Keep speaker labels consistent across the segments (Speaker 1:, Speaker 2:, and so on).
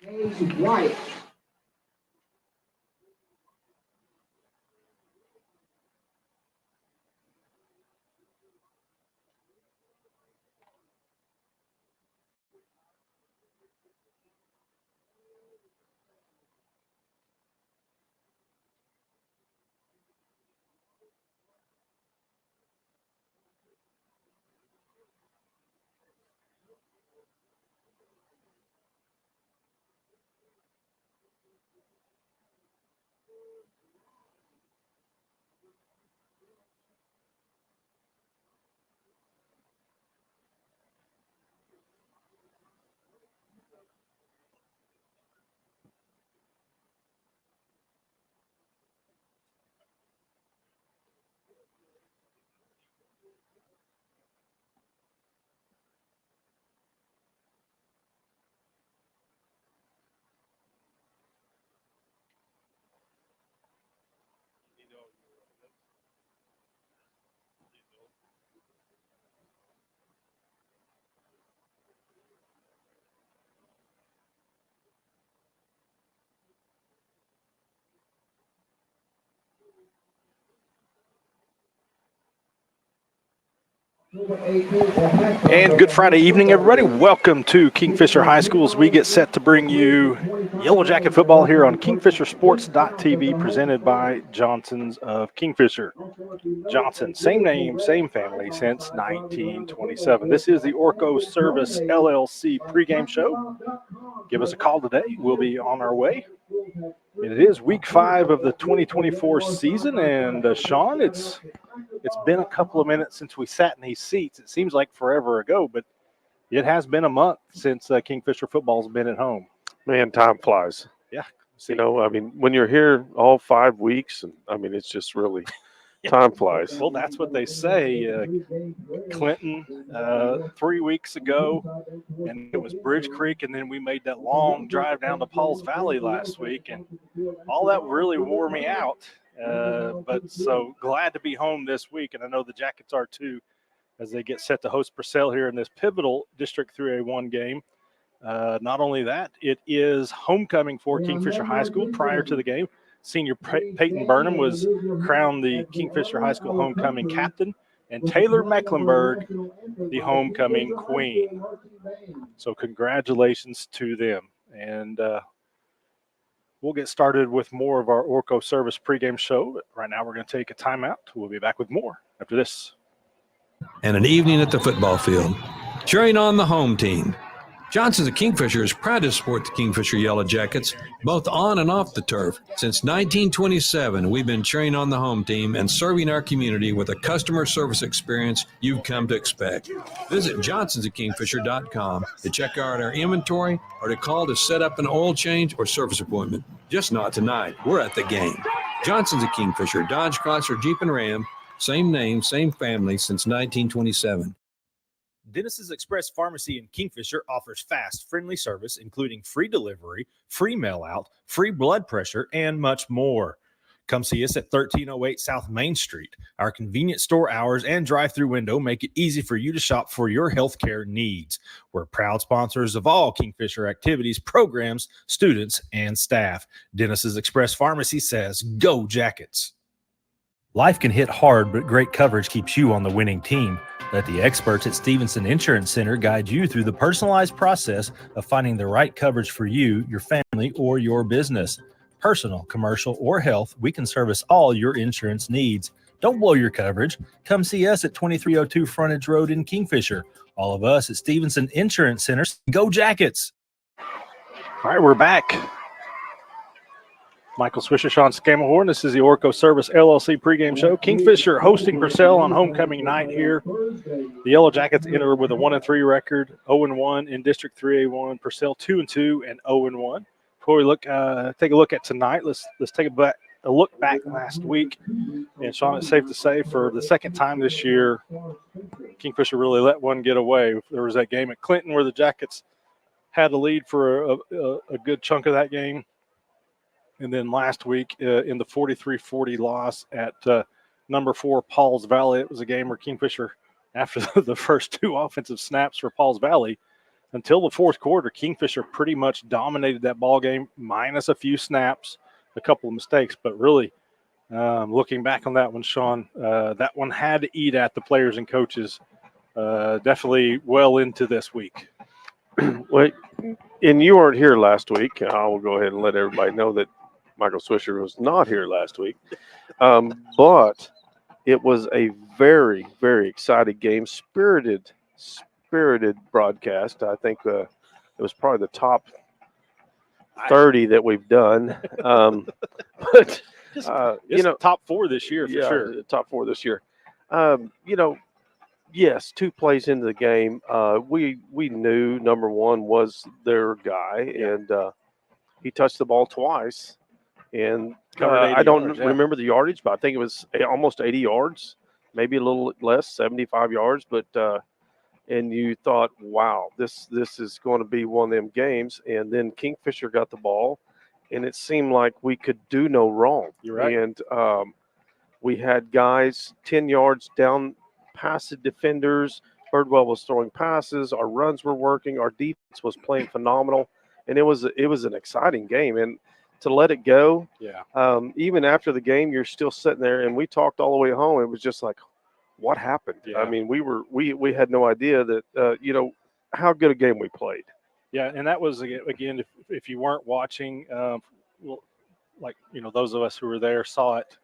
Speaker 1: White.
Speaker 2: And good Friday evening, everybody. Welcome to Kingfisher High School as we get set to bring you Yellow Jacket football here on KingfisherSports.tv, presented by Johnson's of Kingfisher. Johnson, same name, same family since 1927. This is the Orco Service LLC pregame show. Give us a call today. We'll be on our way. It is week 5 of the 2024 season, and Sean, it's been a couple of minutes since we sat in these seats. It seems like forever ago, but it has been a month since Kingfisher football's been at home.
Speaker 3: Man, time flies.
Speaker 2: Yeah.
Speaker 3: You know, I mean, when you're here all 5 weeks, and I mean, it's just really time flies.
Speaker 2: Well, that's what they say. Clinton 3 weeks ago, and it was Bridge Creek, and then we made that long drive down to Pauls Valley last week, and all that really wore me out. But so glad to be home this week, and I know the Jackets are too, as they get set to host Purcell here in this pivotal District 3A1 game. Not only that, it is homecoming for Kingfisher High School. Prior to the game, senior Peyton Burnham was crowned the Kingfisher High School homecoming captain, and Taylor Mecklenburg the homecoming queen. So congratulations to them. And we'll get started with more of our Orco Service pregame show. Right now we're going to take a timeout. We'll be back with more after this.
Speaker 4: And an evening at the football field, cheering on the home team. Johnson's of Kingfisher is proud to support the Kingfisher Yellow Jackets, both on and off the turf. Since 1927, we've been cheering on the home team and serving our community with a customer service experience you've come to expect. Visit johnsonsofkingfisher.com to check out our inventory or to call to set up an oil change or service appointment. Just not tonight. We're at the game. Johnson's of Kingfisher, Dodge, Chrysler, Jeep, and Ram. Same name, same family since 1927.
Speaker 5: Dennis's Express Pharmacy in Kingfisher offers fast, friendly service, including free delivery, free mail-out, free blood pressure, and much more. Come see us at 1308 South Main Street. Our convenient store hours and drive-through window make it easy for you to shop for your healthcare needs. We're proud sponsors of all Kingfisher activities, programs, students, and staff. Dennis's Express Pharmacy says, go Jackets. Life can hit hard, but great coverage keeps you on the winning team. Let the experts at Stevenson Insurance Center guide you through the personalized process of finding the right coverage for you, your family, or your business. Personal, commercial, or health, we can service all your insurance needs. Don't blow your coverage. Come see us at 2302 Frontage Road in Kingfisher. All of us at Stevenson Insurance Center. Go Jackets!
Speaker 2: All right, we're back. Michael Swisher, Sean Scammahorn. This is the Orco Service LLC pregame show. Kingfisher hosting Purcell on homecoming night here. The Yellow Jackets enter with a 1-3 record, 0-1 in District 3A1. Purcell 2-2 and 0-1. Before we take a look at tonight, let's take a look back last week. And Sean, it's safe to say for the second time this year, Kingfisher really let one get away. There was that game at Clinton where the Jackets had the lead for a good chunk of that game. And then last week in the 43-40 loss at number 4 Pauls Valley, it was a game where Kingfisher, after the first 2 offensive snaps for Pauls Valley, until the fourth quarter, Kingfisher pretty much dominated that ball game, minus a few snaps, a couple of mistakes. But really, looking back on that one, Sean, that one had to eat at the players and coaches definitely well into this week.
Speaker 3: Well, and you weren't here last week. I will go ahead and let everybody know that Michael Swisher was not here last week. But it was a very, very exciting game, spirited broadcast. I think it was probably the top 30 that we've done. But
Speaker 2: it's top 4 this year for sure.
Speaker 3: Top 4 this year. Yes, 2 plays into the game, we knew number one was their guy, and he touched the ball twice. And I don't remember the yardage, but I think it was almost 80 yards, maybe a little less, 75 yards. But and you thought, wow, this is going to be one of them games. And then Kingfisher got the ball, and it seemed like we could do no wrong.
Speaker 2: You're right.
Speaker 3: And we had guys 10 yards down past the defenders. Birdwell was throwing passes. Our runs were working. Our defense was playing phenomenal, and it was an exciting game. And to let it go, even after the game, you're still sitting there. And we talked all the way home. It was just like, what happened?
Speaker 2: Yeah.
Speaker 3: I mean, we had no idea that how good a game we played.
Speaker 2: Yeah, and that was again, if you weren't watching, those of us who were there saw it.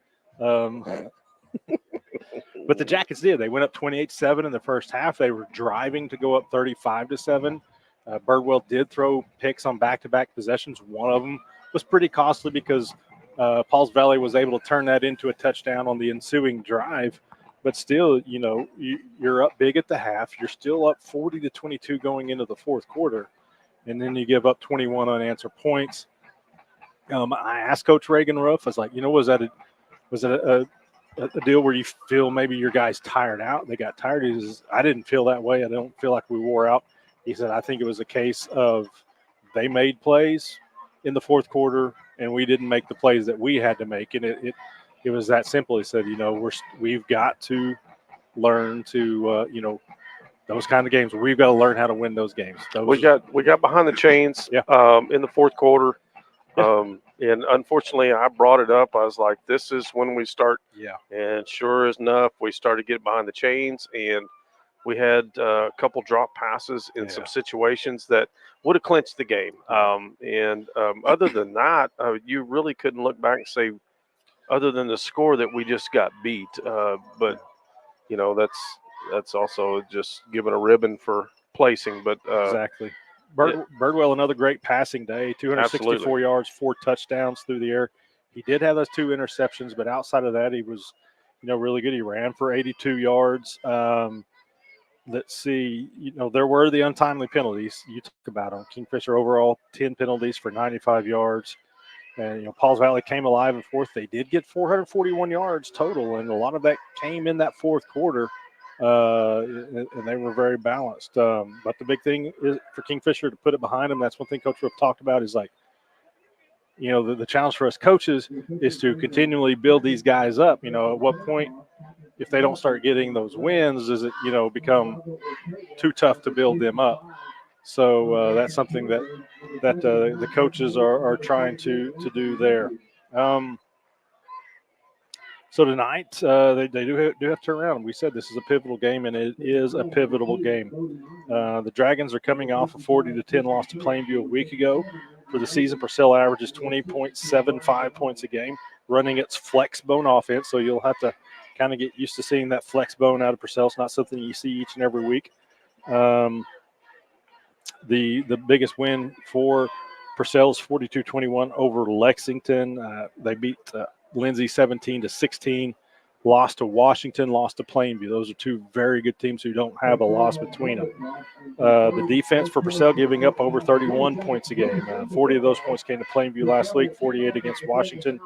Speaker 2: But the Jackets did. They went up 28-7 in the first half. They were driving to go up 35-7. Birdwell did throw picks on back-to-back possessions. One of them was pretty costly because Pauls Valley was able to turn that into a touchdown on the ensuing drive. But still, you're up big at the half. You're still up 40-22 going into the fourth quarter, and then you give up 21 unanswered points. I asked Coach Reagan Ruff, I was like, was that a deal where you feel maybe your guys tired out? They got tired. He says, I didn't feel that way. I don't feel like we wore out. He said, I think it was a case of they made plays in the fourth quarter, and we didn't make the plays that we had to make. And it was that simple. He said, we've got to learn to, those kind of games. We've got to learn how to win those games.
Speaker 3: We got behind the chains in the fourth quarter. And unfortunately, I brought it up. I was like, this is when we start.
Speaker 2: Yeah. And
Speaker 3: sure enough, we started getting behind the chains, and we had a couple drop passes in some situations that would have clinched the game. Other than that, you really couldn't look back and say, other than the score, that we just got beat. But that's also just giving a ribbon for placing. But
Speaker 2: exactly. Birdwell, another great passing day, 264 yards, 4 touchdowns through the air. He did have those 2 interceptions, but outside of that, he was, really good. He ran for 82 yards. Let's see, there were the untimely penalties. You talk about them. Kingfisher overall, 10 penalties for 95 yards. And, Pauls Valley came alive in fourth. They did get 441 yards total, and a lot of that came in that fourth quarter. And they were very balanced. But the big thing is for Kingfisher to put it behind them. That's one thing Coach Rupp talked about is the challenge for us coaches is to continually build these guys up. At what point, if they don't start getting those wins, does it, become too tough to build them up? So that's something that the coaches are trying to do there. So tonight, they do have to turn around. We said this is a pivotal game, and it is a pivotal game. The Dragons are coming off a 40-10 loss to Plainview a week ago. For the season, Purcell averages 20.75 points a game, running its flex bone offense. So you'll have to kind of get used to seeing that flex bone out of Purcell. It's not something you see each and every week. The biggest win for Purcell's 42-21 over Lexington. They beat Lindsay 17-16, lost to Washington, lost to Plainview. Those are 2 very good teams who don't have a loss between them. The defense for Purcell giving up over 31 points a game. 40 of those points came to Plainview last week, 48 against Washington.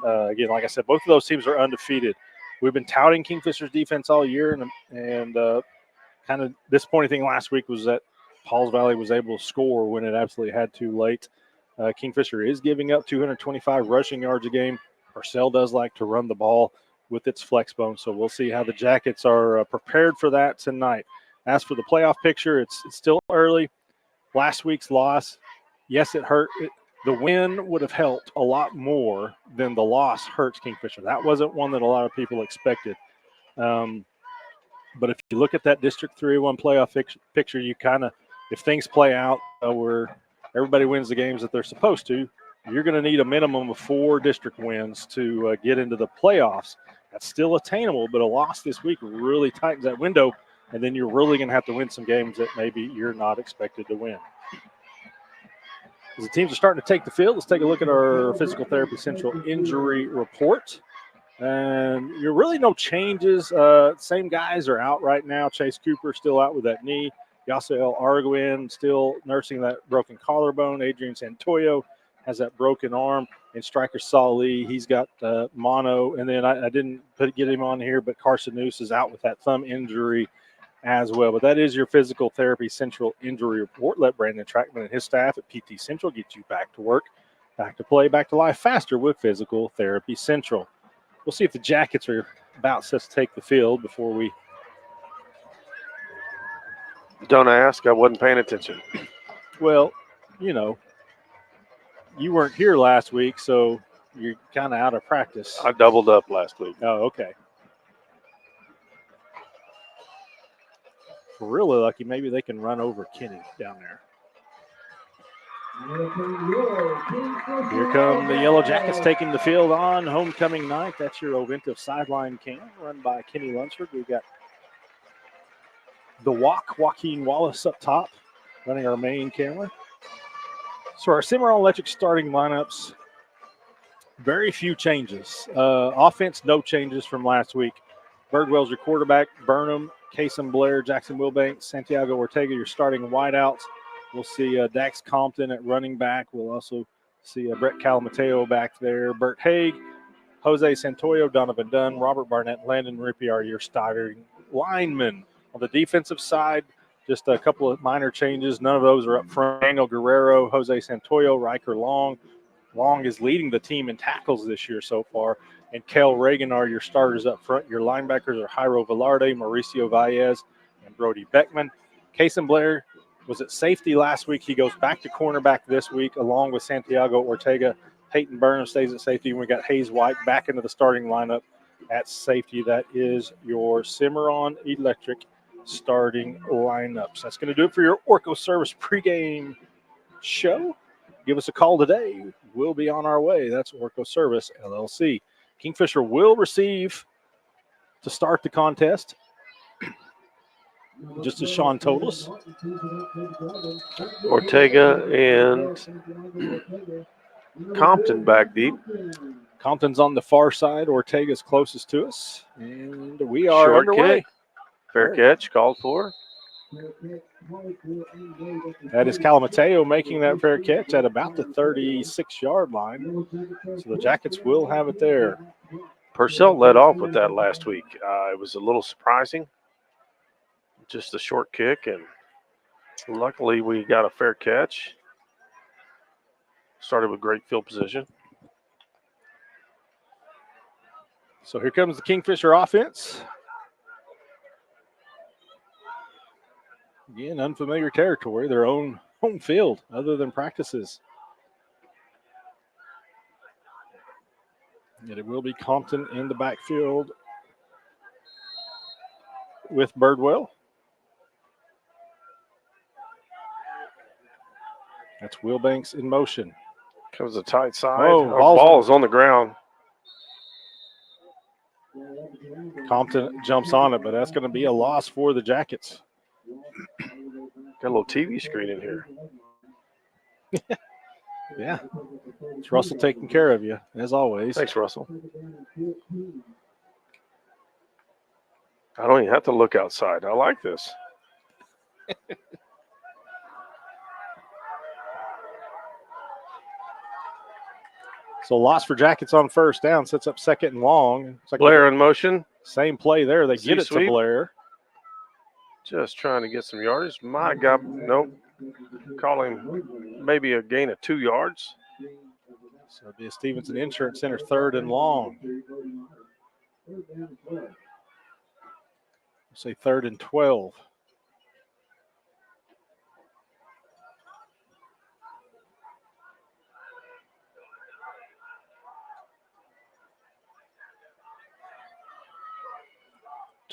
Speaker 2: Again, like I said, both of those teams are undefeated. We've been touting Kingfisher's defense all year, and kind of disappointing thing last week was that Pauls Valley was able to score when it absolutely had to late. Kingfisher is giving up 225 rushing yards a game. Purcell does like to run the ball with its flex bone, so we'll see how the Jackets are prepared for that tonight. As for the playoff picture, it's still early. last week's loss, yes, it hurt. The win would have helped a lot more than the loss hurts Kingfisher. That wasn't one that a lot of people expected. But if you look at that District 301 playoff picture, you kind of, if things play out where everybody wins the games that they're supposed to, you're going to need a minimum of 4 district wins to get into the playoffs. That's still attainable, but a loss this week really tightens that window, and then you're really going to have to win some games that maybe you're not expected to win. As the teams are starting to take the field, let's take a look at our Physical Therapy Central injury report. And you're really no changes. Same guys are out right now. Chase Cooper still out with that knee. Yasiel Arguin still nursing that broken collarbone. Adrian Santoyo has that broken arm. And striker Saul Lee, he's got mono. And then I didn't get him on here, but Carson Noose is out with that thumb injury as well. But that is your Physical Therapy Central injury report. Let Brandon Trackman and his staff at PT Central get you back to work, back to play, back to life faster with Physical Therapy Central. We'll see if the Jackets are about set to take the field before we.
Speaker 3: Don't ask. I wasn't paying attention.
Speaker 2: Well, you weren't here last week, so you're kind of out of practice.
Speaker 3: I doubled up last week.
Speaker 2: Oh, okay. If we're really lucky, maybe they can run over Kenny down there. Here come the Yellow Jackets taking the field on homecoming night. That's your Ovintiv sideline cam run by Kenny Lunsford. We've got the Joaquin Wallace up top running our main camera. So our Cimarron Electric starting lineups, very few changes. Offense, no changes from last week. Birdwell's your quarterback. Burnham, Kason Blair, Jackson Wilbanks, Santiago Ortega, your starting wideouts. We'll see Dax Compton at running back. We'll also see Brett Calamateo back there. Bert Haig, Jose Santoyo, Donovan Dunn, Robert Barnett, Landon Rippey are your starting linemen. On the defensive side, just a couple of minor changes. None of those are up front. Daniel Guerrero, Jose Santoyo, Riker Long. Long is leading the team in tackles this year so far. And Kel Reagan are your starters up front. Your linebackers are Jairo Velarde, Mauricio Valles, and Brody Beckman. Kason Blair was at safety last week. He goes back to cornerback this week along with Santiago Ortega. Peyton Burnham stays at safety. And we got Hayes White back into the starting lineup at safety. That is your Cimarron Electric starting lineups. That's going to do it for your Orco Service pregame show. Give us a call today. We'll be on our way. That's Orco Service, LLC. Kingfisher will receive to start the contest, just as Sean told us.
Speaker 3: Ortega and Compton back deep.
Speaker 2: Compton's on the far side. Ortega's closest to us. And we are
Speaker 3: Short
Speaker 2: underway.
Speaker 3: kick. Fair catch called for.
Speaker 2: That is Calamateo making that fair catch at about the 36-yard line. So the Jackets will have it there.
Speaker 3: Purcell led off with that last week. It was a little surprising. Just a short kick, and luckily we got a fair catch. Started with great field position.
Speaker 2: So here comes the Kingfisher offense. Again, unfamiliar territory, their own home field other than practices. And it will be Compton in the backfield with Birdwell. That's Wilbanks in motion.
Speaker 3: Comes the tight side.
Speaker 2: Oh,
Speaker 3: ball is on the ground.
Speaker 2: Compton jumps on it, but that's going to be a loss for the Jackets.
Speaker 3: Got a little TV screen in here.
Speaker 2: Yeah. It's Russell taking care of you, as always.
Speaker 3: Thanks, Russell. I don't even have to look outside. I like this.
Speaker 2: So loss for Jackets on first down, sets up second and long. Like
Speaker 3: Blair in motion.
Speaker 2: Same play there. They get it to Blair.
Speaker 3: Just trying to get some yardage. My God, nope. Call him maybe a gain of 2 yards.
Speaker 2: So it'll be a Stevenson Insurance Center third and long. Say third and 12.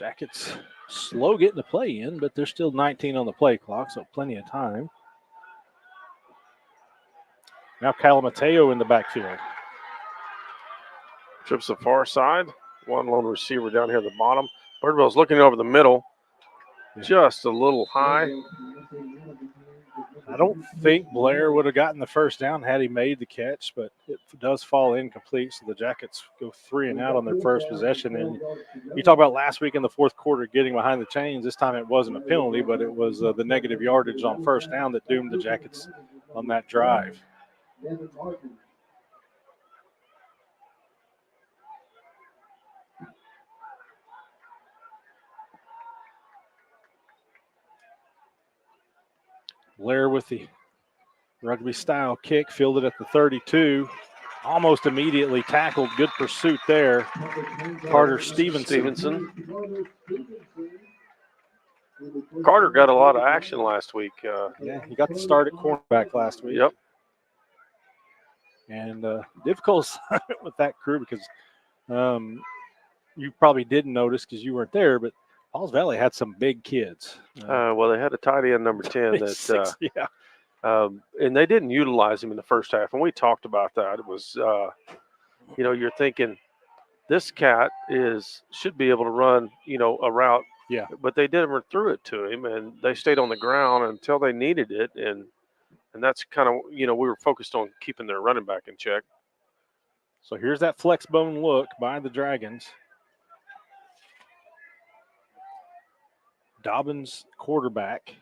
Speaker 2: Jackets slow getting the play in, but there's still 19 on the play clock, so plenty of time. Now Calamateo in the backfield.
Speaker 3: Trips the far side. One lone receiver down here at the bottom. Birdwell's looking over the middle. Just a little high.
Speaker 2: I don't think Blair would have gotten the first down had he made the catch, but it does fall incomplete, so the Jackets go 3 and out on their first possession. And you talk about last week in the fourth quarter getting behind the chains. This time it wasn't a penalty, but it was the negative yardage on first down that doomed the Jackets on that drive. Blair with the rugby-style kick, fielded at the 32. Almost immediately tackled. Good pursuit there. Carter Stevenson.
Speaker 3: Carter got a lot of action last week.
Speaker 2: Yeah, he got the start at cornerback last week.
Speaker 3: Yep.
Speaker 2: And difficult with that crew because you probably didn't notice because you weren't there, but Pauls Valley had some big kids.
Speaker 3: Well, they had a tight end number 10 that
Speaker 2: yeah.
Speaker 3: And they didn't utilize him in the first half, and we talked about that. It was, you're thinking this cat should be able to run, a route.
Speaker 2: Yeah.
Speaker 3: But they never threw it to him, and they stayed on the ground until they needed it, and that's kind of, we were focused on keeping their running back in check.
Speaker 2: So here's that flex bone look by the Dragons. Dobbins, quarterback.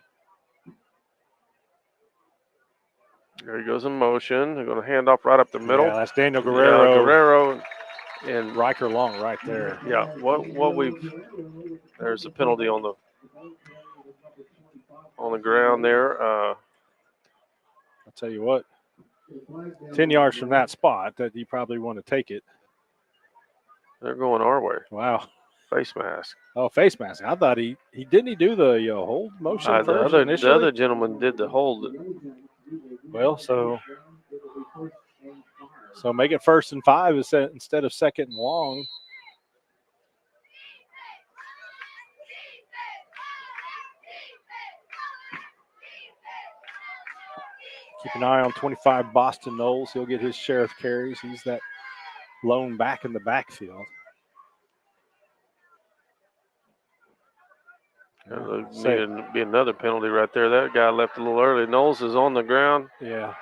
Speaker 3: There he goes in motion. They're going to hand off right up the middle.
Speaker 2: Yeah, that's Daniel Guerrero.
Speaker 3: Yeah, Guerrero and
Speaker 2: Riker Long right there.
Speaker 3: Yeah, there's a penalty on the ground there.
Speaker 2: I'll tell you what, 10 yards from that spot, that you probably want to take it.
Speaker 3: They're going our way.
Speaker 2: Wow.
Speaker 3: Face mask.
Speaker 2: Oh, face mask. I thought he didn't do the hold motion first initially?
Speaker 3: The other gentleman did the hold.
Speaker 2: Well, so make it 1st and 5 instead of 2nd and long. Keep an eye on 25 Boston Knowles. He'll get his share of carries. He's that lone back in the backfield.
Speaker 3: Be another penalty right there. That guy left a little early. Knowles is on the ground.
Speaker 2: Yeah.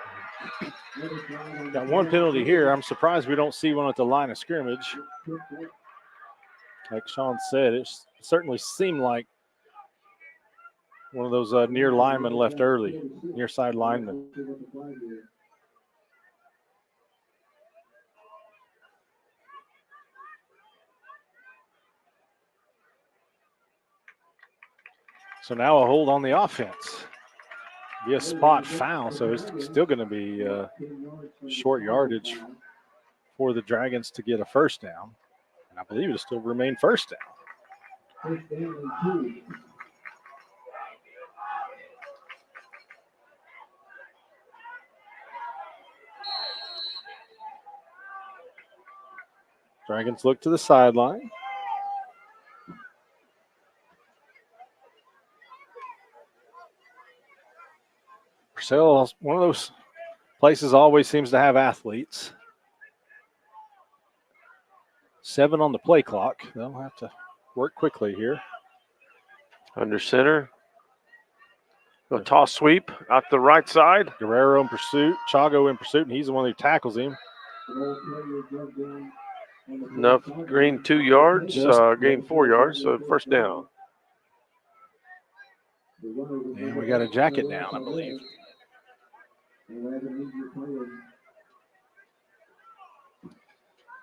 Speaker 2: Got one penalty here. I'm surprised we don't see one at the line of scrimmage. Like Sean said, it certainly seemed like one of those near linemen left early, near side linemen. So now a hold on the offense. Be a spot foul, so it's still going to be short yardage for the Dragons to get a first down. And I believe it'll still remain first down. Dragons look to the sideline. Purcell, one of those places always seems to have athletes. 7 on the play clock. They'll have to work quickly here.
Speaker 3: Under center. A toss sweep out the right side.
Speaker 2: Guerrero in pursuit. Chago in pursuit, and he's the one who tackles him.
Speaker 3: Enough. Gain 2 yards. Gain 4 yards. So first down.
Speaker 2: And we got a jacket down, I believe. I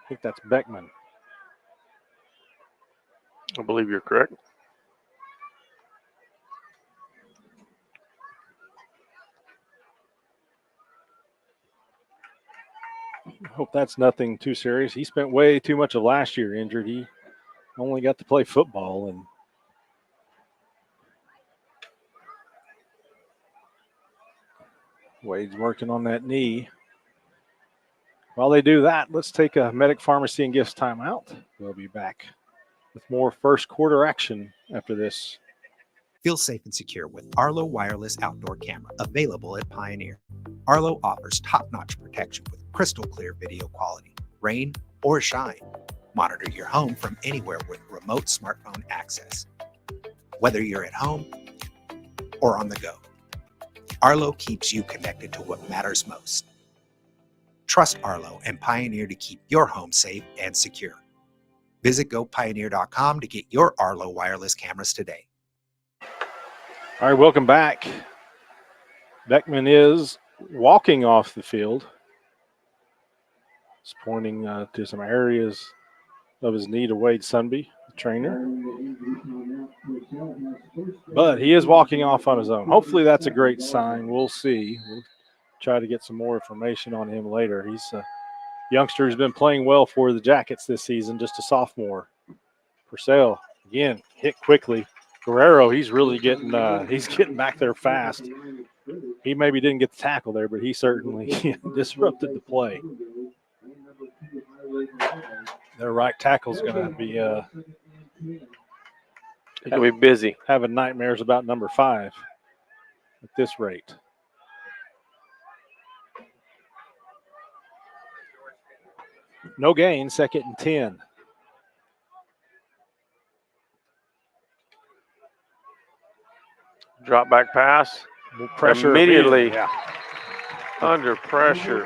Speaker 2: think that's Beckman.
Speaker 3: I believe you're correct.
Speaker 2: I hope that's nothing too serious. He spent way too much of last year injured. He only got to play football, and Wade's working on that knee. While they do that, let's take a Medic Pharmacy and Gifts timeout. We'll be back with more first quarter action after this.
Speaker 1: Feel safe and secure with Arlo wireless outdoor camera, available at Pioneer. Arlo offers top-notch protection with crystal clear video quality, rain or shine. Monitor your home from anywhere with remote smartphone access. Whether you're at home or on the go, Arlo keeps you connected to what matters most. Trust Arlo and Pioneer to keep your home safe and secure. Visit gopioneer.com to get your Arlo wireless cameras today.
Speaker 2: All right, welcome back. Beckman is walking off the field. He's pointing to some areas of his knee to Wade Sunby, the trainer. But he is walking off on his own. Hopefully that's a great sign. We'll see. We'll try to get some more information on him later. He's a youngster who's been playing well for the Jackets this season, just a sophomore. Purcell, again, hit quickly. Guerrero, he's really getting back there fast. He maybe didn't get the tackle there, but he certainly disrupted the play. Their right tackle's going to be
Speaker 3: busy,
Speaker 2: having nightmares about number 5 at this rate. No gain, 2nd and 10.
Speaker 3: Drop back pass.
Speaker 2: Pressure
Speaker 3: immediately.
Speaker 2: Yeah.
Speaker 3: Under pressure.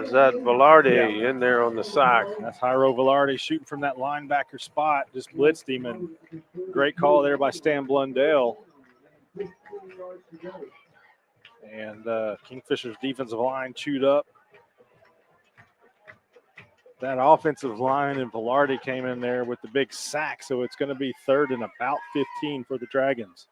Speaker 3: Is that Velarde in there on the sack?
Speaker 2: That's Jairo Velarde shooting from that linebacker spot. Just blitzed him, and great call there by Stan Blundell. And Kingfisher's defensive line chewed up. That offensive line and Velarde came in there with the big sack, so it's going to be 3rd and about 15 for the Dragons.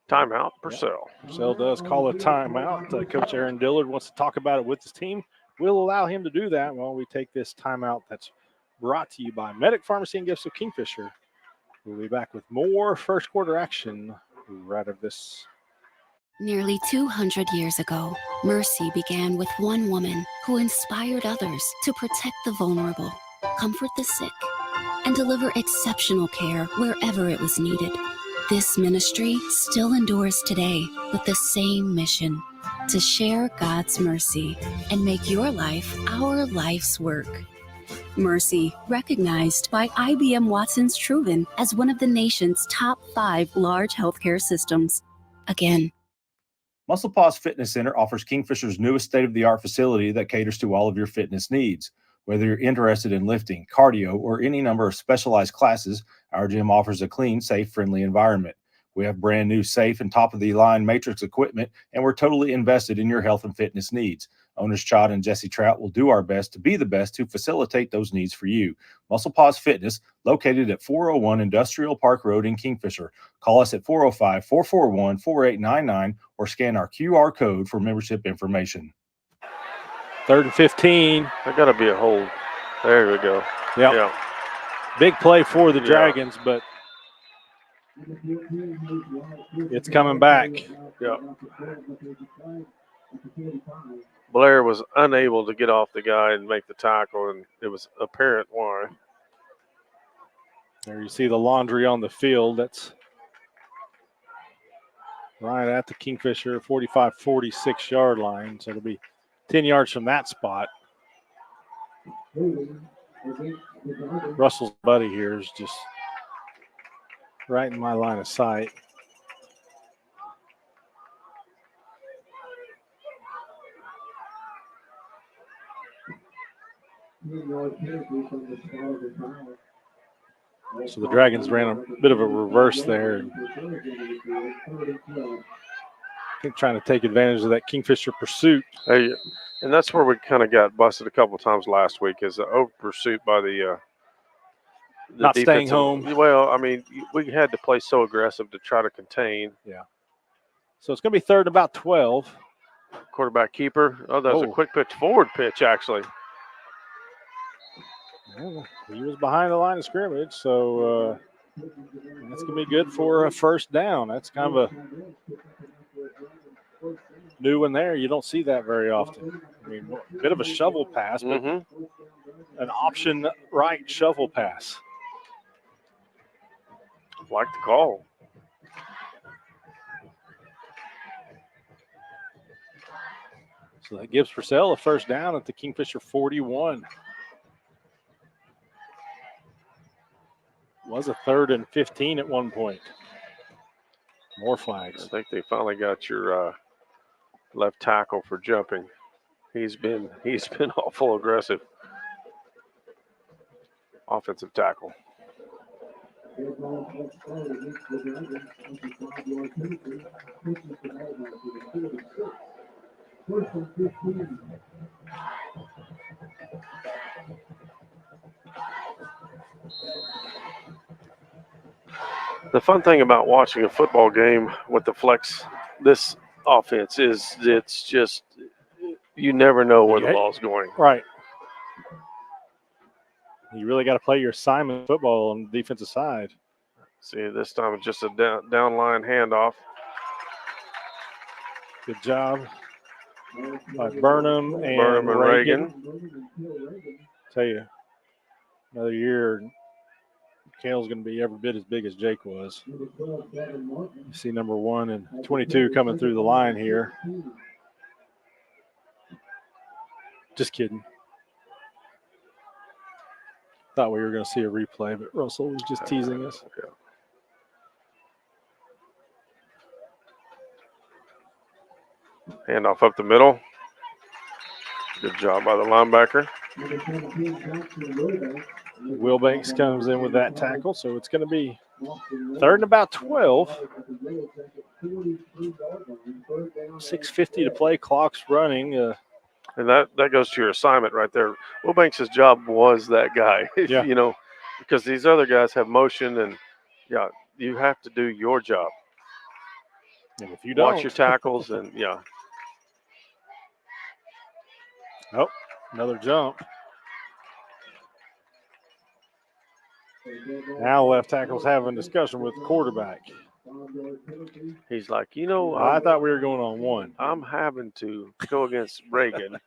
Speaker 3: Timeout, Purcell.
Speaker 2: Purcell does call a timeout. Coach Aaron Dillard wants to talk about it with his team. We'll allow him to do that while we take this timeout that's brought to you by Medic Pharmacy and Gifts of Kingfisher. We'll be back with more first quarter action right of this.
Speaker 6: Nearly 200 years ago, Mercy began with one woman who inspired others to protect the vulnerable, comfort the sick, and deliver exceptional care wherever it was needed. This ministry still endures today with the same mission: to share God's mercy and make your life our life's work. Mercy, recognized by IBM Watson's Truven as one of the nation's top 5 large healthcare systems. Again,
Speaker 5: Muscle Pause Fitness Center offers Kingfisher's newest state-of-the-art facility that caters to all of your fitness needs. Whether you're interested in lifting, cardio, or any number of specialized classes, our gym offers a clean, safe, friendly environment. We have brand new, safe, and top-of-the-line Matrix equipment, and we're totally invested in your health and fitness needs. Owners Chad and Jesse Trout will do our best to be the best to facilitate those needs for you. Muscle Pause Fitness, located at 401 Industrial Park Road in Kingfisher. Call us at 405-441-4899 or scan our QR code for membership information.
Speaker 2: 3rd and 15.
Speaker 3: There got to be a hold. There we go.
Speaker 2: Yep.
Speaker 3: Yeah.
Speaker 2: Big play for the Dragons, but it's coming back.
Speaker 3: Yeah. Blair was unable to get off the guy and make the tackle, and it was apparent why.
Speaker 2: There you see the laundry on the field. That's right at the Kingfisher 45-46 yard line. So it'll be 10 yards from that spot. Russell's buddy here is just right in my line of sight. So the Dragons ran a bit of a reverse there. I think trying to take advantage of that Kingfisher pursuit.
Speaker 3: Hey, and that's where we kind of got busted a couple times last week, is the over pursuit by the
Speaker 2: not staying home.
Speaker 3: Well, I mean, we had to play so aggressive to try to contain.
Speaker 2: Yeah. So it's going to be 3rd and about 12.
Speaker 3: Quarterback keeper. Oh, that was a quick pitch, forward pitch, actually.
Speaker 2: Well, he was behind the line of scrimmage, so that's going to be good for a first down. That's kind of a new one there. You don't see that very often. I mean, a bit of a shovel pass, but an option right shovel pass.
Speaker 3: Like the call.
Speaker 2: So that gives Purcell a first down at the Kingfisher 41. Was a 3rd and 15 at one point. More flags.
Speaker 3: I think they finally got your left tackle for jumping. He's been awful aggressive. Offensive tackle. The fun thing about watching a football game with the flex, this offense, is it's just you never know where the ball's going.
Speaker 2: Right. You really got to play your assignment football on the defensive side.
Speaker 3: See, this time it's just a down line handoff.
Speaker 2: Good job by Burnham and
Speaker 3: Reagan.
Speaker 2: Tell you, another year, Kale's going to be every bit as big as Jake was. You see number 1 and 22 coming through the line here. Just kidding. Thought we were going to see a replay, but Russell was just teasing us.
Speaker 3: Okay. Handoff up the middle. Good job by the linebacker.
Speaker 2: Wilbanks comes in with that tackle, so it's going to be 3rd and about 12. 6:50 to play, clock's running.
Speaker 3: And that goes to your assignment right there. Wilbanks' job was that guy, because these other guys have motion, and you have to do your job.
Speaker 2: And if you don't,
Speaker 3: watch your tackles, and
Speaker 2: Oh, another jump. Now left tackle's having a discussion with the quarterback.
Speaker 3: He's like,
Speaker 2: I thought we were going on 1.
Speaker 3: I'm having to go against Reagan.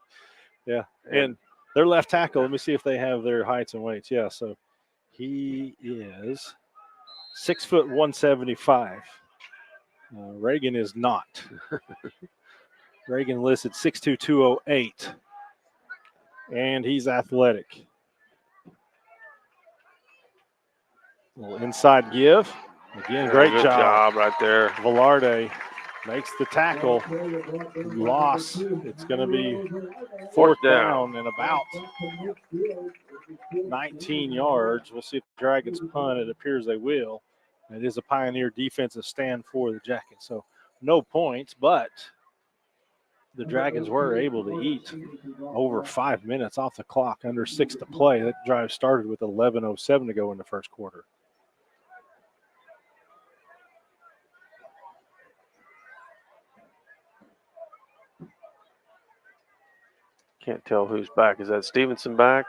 Speaker 2: Yeah, and their left tackle, let me see if they have their heights and weights. Yeah, so he is 6 foot 175. Reagan is not. Reagan listed 6'2", 208. And he's athletic. Little inside give. Again, great
Speaker 3: Good
Speaker 2: job
Speaker 3: right there.
Speaker 2: Velarde makes the tackle. Loss. It's going to be 4th down and about 19 yards. We'll see if the Dragons punt. It appears they will. It is a Pioneer defensive stand for the Jackets. So no points, but the Dragons were able to eat over 5 minutes off the clock, under 6 to play. That drive started with 11:07 to go in the first quarter.
Speaker 3: Can't tell who's back. Is that Stevenson back?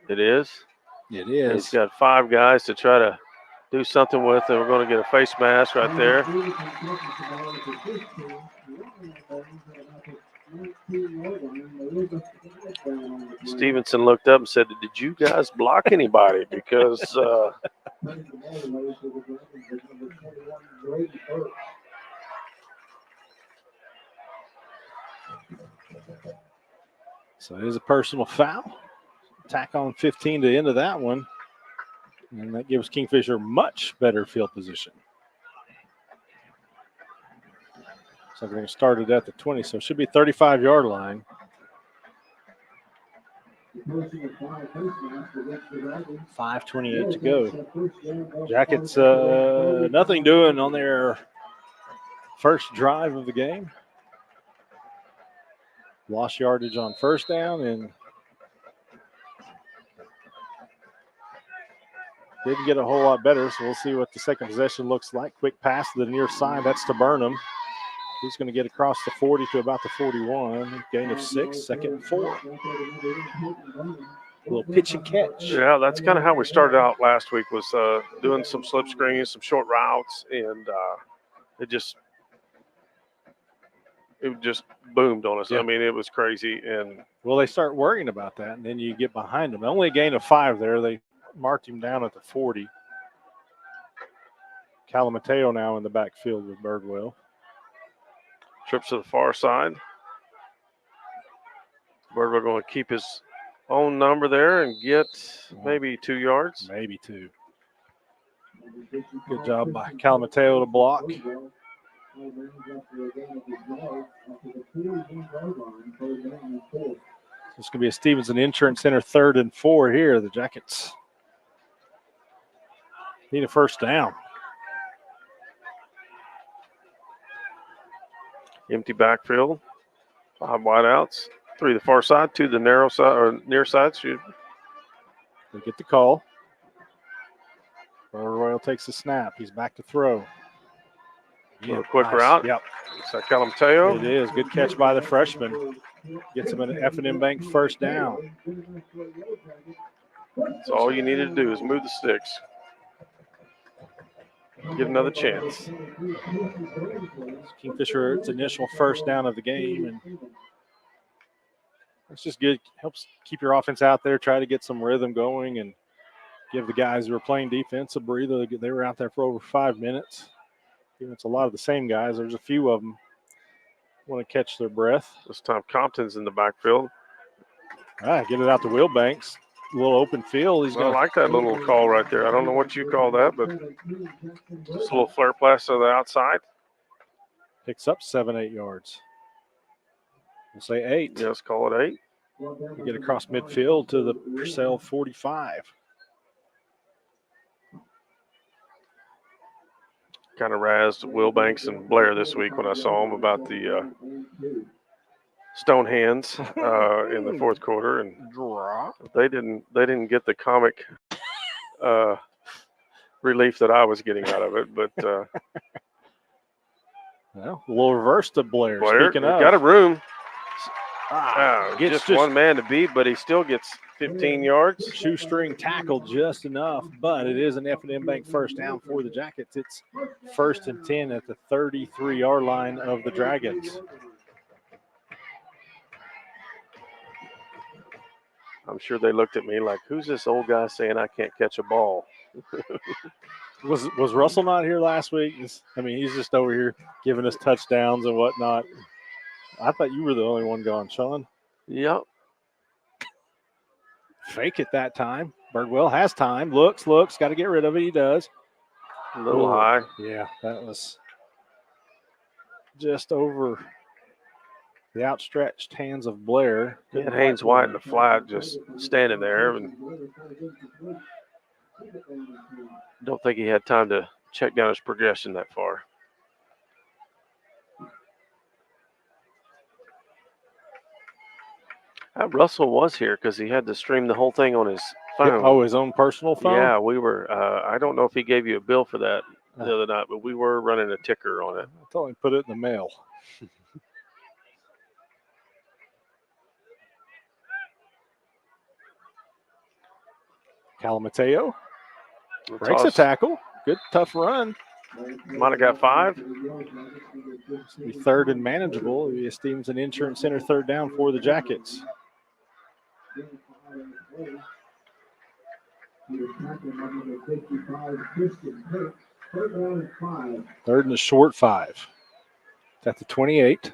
Speaker 3: It is.
Speaker 2: It is.
Speaker 3: He's got 5 guys to try to do something with, and we're going to get a face mask right there. Stevenson looked up and said, "Did you guys block anybody?" Because
Speaker 2: so it is a personal foul. Tack on 15 to the end of that one. And that gives Kingfisher much better field position. So we're going to start it at the 20, so it should be 35-yard line. 5:28 to go. Jackets nothing doing on their first drive of the game. Lost yardage on first down and didn't get a whole lot better, so we'll see what the second possession looks like. Quick pass to the near side. That's to Burnham. He's going to get across the 40 to about the 41. Gain of 6, 2nd and 4. A little pitch and catch.
Speaker 3: Yeah, that's kind of how we started out last week, was doing some slip screens, some short routes, and it just it just boomed on us.
Speaker 2: Yeah.
Speaker 3: I mean, it was crazy. And
Speaker 2: well, they start worrying about that, and then you get behind them. Only a gain of 5 there. They marked him down at the 40. Calamateo now in the backfield with Birdwell.
Speaker 3: trips to the far side. Birdwell going to keep his own number there and get maybe 2 yards.
Speaker 2: Maybe 2. Good job by Calamateo to block. It's going to be a Stevenson Insurance Center 3rd and 4 here. The Jackets need a first down.
Speaker 3: Empty backfield. 5 wideouts. 3 to the far side, 2 to the narrow side or near side.
Speaker 2: They get the call. Royal takes the snap. He's back to throw.
Speaker 3: A quick route.
Speaker 2: Yep.
Speaker 3: Is that Calamateo?
Speaker 2: It is. Good catch by the freshman. Gets him an F&M Bank first down.
Speaker 3: That's all you needed to do is move the sticks. Get another chance.
Speaker 2: Kingfisher, its initial first down of the game, and it's just good. Helps keep your offense out there, try to get some rhythm going, and give the guys who are playing defense a breather. They were out there for over 5 minutes. It's a lot of the same guys. There's a few of them want to catch their breath.
Speaker 3: This time Compton's in the backfield.
Speaker 2: Get it out to Wilbanks. A little open field.
Speaker 3: I like that little call right there. I don't know what you call that, but just a little flare pass to the outside.
Speaker 2: Picks up 7-8 yards. We'll say 8.
Speaker 3: Yeah, let's call it 8.
Speaker 2: We get across midfield to the Purcell 45.
Speaker 3: Kind of razzed Wilbanks and Blair this week when I saw them about the stone hands in the 4th quarter, and they didn't get the comic relief that I was getting out of it. But
Speaker 2: well, a little reverse to Blair. Speaking of,
Speaker 3: got a room.
Speaker 2: Gets
Speaker 3: just one man to beat, but he still gets 15 yards.
Speaker 2: Shoestring tackle just enough, but it is an F&M Bank first down for the Jackets. It's 1st and 10 at the 33-yard line of the Dragons.
Speaker 3: I'm sure they looked at me like, who's this old guy saying I can't catch a ball?
Speaker 2: Was Russell not here last week? He's just over here giving us touchdowns and whatnot. I thought you were the only one gone, Sean.
Speaker 3: Yep.
Speaker 2: Fake it that time. Birdwell has time. Looks. Got to get rid of it. He does.
Speaker 3: A little high.
Speaker 2: Yeah, that was just over the outstretched hands of Blair.
Speaker 3: And Haynes White in the flat just standing there. And don't think he had time to check down his progression that far. Russell was here because he had to stream the whole thing on his phone.
Speaker 2: Oh, his own personal phone?
Speaker 3: Yeah, we were. I don't know if he gave you a bill for that the other night, but we were running a ticker on it.
Speaker 2: I thought he put it in the mail. Calamateo breaks a tackle. Good, tough run.
Speaker 3: Might have got 5.
Speaker 2: It's be 3rd and manageable. The Stevenson Insurance Center 3rd down for the Jackets. Third and a short 5. It's at the 28.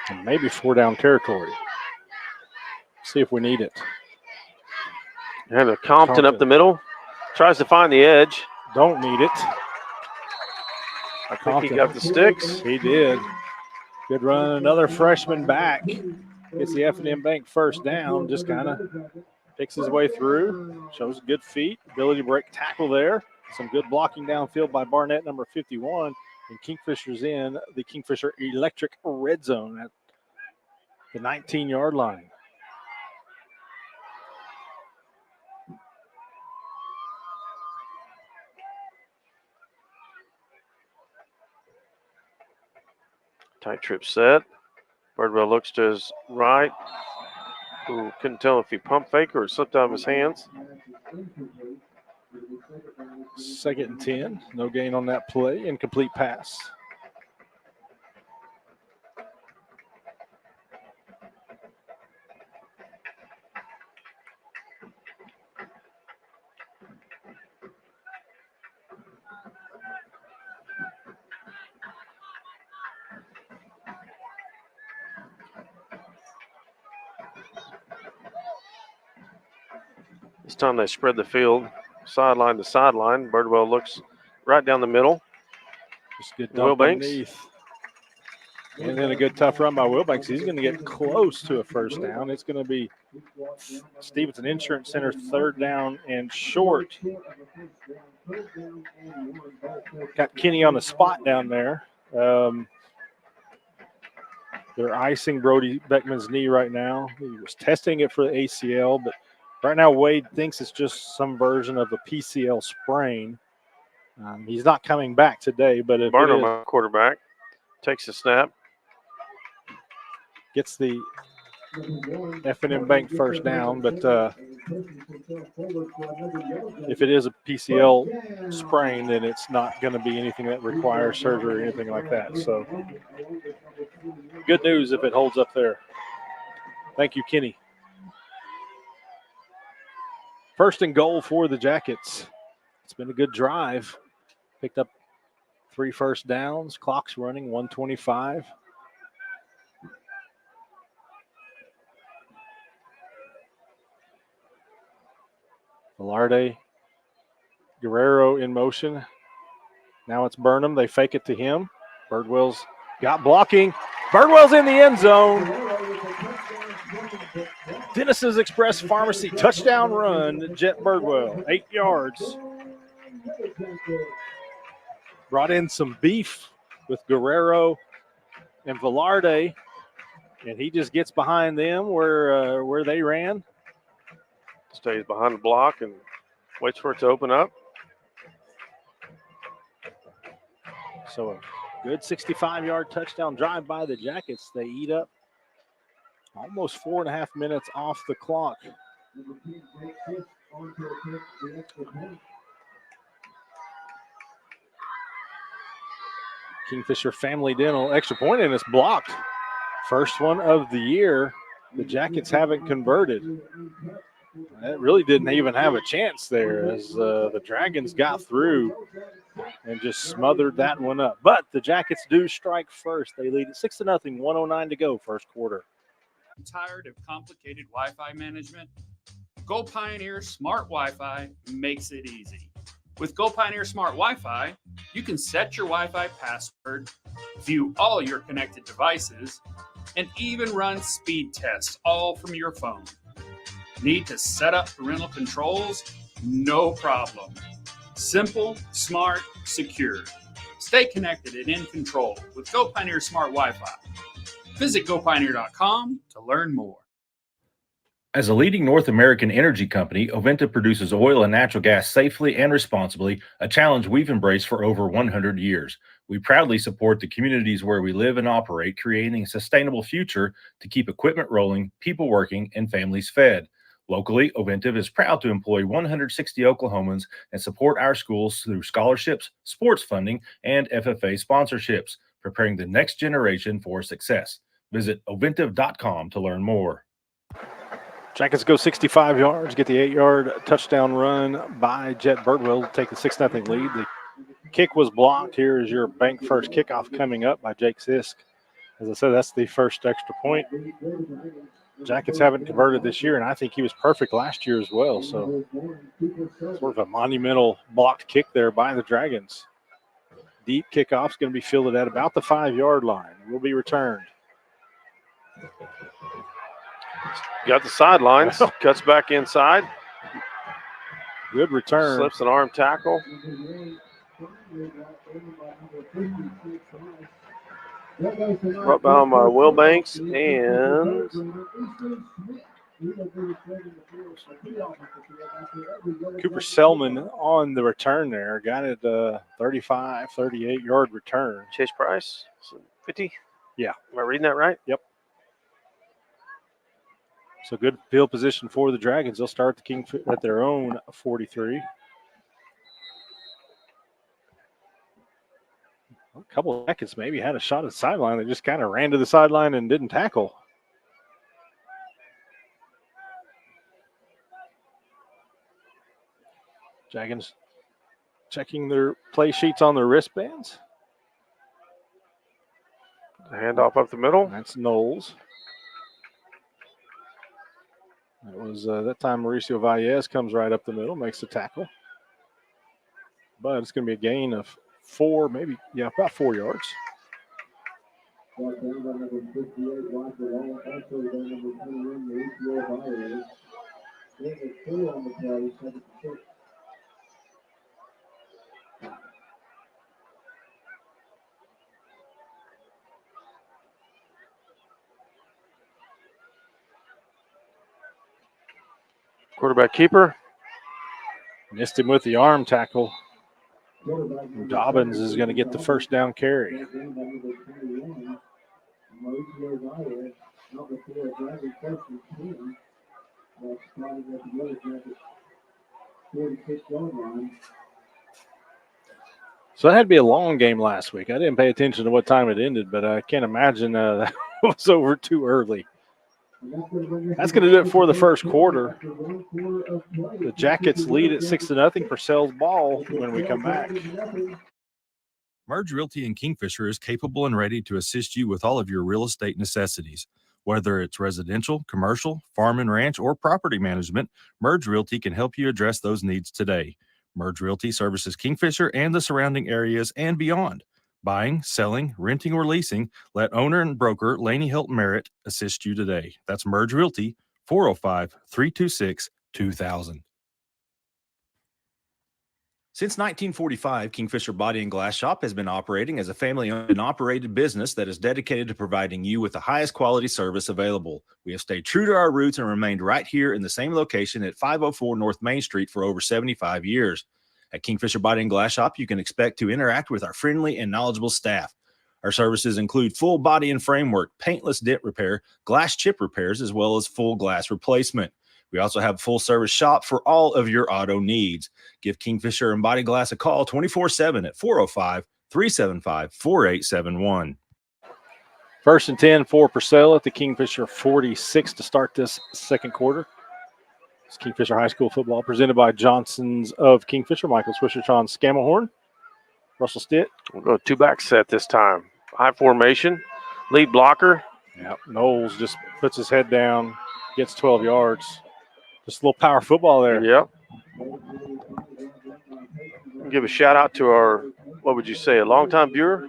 Speaker 2: And maybe 4-down territory. See if we need it.
Speaker 3: And a Compton up the middle. Tries to find the edge.
Speaker 2: Don't need it.
Speaker 3: I think he got the sticks.
Speaker 2: He did. Good run. Another freshman back. Gets the F&M Bank first down. Just kind of picks his way through. Shows good feet. Ability to break tackle there. Some good blocking downfield by Barnett, number 51. And Kingfisher's in the Kingfisher Electric red zone at the 19-yard line.
Speaker 3: Tight trip set. Birdwell looks to his right. Ooh, couldn't tell if he pump fake or slipped out of his hands.
Speaker 2: 2nd and 10. No gain on that play. Incomplete pass.
Speaker 3: This time they spread the field sideline to sideline. Birdwell looks right down the middle.
Speaker 2: Just good dump
Speaker 3: Wilbanks.
Speaker 2: underneath. And then a good tough run by Wilbanks. He's going to get close to a first down. It's going to be Stevenson Insurance Center 3rd down and short. Got Kenny on the spot down there. They're icing Brody Beckman's knee right now. He was testing it for the ACL, but right now Wade thinks it's just some version of a PCL sprain. He's not coming back today, but if
Speaker 3: Barnum,
Speaker 2: it is,
Speaker 3: quarterback, takes the snap.
Speaker 2: Gets the F&M Bank first down, but if it is a PCL sprain, then it's not going to be anything that requires surgery or anything like that. So good news if it holds up there. Thank you, Kenny. 1st and goal for the Jackets. It's been a good drive. Picked up 3 first downs. Clock's running, 1:25. Velarde, Guerrero in motion. Now it's Burnham. They fake it to him. Birdwell's got blocking. Birdwell's in the end zone. Dennis's Express Pharmacy touchdown run. Jet Birdwell, 8 yards. Brought in some beef with Guerrero and Velarde, and he just gets behind them where they ran.
Speaker 3: Stays behind the block and waits for it to open up.
Speaker 2: So a good 65-yard touchdown drive by the Jackets. They eat up almost 4.5 minutes off the clock. Kingfisher Family Dental extra point, and it's blocked. First one of the year. The Jackets haven't converted. It really didn't even have a chance there as the Dragons got through and just smothered that one up. But the Jackets do strike first. They lead at 6-0, 1:09 to go, first quarter.
Speaker 7: Tired of complicated Wi-Fi management? Go Pioneer Smart Wi-Fi makes it easy. With Go Pioneer Smart Wi-Fi, you can set your Wi-Fi password, view all your connected devices, and even run speed tests all from your phone. Need to set up parental controls? No problem. Simple, smart, secure. Stay connected and in control with Go Pioneer Smart Wi-Fi. Visit GoPioneer.com to learn more.
Speaker 5: As a leading North American energy company, Oventa produces oil and natural gas safely and responsibly, a challenge we've embraced for over 100 years. We proudly support the communities where we live and operate, creating a sustainable future to keep equipment rolling, people working, and families fed. Locally, Oventive is proud to employ 160 Oklahomans and support our schools through scholarships, sports funding, and FFA sponsorships, preparing the next generation for success. Visit oventive.com to learn more.
Speaker 2: Jackets go 65 yards, get the 8-yard touchdown run by Jet Birdwell to take the 6-0 lead. The kick was blocked. Here is your bank first kickoff coming up by Jake Sisk. As I said, that's the first extra point. Jackets haven't converted this year, and I think he was perfect last year as well. So sort of a monumental blocked kick there by the Dragons. Deep kickoff's going to be fielded at about the 5-yard line. It will be returned.
Speaker 3: Got the sidelines, cuts back inside.
Speaker 2: Good return.
Speaker 3: Slips an arm tackle. Brought down by Wilbanks and
Speaker 2: Cooper Selman on the return there. Got it 35, 38-yard return.
Speaker 3: Chase Price, 50.
Speaker 2: Yeah.
Speaker 3: Am I reading that right?
Speaker 2: Yep. So good field position for the Dragons. They'll start the Kingfisher at their own 43. A couple of Jackets maybe had a shot at the sideline. They just kind of ran to the sideline and didn't tackle. Dragons checking their play sheets on their wristbands.
Speaker 3: The handoff up the middle.
Speaker 2: That's Knowles. That was that time Mauricio Valles comes right up the middle, makes the tackle. But it's going to be a gain of 4, maybe, yeah, about 4 yards.
Speaker 3: Quarterback keeper.
Speaker 2: Missed him with the arm tackle. Dobbins is going to get the first down carry. So that had to be a long game last week. I didn't pay attention to what time it ended, but I can't imagine that was over too early. That's going to do it for the first quarter. The Jackets lead at 6-0. Purcell's ball when we come back.
Speaker 5: Merge Realty in Kingfisher is capable and ready to assist you with all of your real estate necessities. Whether it's residential, commercial, farm and ranch, or property management, Merge Realty can help you address those needs today. Merge Realty services Kingfisher and the surrounding areas and beyond. Buying, selling, renting, or leasing, let owner and broker Laney Hilton Merritt assist you today. That's Merge Realty, 405-326-2000. Since 1945, Kingfisher Body and Glass Shop has been operating as a family-owned and operated business that is dedicated to providing you with the highest quality service available. We have stayed true to our roots and remained right here in the same location at 504 North Main Street for over 75 years. At Kingfisher Body and Glass Shop, you can expect to interact with our friendly and knowledgeable staff. Our services include full body and framework, paintless dent repair, glass chip repairs, as well as full glass replacement. We also have a full-service shop for all of your auto needs. Give Kingfisher and Body Glass a call 24/7 at 405-375-4871.
Speaker 2: 1st and 10 for Purcell at the Kingfisher 46 to start this second quarter. It's Kingfisher High School football presented by Johnson's of Kingfisher, Michael Swisherton Scammahorn, Russell Stitt.
Speaker 3: We'll go 2-back set this time. High formation, lead blocker.
Speaker 2: Yep, Knowles just puts his head down, gets 12 yards. Just a little power football there.
Speaker 3: Yep. Give a shout out to our, what would you say, a longtime viewer,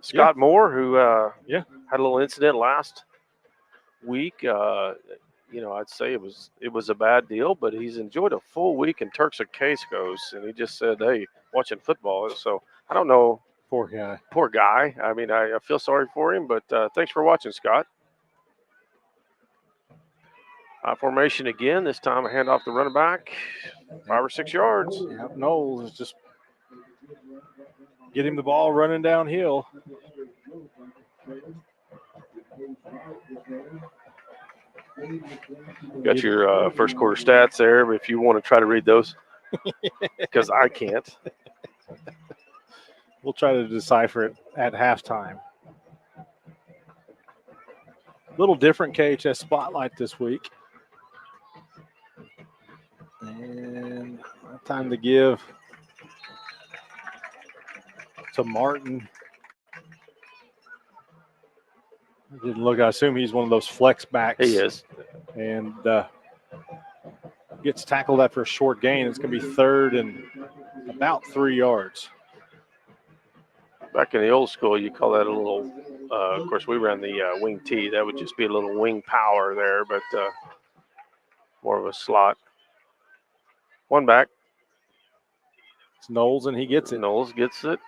Speaker 3: Scott Moore, who had a little incident last week. I'd say it was a bad deal, but he's enjoyed a full week in Turks and Caicos, and he just said, "Hey, watching football." So I don't know.
Speaker 2: Poor guy.
Speaker 3: Poor guy. I mean, I feel sorry for him, but thanks for watching, Scott. Formation again. This time a hand off the running back, 5 or 6 yards.
Speaker 2: Yep, Knowles is just get him the ball running downhill.
Speaker 3: Got your first quarter stats there if you want to try to read those, because I can't.
Speaker 2: We'll try to decipher it at halftime. Little different KHS spotlight this week. And time to give to Martin. Didn't look. I assume he's one of those flex backs.
Speaker 3: He is.
Speaker 2: And gets tackled after a short gain. It's going to be 3rd and about 3 yards.
Speaker 3: Back in the old school, you call that a little, of course, we ran the wing T. That would just be a little wing power there, but more of a slot. 1 back.
Speaker 2: It's Knowles, and he gets it.
Speaker 3: Knowles gets it.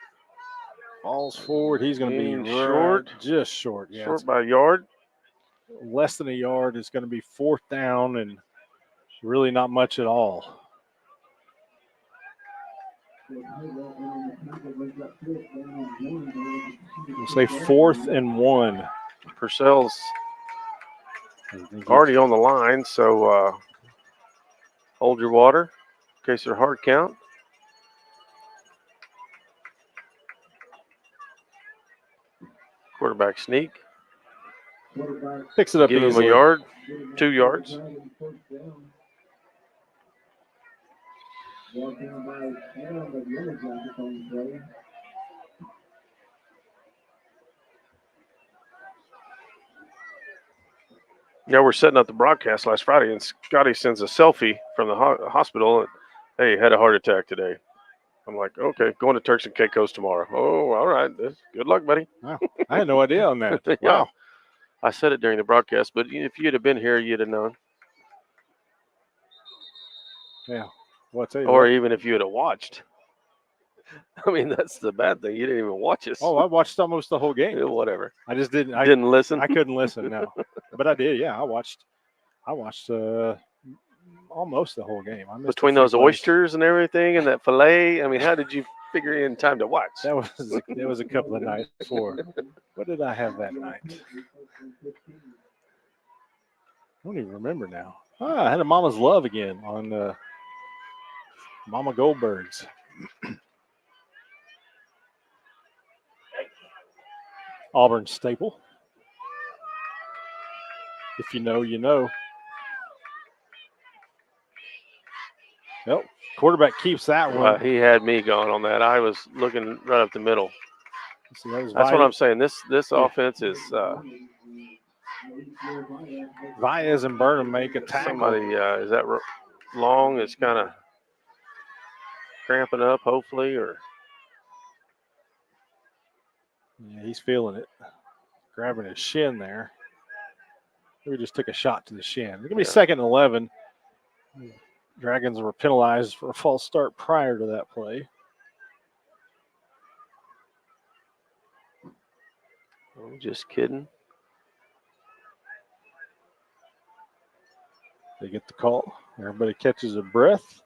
Speaker 2: Falls forward. He's going to be
Speaker 3: short.
Speaker 2: Just short. Yeah,
Speaker 3: short by a yard.
Speaker 2: Less than a yard. It's going to be 4th down and really not much at all. We'll say 4th and 1.
Speaker 3: Purcell's already on the line, so hold your water in case they're hard count. Quarterback sneak.
Speaker 5: Picks it up
Speaker 3: Give him
Speaker 5: easily.
Speaker 3: a yard, 2 yards. Yeah, we're setting up the broadcast last Friday, and Scotty sends a selfie from the hospital. And, hey, had a heart attack today. I'm like, okay, going to Turks and Caicos tomorrow. Oh, all right. Good luck, buddy.
Speaker 5: Wow. I had no idea on that.
Speaker 3: Yeah.
Speaker 5: Wow.
Speaker 3: I said it during the broadcast, but if you'd have been here, you'd have known.
Speaker 5: Yeah. Well, I'll tell you
Speaker 3: Or
Speaker 5: what.
Speaker 3: even if you had watched. I mean, that's the bad thing. You didn't even watch us.
Speaker 5: Oh, I watched almost the whole game.
Speaker 3: Yeah, whatever.
Speaker 5: I just didn't. I
Speaker 3: Didn't listen.
Speaker 5: I couldn't listen. No, but I did. Yeah, I watched almost the whole game. I missed
Speaker 3: Between
Speaker 5: a few
Speaker 3: those
Speaker 5: plays.
Speaker 3: oysters and everything and that fillet, I mean, how did you figure in time to watch?
Speaker 5: That was a couple of nights before. What did I have that night? I don't even remember now. I had a Mama's Love again on Mama Goldberg's. Auburn staple. If you know, you know. Well, quarterback keeps that one.
Speaker 3: He had me going on that. I was looking right up the middle.
Speaker 5: See, that's
Speaker 3: what I'm saying. This offense is
Speaker 5: Baez and Burnham make a tackle.
Speaker 3: somebody. Is that long? It's kind of cramping up, hopefully, or
Speaker 5: yeah, he's feeling it. Grabbing his shin there. We just took a shot to the shin. It's going to be 2nd and 11. Dragons were penalized for a false start prior to that play.
Speaker 3: I'm just kidding.
Speaker 5: They get the call. Everybody catches a breath.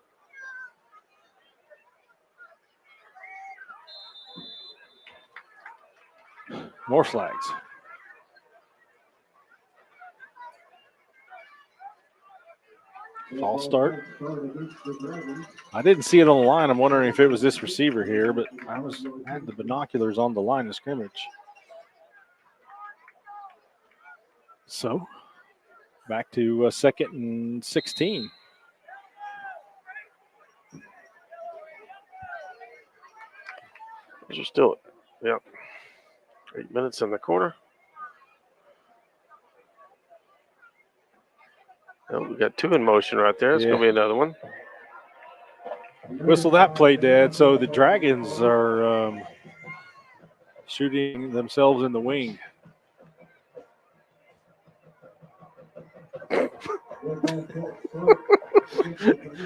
Speaker 5: More flags. False start. I didn't see it on the line. I'm wondering if it was this receiver here, but I had the binoculars on the line of scrimmage. So, back to 2nd and 16.
Speaker 3: Those are still, 8 minutes in the quarter. Oh, we got 2 in motion right there. It's going to be another one.
Speaker 5: Whistle that play, Dad. So the Dragons are shooting themselves in the wing.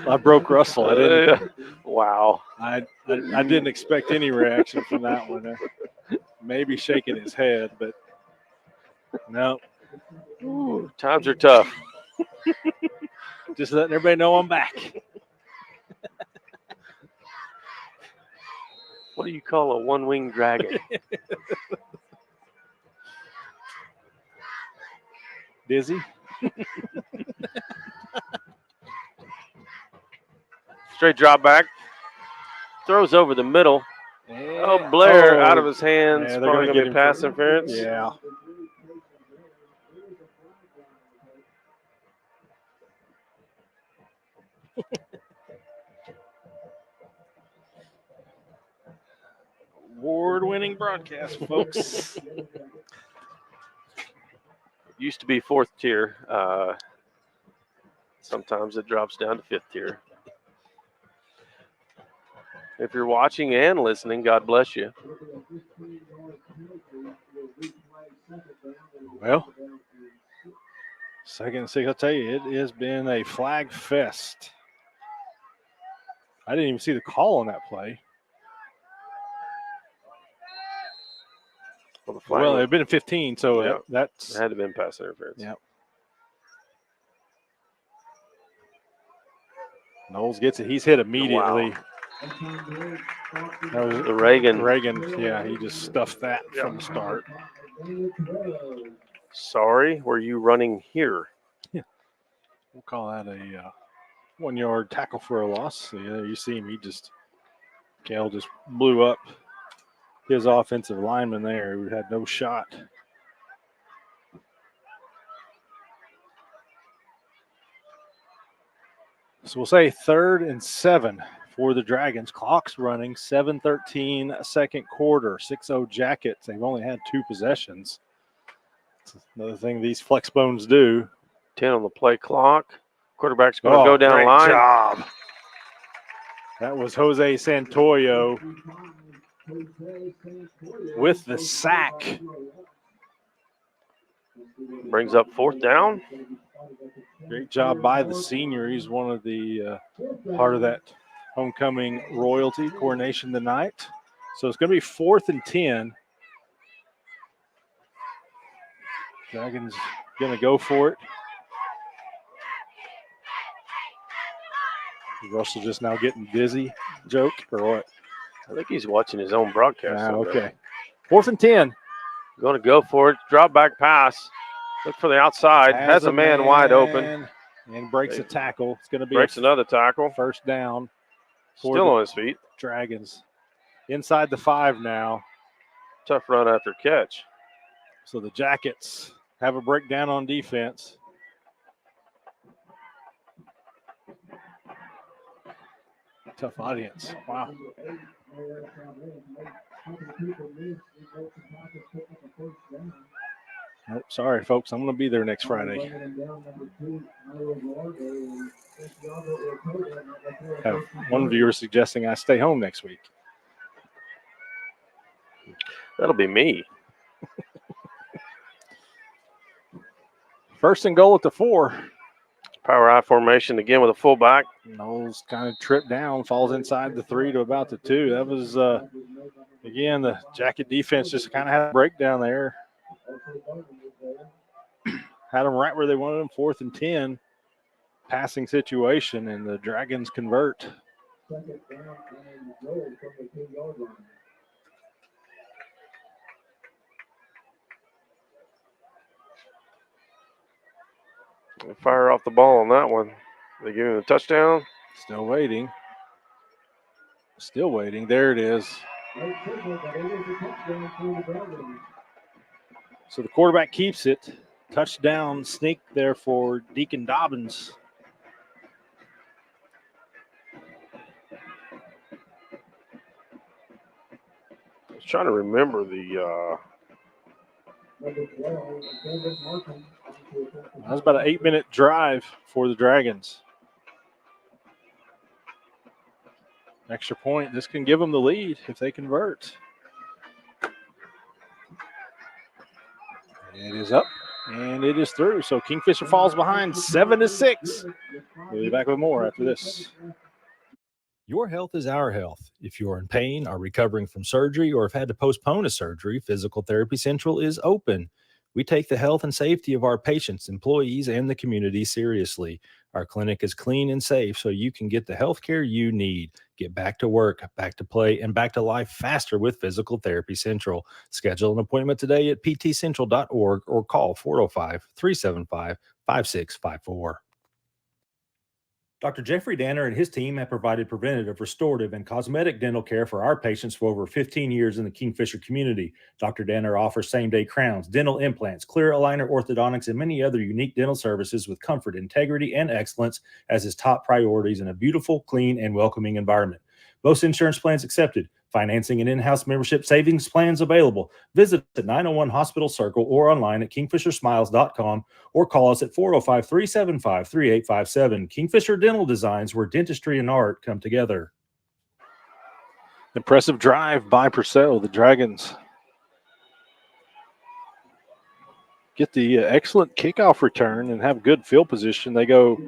Speaker 5: I broke Russell. I didn't.
Speaker 3: Wow.
Speaker 5: I didn't expect any reaction from that one. Maybe shaking his head, but no.
Speaker 3: Ooh, times are tough.
Speaker 5: Just letting everybody know I'm back.
Speaker 3: What do you call a one-winged dragon?
Speaker 5: Dizzy.
Speaker 3: Straight drop back. Throws over the middle. Oh, Blair out of his hands.
Speaker 5: Yeah,
Speaker 3: Probably going to be pass interference.
Speaker 5: Yeah. Award-winning broadcast, folks.
Speaker 3: Used to be 4th tier. Sometimes it drops down to 5th tier. If you're watching and listening, God bless you.
Speaker 5: Well, 2nd and 6, I'll tell you, it has been a flag fest. I didn't even see the call on that play. Well, it had been 15, so that's...
Speaker 3: It had to have been pass interference.
Speaker 5: Yeah. Knowles gets it. He's hit immediately.
Speaker 3: Wow.
Speaker 5: That was
Speaker 3: the Reagan.
Speaker 5: Yeah, he just stuffed that from the start.
Speaker 3: Sorry, were you running here?
Speaker 2: We'll call that a 1 yard tackle for a loss. Yeah, you see him. Kale just blew up his offensive lineman there who had no shot. So we'll say 3rd and 7 for the Dragons. Clock's running, 7:13 second quarter, 6-0 Jackets. They've only had 2 possessions. That's another thing these flex bones do.
Speaker 3: 10 on the play clock. Quarterback's going to go down
Speaker 2: great
Speaker 3: line.
Speaker 2: Job. That was Jose Santoyo with the sack.
Speaker 3: Brings up 4th down.
Speaker 2: Great job by the senior. He's one of the part of that homecoming royalty coronation tonight. So it's going to be 4th and 10. Dragons going to go for it. Russell just now getting dizzy, joke, or what?
Speaker 3: I think he's watching his own broadcast.
Speaker 2: Okay. 4th and 10.
Speaker 3: Going to go for it. Drop back pass. Look for the outside. Has a man wide open.
Speaker 2: And breaks a tackle. It's going to be
Speaker 3: another tackle.
Speaker 2: 1st down.
Speaker 3: Still on his feet.
Speaker 2: Dragons. Inside the 5 now.
Speaker 3: Tough run after catch.
Speaker 2: So the Jackets have a breakdown on defense. Tough audience. Wow. Oh, sorry, folks. I'm going to be there next Friday. Have one viewer suggesting I stay home next week.
Speaker 3: That'll be me.
Speaker 2: 1st and goal at the 4.
Speaker 3: Power I formation again with a fullback.
Speaker 2: Knowles kind of tripped down, falls inside the 3 to about the 2. That was, again, the Jacket defense just kind of had a breakdown there. Had them right where they wanted them, 4th and 10. Passing situation, and the Dragons convert.
Speaker 3: They fire off the ball on that one. They give him a touchdown.
Speaker 2: Still waiting. Still waiting. There it is. So the quarterback keeps it. Touchdown sneak there for Deacon Dobbins.
Speaker 3: I was trying to remember the.
Speaker 2: That was about an 8-minute drive for the Dragons. Extra point. This can give them the lead if they convert. It is up and it is through. So Kingfisher falls behind 7-6. We'll be back with more after this.
Speaker 5: Your health is our health. If you're in pain, are recovering from surgery, or have had to postpone a surgery, Physical Therapy Central is open. We take the health and safety of our patients, employees, and the community seriously. Our clinic is clean and safe so you can get the health care you need. Get back to work, back to play, and back to life faster with Physical Therapy Central. Schedule an appointment today at ptcentral.org or call 405-375-5654. Dr. Jeffrey Danner and his team have provided preventative, restorative, and cosmetic dental care for our patients for over 15 years in the Kingfisher community. Dr. Danner offers same-day crowns, dental implants, clear aligner orthodontics, and many other unique dental services with comfort, integrity, and excellence as his top priorities in a beautiful, clean, and welcoming environment. Most insurance plans accepted. Financing and in-house membership savings plans available. Visit at 901 Hospital Circle or online at kingfishersmiles.com or call us at 405-375-3857. Kingfisher Dental Designs, where dentistry and art come together.
Speaker 2: Impressive drive by Purcell. The Dragons get the excellent kickoff return and have good field position. They go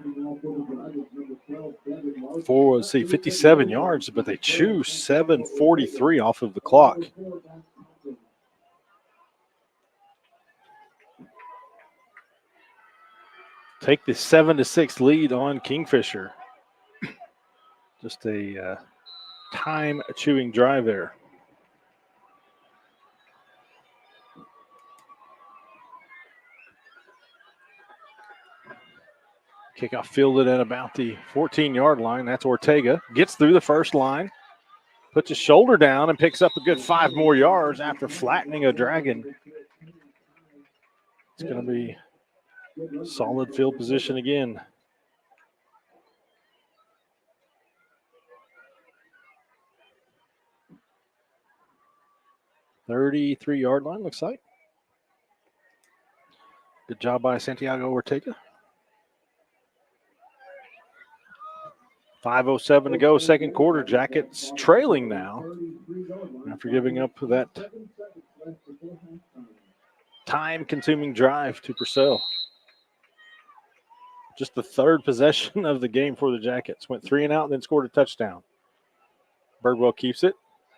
Speaker 2: for, 57 yards, but they chew 7:43 off of the clock. Take the 7-6 lead on Kingfisher. Just a time-chewing drive there. Kickoff fielded at about the 14-yard line. That's Ortega. Gets through the first line, puts his shoulder down, and picks up a good 5 more yards after flattening a Dragon. It's going to be solid field position again. "33-yard line, looks like. Good job by Santiago Ortega. 5:07 to go, second quarter. Jackets trailing now after giving up that time-consuming drive to Purcell. Just the third possession of the game for the Jackets. Went 3 and out and then scored a touchdown. Birdwell keeps it,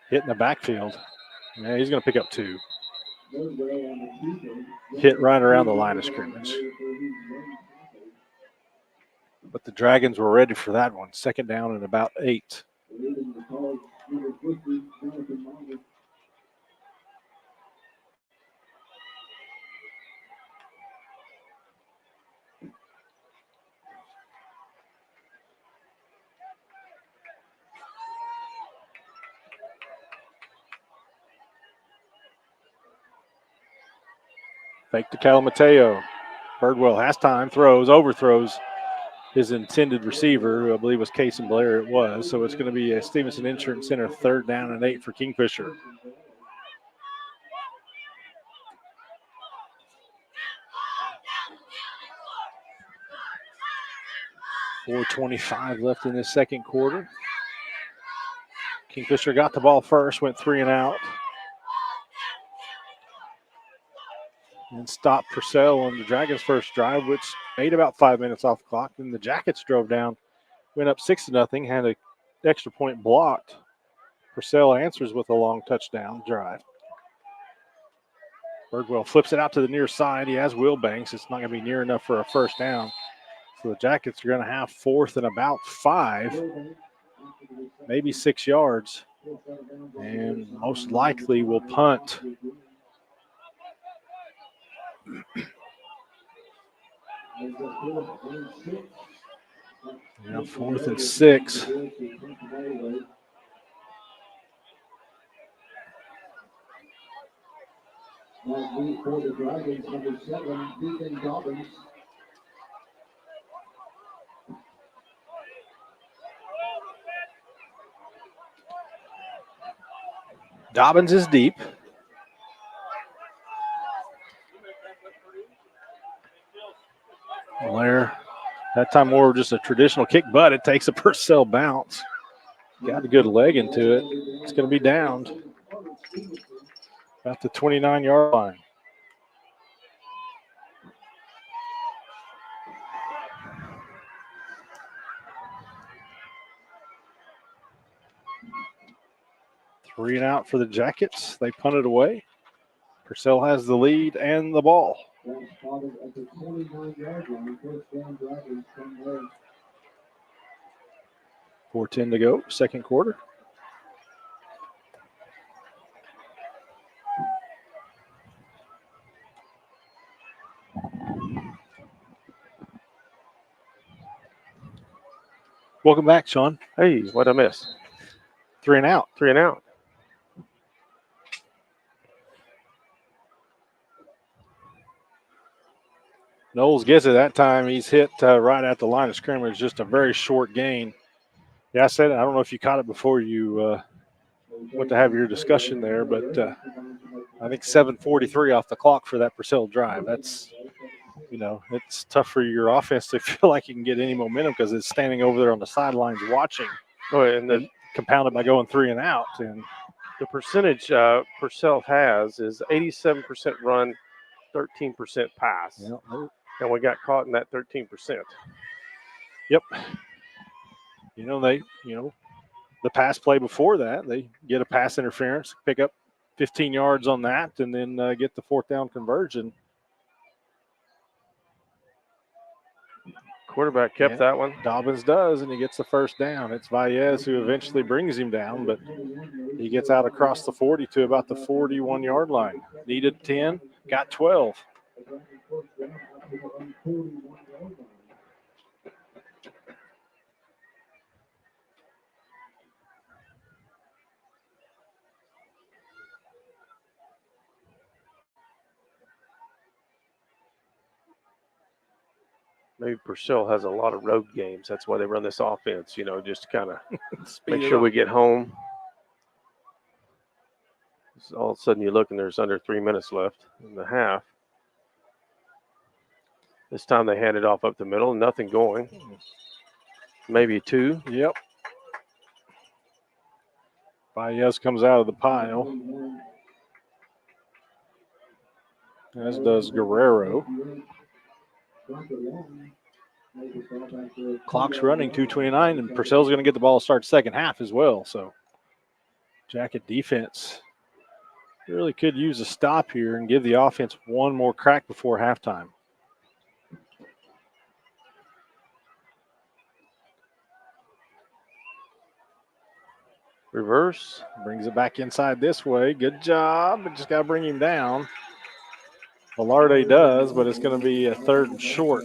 Speaker 2: hit in the backfield. Yeah, he's going to pick up 2. Hit right around the line of scrimmage. But the Dragons were ready for that one. Second down and about 8. Fake to Calamateo. Birdwell has time, throws, overthrows his intended receiver, who I believe was Cason Blair. It was. So it's going to be a Stevenson Insurance Center 3rd down and 8 for Kingfisher. .425 left in this second quarter. Kingfisher got the ball first, went 3 and out. And stopped Purcell on the Dragons' first drive, which made about 5 minutes off the clock. Then the Jackets drove down, went up 6-0, had an extra point blocked. Purcell answers with a long touchdown drive. Birdwell flips it out to the near side. He has Wilbanks. It's not going to be near enough for a first down. So the Jackets are going to have 4th and about 5, maybe 6 yards, and most likely will punt. Now 4th and 6. Dobbins is deep. Blair, that time more just a traditional kick, but it takes a Purcell bounce. Got a good leg into it. It's going to be downed at the 29-yard line. Three and out for the Jackets. They punt it away. Purcell has the lead and the ball. 4:10 to go, second quarter. Welcome back, Sean.
Speaker 3: Hey, what'd I miss?
Speaker 2: 3 and out.
Speaker 3: 3 and out.
Speaker 2: Knowles gets it that time. He's hit right at the line of scrimmage, just a very short gain. Yeah, I said it. I don't know if you caught it before you went to have your discussion there, but I think 7:43 off the clock for that Purcell drive. That's, it's tough for your offense to feel like you can get any momentum because it's standing over there on the sidelines watching.
Speaker 3: Oh, and
Speaker 2: compounded by going 3 and out. And
Speaker 3: the percentage Purcell has is 87% run, 13% pass.
Speaker 2: Yeah.
Speaker 3: And we got caught in that 13%.
Speaker 2: Yep. The pass play before that, they get a pass interference, pick up 15 yards on that, and then get the 4th down conversion.
Speaker 3: Quarterback kept that one.
Speaker 2: Dobbins does, and he gets the first down. It's Valles who eventually brings him down, but he gets out across the 40 to about the 41-yard line. Needed 10, got 12.
Speaker 3: Maybe Purcell has a lot of road games. That's why they run this offense, just to kind of make
Speaker 2: it
Speaker 3: sure
Speaker 2: up.
Speaker 3: we get home. So all of a sudden you look and there's under 3 minutes left in the half. This time they hand it off up the middle, nothing going. Maybe 2.
Speaker 2: Yep. Baez comes out of the pile, as does Guerrero. Clock's running, 2:29, and Purcell's going to get the ball to start second half as well. So Jacket defense really could use a stop here and give the offense one more crack before halftime.
Speaker 3: Reverse.
Speaker 2: Brings it back inside this way. Good job, but just got to bring him down. Velarde does, but it's going to be a 3rd and short.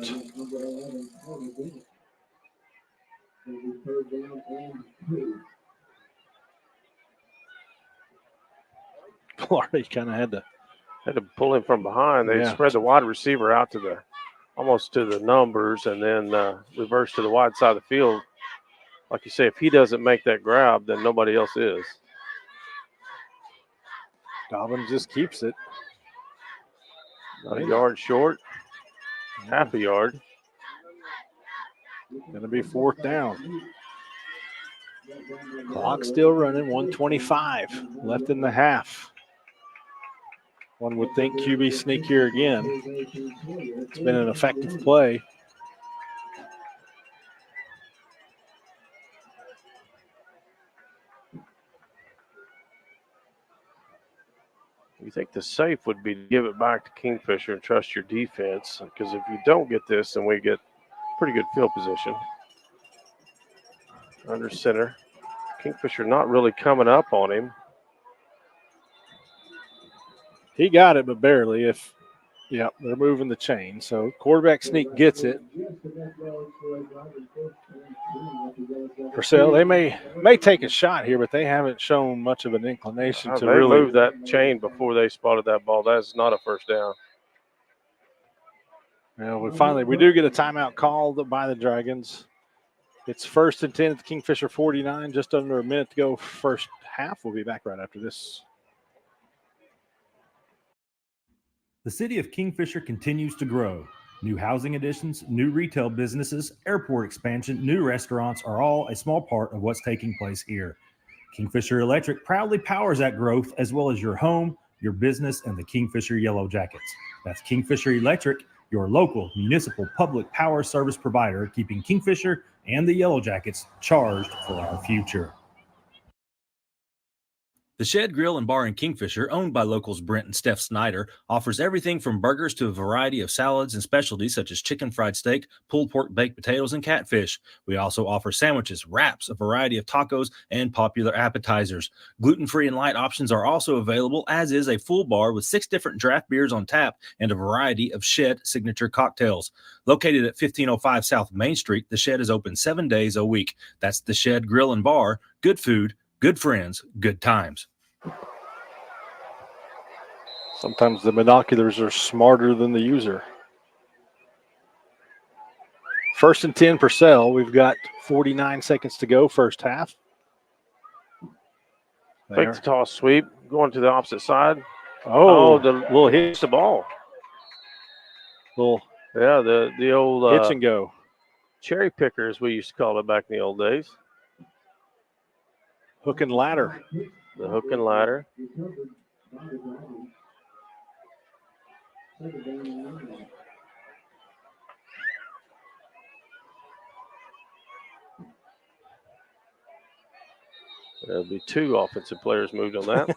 Speaker 2: Velarde kind of had to
Speaker 3: pull him from behind. They spread the wide receiver out to almost to the numbers, and then reverse to the wide side of the field. Like you say, if he doesn't make that grab, then nobody else is.
Speaker 2: Dobbins just keeps it.
Speaker 3: A yard short, half a yard.
Speaker 2: Going to be 4th down. Clock still running, 1:25 left in the half. One would think QB sneak here again. It's been an effective play.
Speaker 3: You think the safe would be to give it back to Kingfisher and trust your defense, because if you don't get this, then we get pretty good field position. Under center. Kingfisher not really coming up on him.
Speaker 2: He got it, but barely. They're moving the chain. So quarterback sneak gets it. Purcell, they may take a shot here, but they haven't shown much of an inclination to really
Speaker 3: move that chain before they spotted that ball. That's not a first down.
Speaker 2: We do get a timeout called by the Dragons. It's 1st and 10 at the Kingfisher 49, just under a minute to go. First half. We'll be back right after this.
Speaker 5: The city of Kingfisher continues to grow. New housing additions, new retail businesses, airport expansion, new restaurants are all a small part of what's taking place here. Kingfisher Electric proudly powers that growth, as well as your home, your business, and the Kingfisher Yellow Jackets. That's Kingfisher Electric, your local municipal public power service provider, keeping Kingfisher and the Yellow Jackets charged for our future. The Shed Grill and Bar in Kingfisher, owned by locals Brent and Steph Snyder, offers everything from burgers to a variety of salads and specialties such as chicken fried steak, pulled pork baked potatoes, and catfish. We also offer sandwiches, wraps, a variety of tacos, and popular appetizers. Gluten-free and light options are also available, as is a full bar with 6 different draft beers on tap and a variety of Shed signature cocktails. Located at 1505 South Main Street, the Shed is open 7 days a week. That's the Shed Grill and Bar. Good food, good friends, good times.
Speaker 2: Sometimes the binoculars are smarter than the user. 1st and 10 Purcell. We've got 49 seconds to go, first half.
Speaker 3: Fake the toss sweep, going to the opposite side.
Speaker 2: The
Speaker 3: little hits the ball. The old
Speaker 2: hitch and go.
Speaker 3: Cherry picker, as we used to call it back in the old days.
Speaker 2: Hook and ladder.
Speaker 3: The hook and ladder. There'll be 2 offensive players moved on that.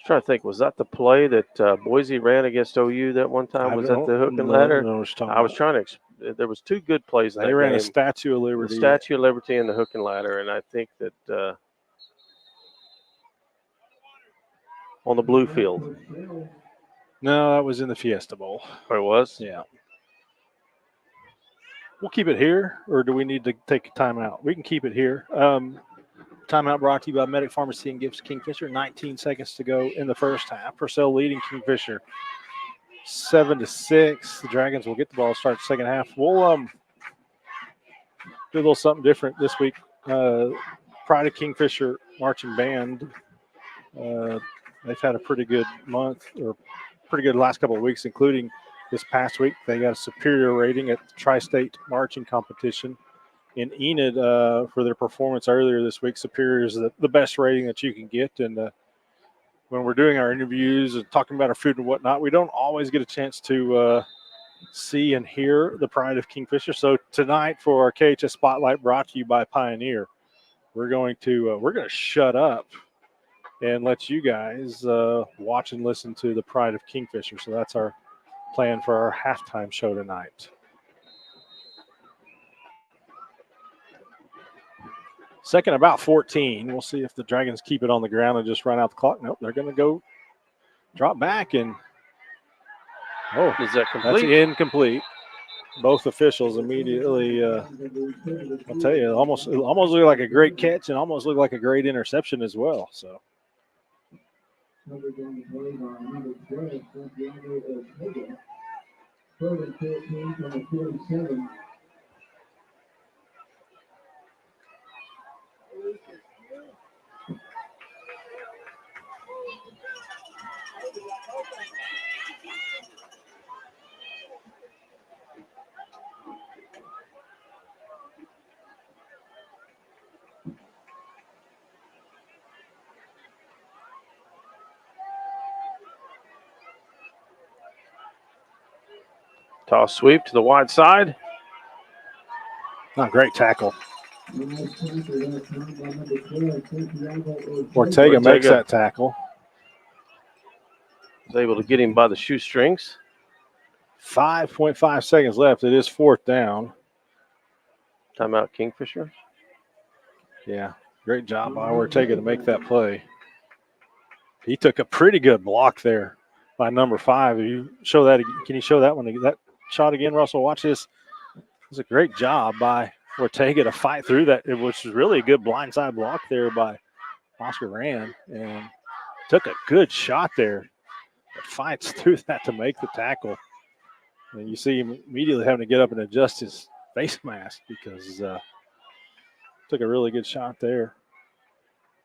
Speaker 3: Trying to think, was that the play that Boise ran against OU that one time? Was that the hook and ladder? I was trying to. There was 2 good plays.
Speaker 2: They ran a Statue of Liberty.
Speaker 3: The Statue of Liberty and the hook and ladder, and I think that on the blue field.
Speaker 2: No, that was in the Fiesta Bowl.
Speaker 3: Oh, it was?
Speaker 2: Yeah. We'll keep it here, or do we need to take a timeout? We can keep it here. Timeout brought to you by Medic Pharmacy and Gifts Kingfisher. 19 seconds to go in the first half. Purcell leading Kingfisher 7-6. The Dragons will get the ball to start the second half. We'll do a little something different this week. Pride of Kingfisher Marching Band. They've had a pretty good month, or pretty good last couple of weeks, including this past week. They got a superior rating at the Tri-State Marching Competition in Enid for their performance earlier this week. Superior is the best rating that you can get. And when we're doing our interviews and talking about our food and whatnot, we don't always get a chance to see and hear the Pride of Kingfisher. So tonight for our KHS Spotlight, brought to you by Pioneer, we're going to shut up and let you guys watch and listen to the Pride of Kingfisher. So that's our plan for our halftime show tonight. Second, about 14. We'll see if the Dragons keep it on the ground and just run out the clock. Nope, they're going to go drop back, and
Speaker 3: is that complete?
Speaker 2: That's incomplete. Both officials immediately, I'll tell you, it almost looked like a great catch and almost looked like a great interception as well. So.
Speaker 3: Toss sweep to the wide side.
Speaker 2: Not a great tackle. Ortega makes that tackle.
Speaker 3: Was able to get him by the shoestrings.
Speaker 2: 5.5 seconds left. It is fourth down.
Speaker 3: Timeout Kingfisher.
Speaker 2: Yeah, great job by Ortega to make that play. He took a pretty good block there by number 5. You show that. Can you show that one? That shot again, Russell. Watch this. It was a great job by Ortega to fight through that. It was really a good blindside block there by Oscar Rand, and took a good shot there. But fights through that to make the tackle. And you see him immediately having to get up and adjust his face mask because took a really good shot there.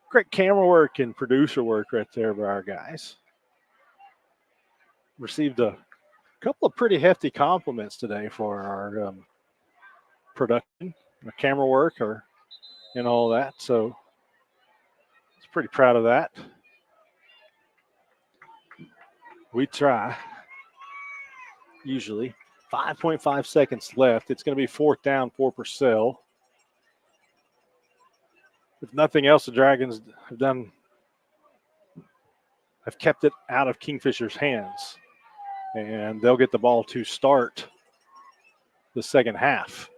Speaker 2: Great camera work and producer work right there by our guys. Received a couple of pretty hefty compliments today for our production, our camera work, and all that. So I was pretty proud of that. We try. Usually 5.5 seconds left. It's going to be fourth down for Purcell. If nothing else, the Dragons have kept it out of Kingfisher's hands, and they'll get the ball to start the second half.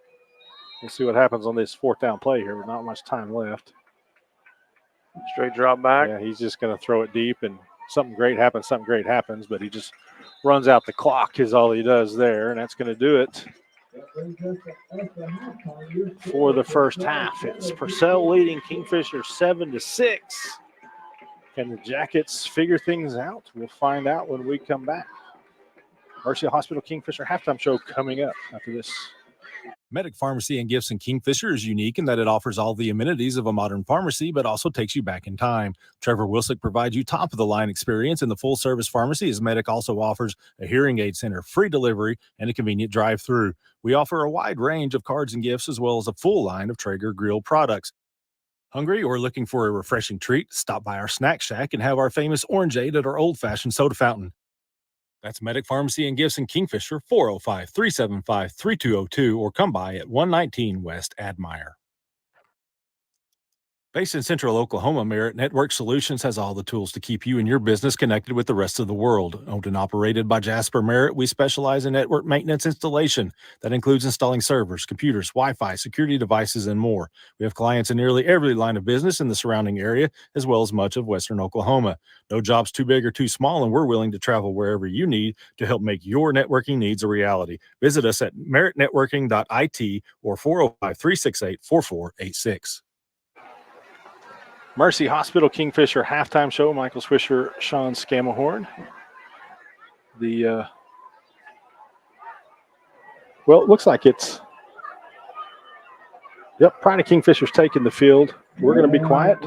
Speaker 2: We'll see what happens on this fourth down play here. Not much time left.
Speaker 3: Straight drop back.
Speaker 2: Yeah, he's just going to throw it deep, and something great happens, but he just runs out the clock is all he does there, and that's going to do it for the first half. It's Purcell leading Kingfisher 7-6. Can the Jackets figure things out? We'll find out when we come back. Mercy Hospital Kingfisher halftime show coming up after this.
Speaker 5: Medic Pharmacy and Gifts in Kingfisher is unique in that it offers all the amenities of a modern pharmacy, but also takes you back in time. Trevor Wilsick provides you top-of-the-line experience in the full-service pharmacy, as Medic also offers a hearing aid center, free delivery, and a convenient drive-through. We offer a wide range of cards and gifts, as well as a full line of Traeger grill products. Hungry or looking for a refreshing treat? Stop by our snack shack and have our famous orangeade at our old-fashioned soda fountain. That's Medic Pharmacy and Gifts in Kingfisher, 405-375-3202, or come by at 119 West Admire. Based in Central Oklahoma, Merit Network Solutions has all the tools to keep you and your business connected with the rest of the world. Owned and operated by Jasper Merit, we specialize in network maintenance installation. That includes installing servers, computers, Wi-Fi, security devices, and more. We have clients in nearly every line of business in the surrounding area, as well as much of western Oklahoma. No job's too big or too small, and we're willing to travel wherever you need to help make your networking needs a reality. Visit us at meritnetworking.it or 405-368-4486.
Speaker 2: Mercy Hospital Kingfisher halftime show. Michael Swisher, Sean Scamahorn. Well, it looks like it's, Pride of Kingfisher's taking the field. We're going to be quiet,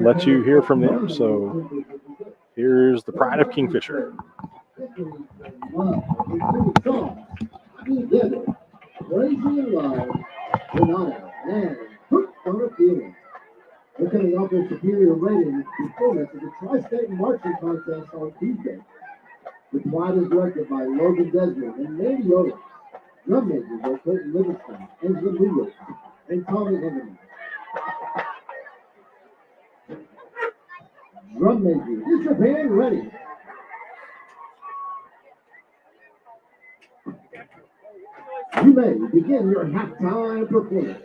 Speaker 2: let you hear from them. So here's the Pride of Kingfisher.
Speaker 8: They're coming off their superior rating performance at the Tri-State Marching Contest on Tuesday. The Pride is directed by Logan Desmond and Mandy Owens. Drum majors are Clayton Livingston, Angela Lewis, and Tommy Henderman. Drum majors, get your band ready. You may begin your halftime performance.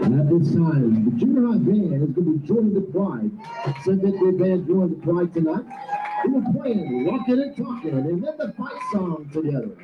Speaker 8: And at this time, the junior high band is going to be joining the pride. Said that the band joined the pride tonight. We were playing, walking and talking, and then the fight song together.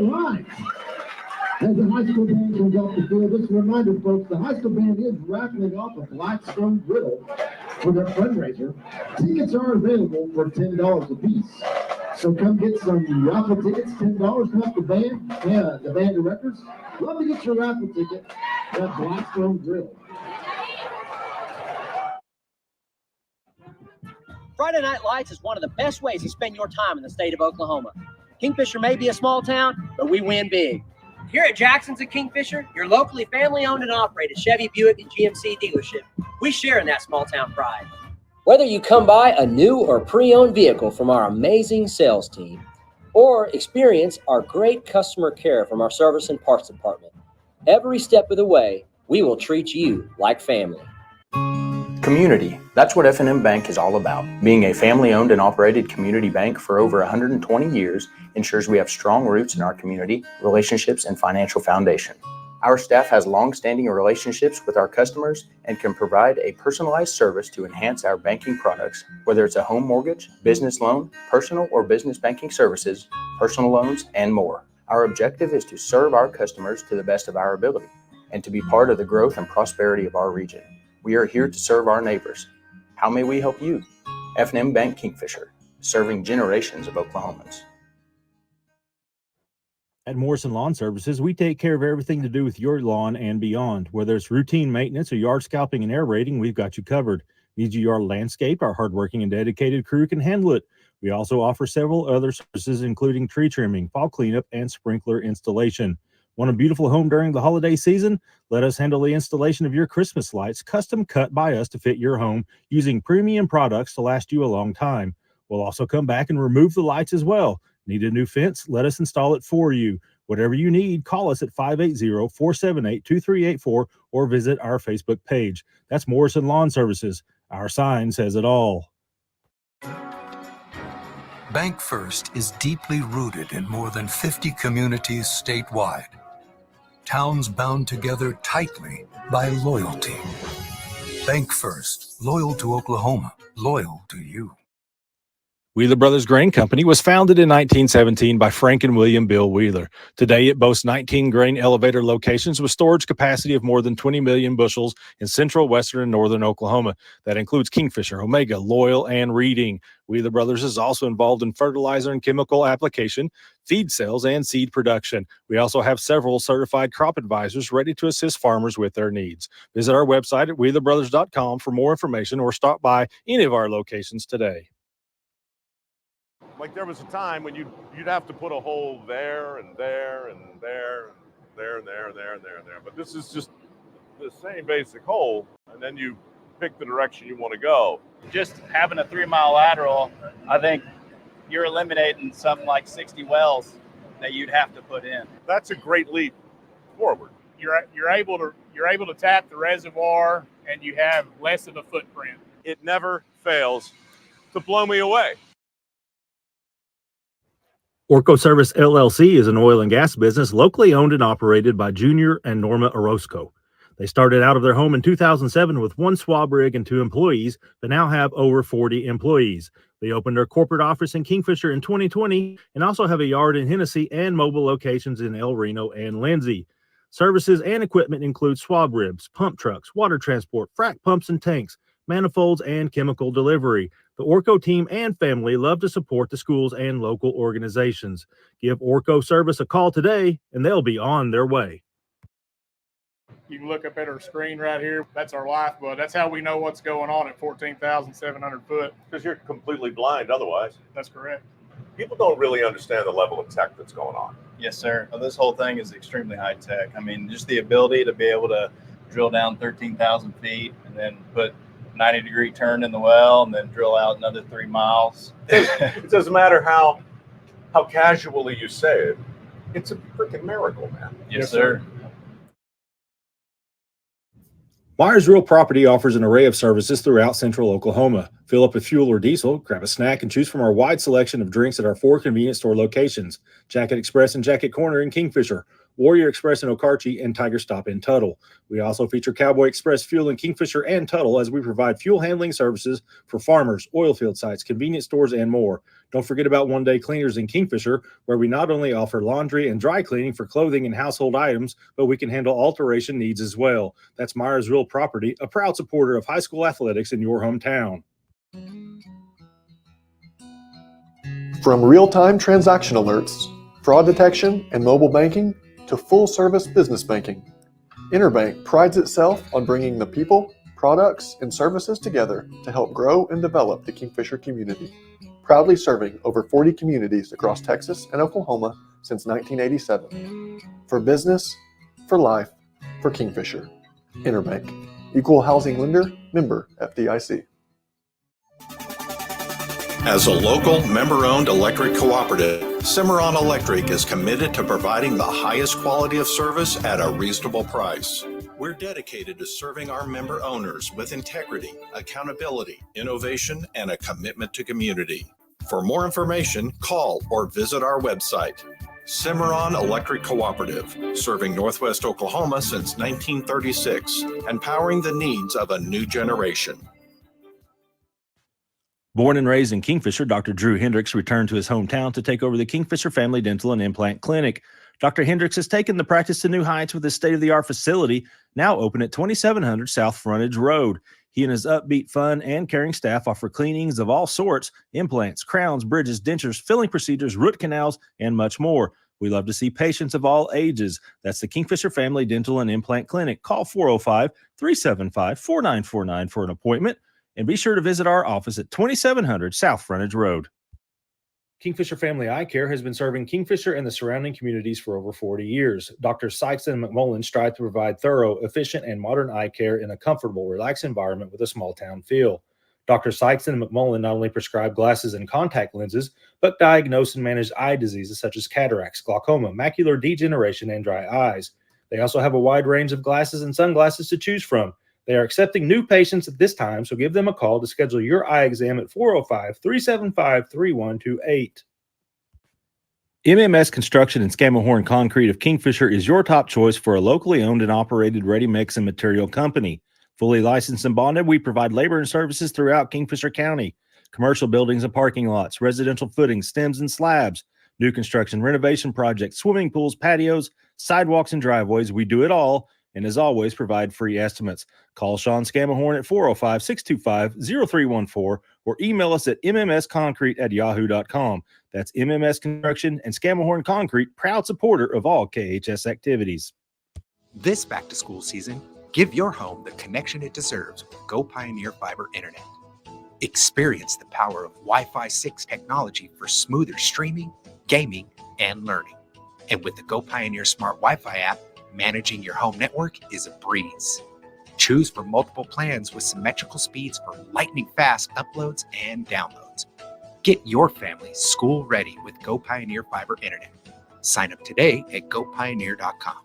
Speaker 8: All right. As the high school band comes off the field, just a reminder, folks, the high school band is raffling off a Blackstone griddle for their fundraiser. Tickets are available for $10 a piece. So come get some raffle tickets, $10. Come up the band, the band directors. Love to get your raffle ticket. That Blackstone griddle.
Speaker 9: Friday Night Lights is one of the best ways to spend your time in the state of Oklahoma. Kingfisher may be a small town, but we win big. Here at Jackson's at Kingfisher, your locally family-owned and operated Chevy, Buick, and GMC dealership, we share in that small-town pride. Whether you come by a new or pre-owned vehicle from our amazing sales team, or experience our great customer care from our service and parts department, every step of the way, we will treat you like family.
Speaker 10: Community. That's what F&M Bank is all about. Being a family-owned and operated community bank for over 120 years ensures we have strong roots in our community, relationships, and financial foundation. Our staff has long-standing relationships with our customers and can provide a personalized service to enhance our banking products, whether it's a home mortgage, business loan, personal or business banking services, personal loans, and more. Our objective is to serve our customers to the best of our ability and to be part of the growth and prosperity of our region. We are here to serve our neighbors. How may we help you? F&M Bank Kingfisher, serving generations of Oklahomans.
Speaker 5: At Morrison Lawn Services, we take care of everything to do with your lawn and beyond. Whether it's routine maintenance or yard scalping and aerating, we've got you covered. Need you yard landscape, our hardworking and dedicated crew can handle it. We also offer several other services, including tree trimming, fall cleanup, and sprinkler installation. Want a beautiful home during the holiday season? Let us handle the installation of your Christmas lights, custom cut by us to fit your home, using premium products to last you a long time. We'll also come back and remove the lights as well. Need a new fence? Let us install it for you. Whatever you need, call us at 580-478-2384 or visit our Facebook page. That's Morrison Lawn Services. Our sign says it all.
Speaker 11: Bank First is deeply rooted in more than 50 communities statewide. Towns bound together tightly by loyalty. Bank First, loyal to Oklahoma, loyal to you.
Speaker 5: Wheeler Brothers Grain Company was founded in 1917 by Frank and William Bill Wheeler. Today, it boasts 19 grain elevator locations with storage capacity of more than 20 million bushels in central, western, and northern Oklahoma. That includes Kingfisher, Omega, Loyal, and Reading. Wheeler Brothers is also involved in fertilizer and chemical application, feed sales, and seed production. We also have several certified crop advisors ready to assist farmers with their needs. Visit our website at wheelerbrothers.com for more information or stop by any of our locations today.
Speaker 12: Like there was a time when you'd have to put a hole there and there and there and there and there and there and there and there. But this is just the same basic hole, and then you pick the direction you want to go.
Speaker 13: Just having a 3-mile lateral, I think you're eliminating something like 60 wells that you'd have to put in.
Speaker 12: That's a great leap forward.
Speaker 14: You're able to tap the reservoir, and you have less of a footprint.
Speaker 12: It never fails to blow me away.
Speaker 5: Orco Service LLC is an oil and gas business locally owned and operated by Junior and Norma Orozco. They started out of their home in 2007 with 1 swab rig and 2 employees, but now have over 40 employees. They opened their corporate office in Kingfisher in 2020 and also have a yard in Hennessy and mobile locations in El Reno and Lindsay. Services and equipment include swab ribs, pump trucks, water transport, frac pumps and tanks, manifolds, and chemical delivery. The Orco team and family love to support the schools and local organizations. Give Orco Service a call today, and they'll be on their way.
Speaker 14: You can look up at our screen right here. That's our lifeblood. That's how we know what's going on at 14,700 foot.
Speaker 12: Because you're completely blind otherwise.
Speaker 14: That's correct.
Speaker 12: People don't really understand the level of tech that's going on.
Speaker 13: Yes, sir. Well, this whole thing is extremely high tech. I mean, just the ability to be able to drill down 13,000 feet and then put 90-degree turn in the well and then drill out another 3 miles.
Speaker 12: It doesn't matter how casually you say it. It's a freaking miracle, man.
Speaker 13: Yes, sir.
Speaker 5: Myers Real Property offers an array of services throughout central Oklahoma. Fill up with fuel or diesel, grab a snack, and choose from our wide selection of drinks at our 4 convenience store locations: Jacket Express and Jacket Corner in Kingfisher, Warrior Express in Okarche, and Tiger Stop in Tuttle. We also feature Cowboy Express Fuel in Kingfisher and Tuttle as we provide fuel handling services for farmers, oil field sites, convenience stores, and more. Don't forget about One Day Cleaners in Kingfisher, where we not only offer laundry and dry cleaning for clothing and household items, but we can handle alteration needs as well. That's Myers Real Property, a proud supporter of high school athletics in your hometown.
Speaker 15: From real-time transaction alerts, fraud detection, and mobile banking to full-service business banking, Interbank prides itself on bringing the people, products, and services together to help grow and develop the Kingfisher community. Proudly serving over 40 communities across Texas and Oklahoma since 1987. For business, for life, for Kingfisher. Interbank. Equal housing lender, member FDIC.
Speaker 16: As a local, member-owned electric cooperative, Cimarron Electric is committed to providing the highest quality of service at a reasonable price. We're dedicated to serving our member owners with integrity, accountability, innovation, and a commitment to community. For more information, call or visit our website. Cimarron Electric Cooperative, serving Northwest Oklahoma since 1936 and powering the needs of a new generation.
Speaker 5: Born and raised in Kingfisher, Dr. Drew Hendricks returned to his hometown to take over the Kingfisher Family Dental and Implant Clinic. Dr. Hendricks has taken the practice to new heights with his state-of-the-art facility, now open at 2700 South Frontage Road. He and his upbeat, fun, and caring staff offer cleanings of all sorts, implants, crowns, bridges, dentures, filling procedures, root canals, and much more. We love to see patients of all ages. That's the Kingfisher Family Dental and Implant Clinic. Call 405-375-4949 for an appointment. And be sure to visit our office at 2700 South Frontage Road. Kingfisher Family Eye Care has been serving Kingfisher and the surrounding communities for over 40 years. Dr. Sykes and McMullen strive to provide thorough, efficient, and modern eye care in a comfortable, relaxed environment with a small town feel. Dr. Sykes and McMullen not only prescribe glasses and contact lenses, but diagnose and manage eye diseases such as cataracts, glaucoma, macular degeneration, and dry eyes. They also have a wide range of glasses and sunglasses to choose from. They are accepting new patients at this time, so give them a call to schedule your eye exam at 405-375-3128. MMS Construction and Scammahorn Concrete of Kingfisher is your top choice for a locally owned and operated ready-mix and material company. Fully licensed and bonded, we provide labor and services throughout Kingfisher County. Commercial buildings and parking lots, residential footings, stems and slabs, new construction, renovation projects, swimming pools, patios, sidewalks, and driveways. We do it all. And as always, provide free estimates. Call Sean Scammahorn at 405-625-0314 or email us at mmsconcrete@yahoo.com. That's MMS Construction and Scammahorn Concrete, proud supporter of all KHS activities.
Speaker 1: This back-to-school season, give your home the connection it deserves with Go Pioneer Fiber Internet. Experience the power of Wi-Fi 6 technology for smoother streaming, gaming, and learning. And with the Go Pioneer Smart Wi-Fi app, managing your home network is a breeze. Choose from multiple plans with symmetrical speeds for lightning-fast uploads and downloads. Get your family school ready with Go Pioneer Fiber Internet. Sign up today at gopioneer.com.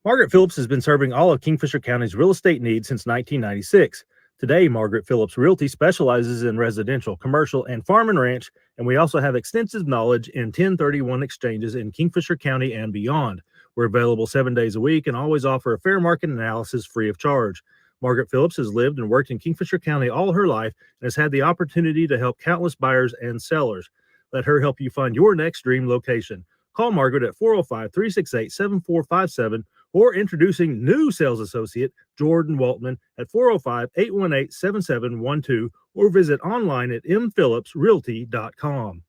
Speaker 5: Margaret Phillips has been serving all of Kingfisher County's real estate needs since 1996. Today, Margaret Phillips Realty specializes in residential, commercial, and farm and ranch, and we also have extensive knowledge in 1031 exchanges in Kingfisher County and beyond. We're available 7 days a week and always offer a fair market analysis free of charge. Margaret Phillips has lived and worked in Kingfisher County all her life and has had the opportunity to help countless buyers and sellers. Let her help you find your next dream location. Call Margaret at 405-368-7457 or introducing new sales associate Jordan Waltman at 405-818-7712 or visit online at mphillipsrealty.com.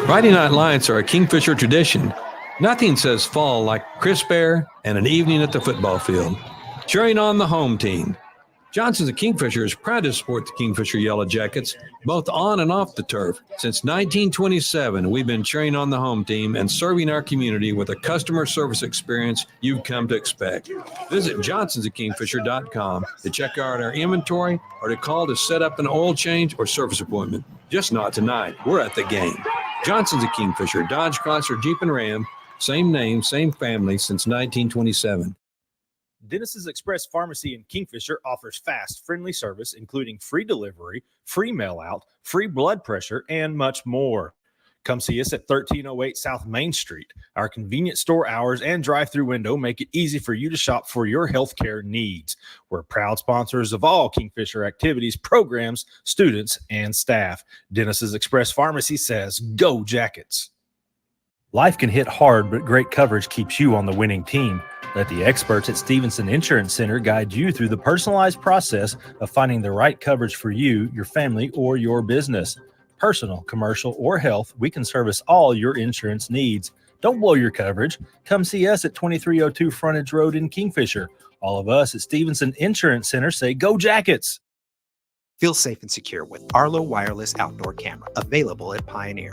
Speaker 4: Friday night lights are a Kingfisher tradition. Nothing says fall like crisp air and an evening at the football field. Cheering on the home team. Johnson's of Kingfisher is proud to support the Kingfisher Yellow Jackets, both on and off the turf. Since 1927, we've been cheering on the home team and serving our community with a customer service experience you've come to expect. Visit johnsonsofkingfisher.com to check out our inventory or to call to set up an oil change or service appointment. Just not tonight. We're at the game. Johnson's of Kingfisher, Dodge, Chrysler, Jeep, and Ram. Same name, same family since 1927.
Speaker 5: Dennis's Express Pharmacy in Kingfisher offers fast, friendly service, including free delivery, free mail out, free blood pressure, and much more. Come see us at 1308 South Main Street. Our convenient store hours and drive-through window make it easy for you to shop for your healthcare needs. We're proud sponsors of all Kingfisher activities, programs, students, and staff. Dennis's Express Pharmacy says, go Jackets. Life can hit hard, but great coverage keeps you on the winning team. Let the experts at Stevenson Insurance Center guide you through the personalized process of finding the right coverage for you, your family, or your business. Personal, commercial, or health, we can service all your insurance needs. Don't blow your coverage. Come see us at 2302 Frontage Road in Kingfisher. All of us at Stevenson Insurance Center say, go Jackets!
Speaker 1: Feel safe and secure with Arlo Wireless Outdoor Camera, available at Pioneer.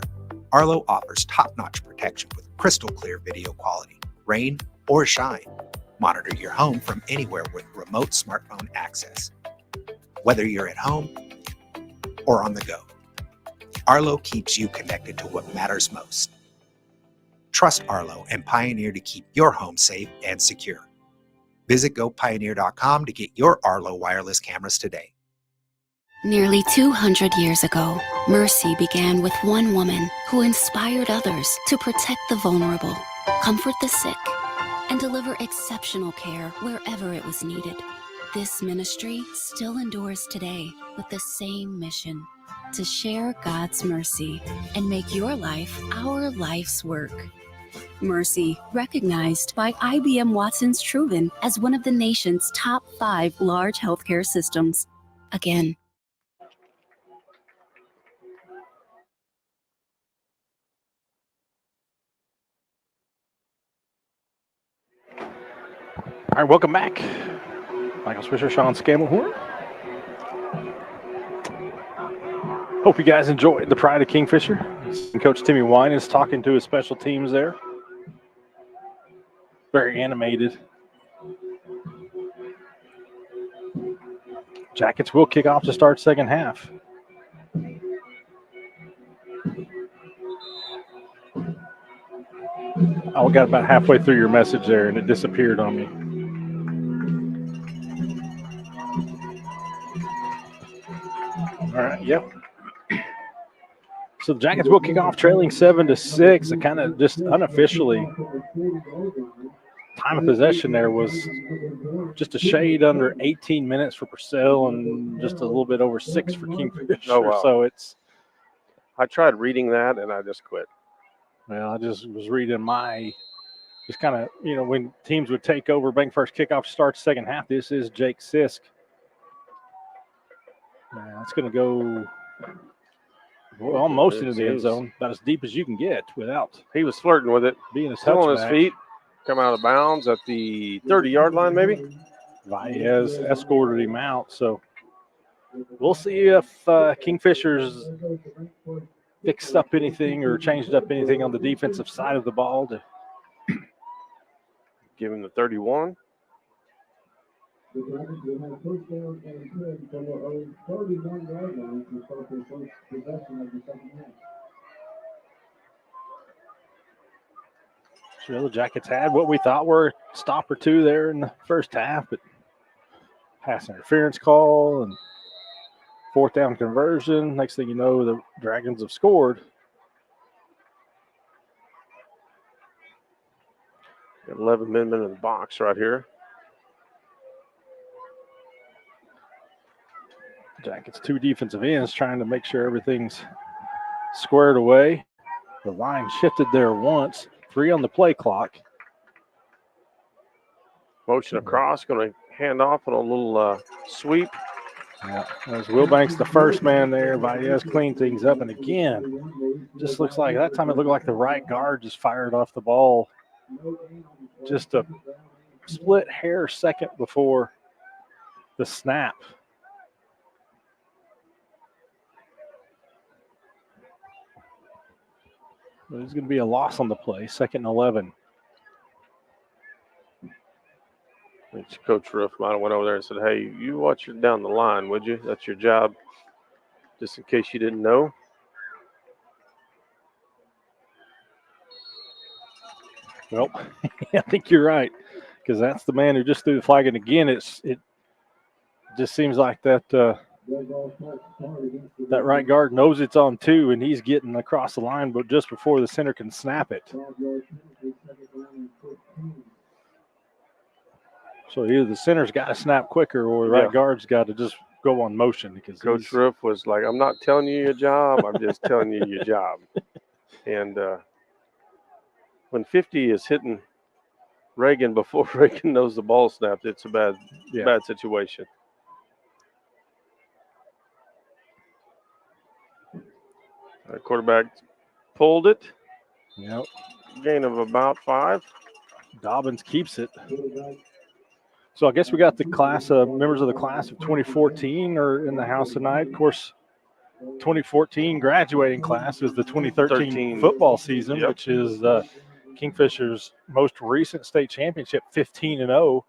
Speaker 1: Arlo offers top-notch protection with crystal clear video quality, rain or shine. Monitor your home from anywhere with remote smartphone access. Whether you're at home or on the go, Arlo keeps you connected to what matters most. Trust Arlo and Pioneer to keep your home safe and secure. Visit gopioneer.com to get your Arlo wireless cameras today.
Speaker 6: Nearly 200 years ago, Mercy began with one woman who inspired others to protect the vulnerable, comfort the sick, and deliver exceptional care wherever it was needed. This ministry still endures today with the same mission: to share God's mercy and make your life our life's work. Mercy, recognized by IBM Watson's Truven as one of the nation's top 5 large healthcare systems. Again.
Speaker 2: All right, welcome back. Michael Swisher, Sean Scammelhorn. Hope you guys enjoyed the Pride of Kingfisher. And Coach Timmy Wine is talking to his special teams there. Very animated. Jackets will kick off to start second half. I got about halfway through your message there and it disappeared on me. All right, yep. So the Jackets will kick off trailing 7-6. It kind of just unofficially, time of possession there was just a shade under 18 minutes for Purcell and just a little bit over 6 for Kingfisher.
Speaker 3: Oh, wow.
Speaker 2: So
Speaker 3: I tried reading that and I just quit.
Speaker 2: Well, I just was reading just kind of, when teams would take over, bank first kickoff starts second half. This is Jake Sisk. It's going to go almost into the end zone, about as deep as you can get without.
Speaker 3: He was flirting with it,
Speaker 2: being a
Speaker 3: still on his
Speaker 2: touchback.
Speaker 3: feet, come out of bounds at the 30-yard line, maybe.
Speaker 2: Valles escorted him out, so we'll see if Kingfisher's fixed up anything or changed up anything on the defensive side of the ball to
Speaker 3: give him the 31.
Speaker 8: The Dragons will have first down and 10 from their own 31-yard line to start their first possession of the second half.
Speaker 2: So the Jackets had what we thought were a stop or two there in the first half, but pass interference call and fourth down conversion. Next thing you know, the Dragons have scored.
Speaker 3: 11 men in the box right here.
Speaker 2: Jackets, 2 defensive ends trying to make sure everything's squared away. The line shifted there once. 3 on the play clock.
Speaker 3: Motion across, going to hand off on a little sweep.
Speaker 2: Yeah, there's Wilbanks, the first man there. Valles cleaned things up, and again, just looks like that time it looked like the right guard just fired off the ball just a split hair second before the snap. There's going to be a loss on the play, 2nd and 11.
Speaker 3: Coach Ruff might have went over there and said, hey, you watch it down the line, would you? That's your job, just in case you didn't know.
Speaker 2: Well, I think you're right, because that's the man who just threw the flag. And again, it just seems like that That right guard knows it's on 2, and he's getting across the line, but just before the center can snap it. So either the center's got to snap quicker or the right guard's got to just go on motion. Because
Speaker 3: Coach Roof was like, I'm not telling you your job, I'm just telling you your job. And when 50 is hitting Reagan before Reagan knows the ball snapped, it's a bad situation. The quarterback pulled it.
Speaker 2: Yep.
Speaker 3: Gain of about 5.
Speaker 2: Dobbins keeps it. So I guess we got the class, members of the class of 2014 are in the house tonight. Of course, 2014 graduating class is the 2013 football season, which is Kingfisher's most recent state championship, 15-0.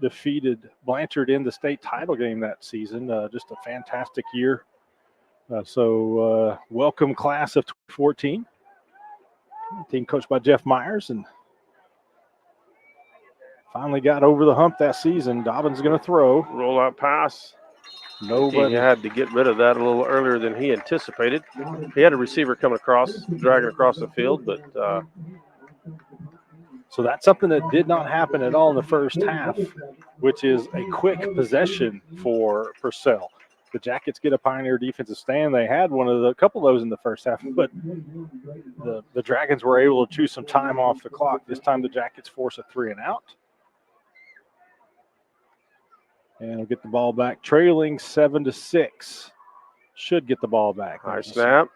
Speaker 2: Defeated Blanchard in the state title game that season. Just a fantastic year. So welcome class of 2014. Team coached by Jeff Myers, and finally got over the hump that season. Dobbins going to throw.
Speaker 3: Roll out pass.
Speaker 2: Nobody.
Speaker 3: He had to get rid of that a little earlier than he anticipated. He had a receiver coming across, dragging across the field, but
Speaker 2: so that's something that did not happen at all in the first half, which is a quick possession for Purcell. The Jackets get a Pioneer defensive stand. They had a couple of those in the first half, but the Dragons were able to choose some time off the clock. This time the Jackets force a 3-and-out. And we'll get the ball back, trailing 7-6. Should get the ball back.
Speaker 3: High snap.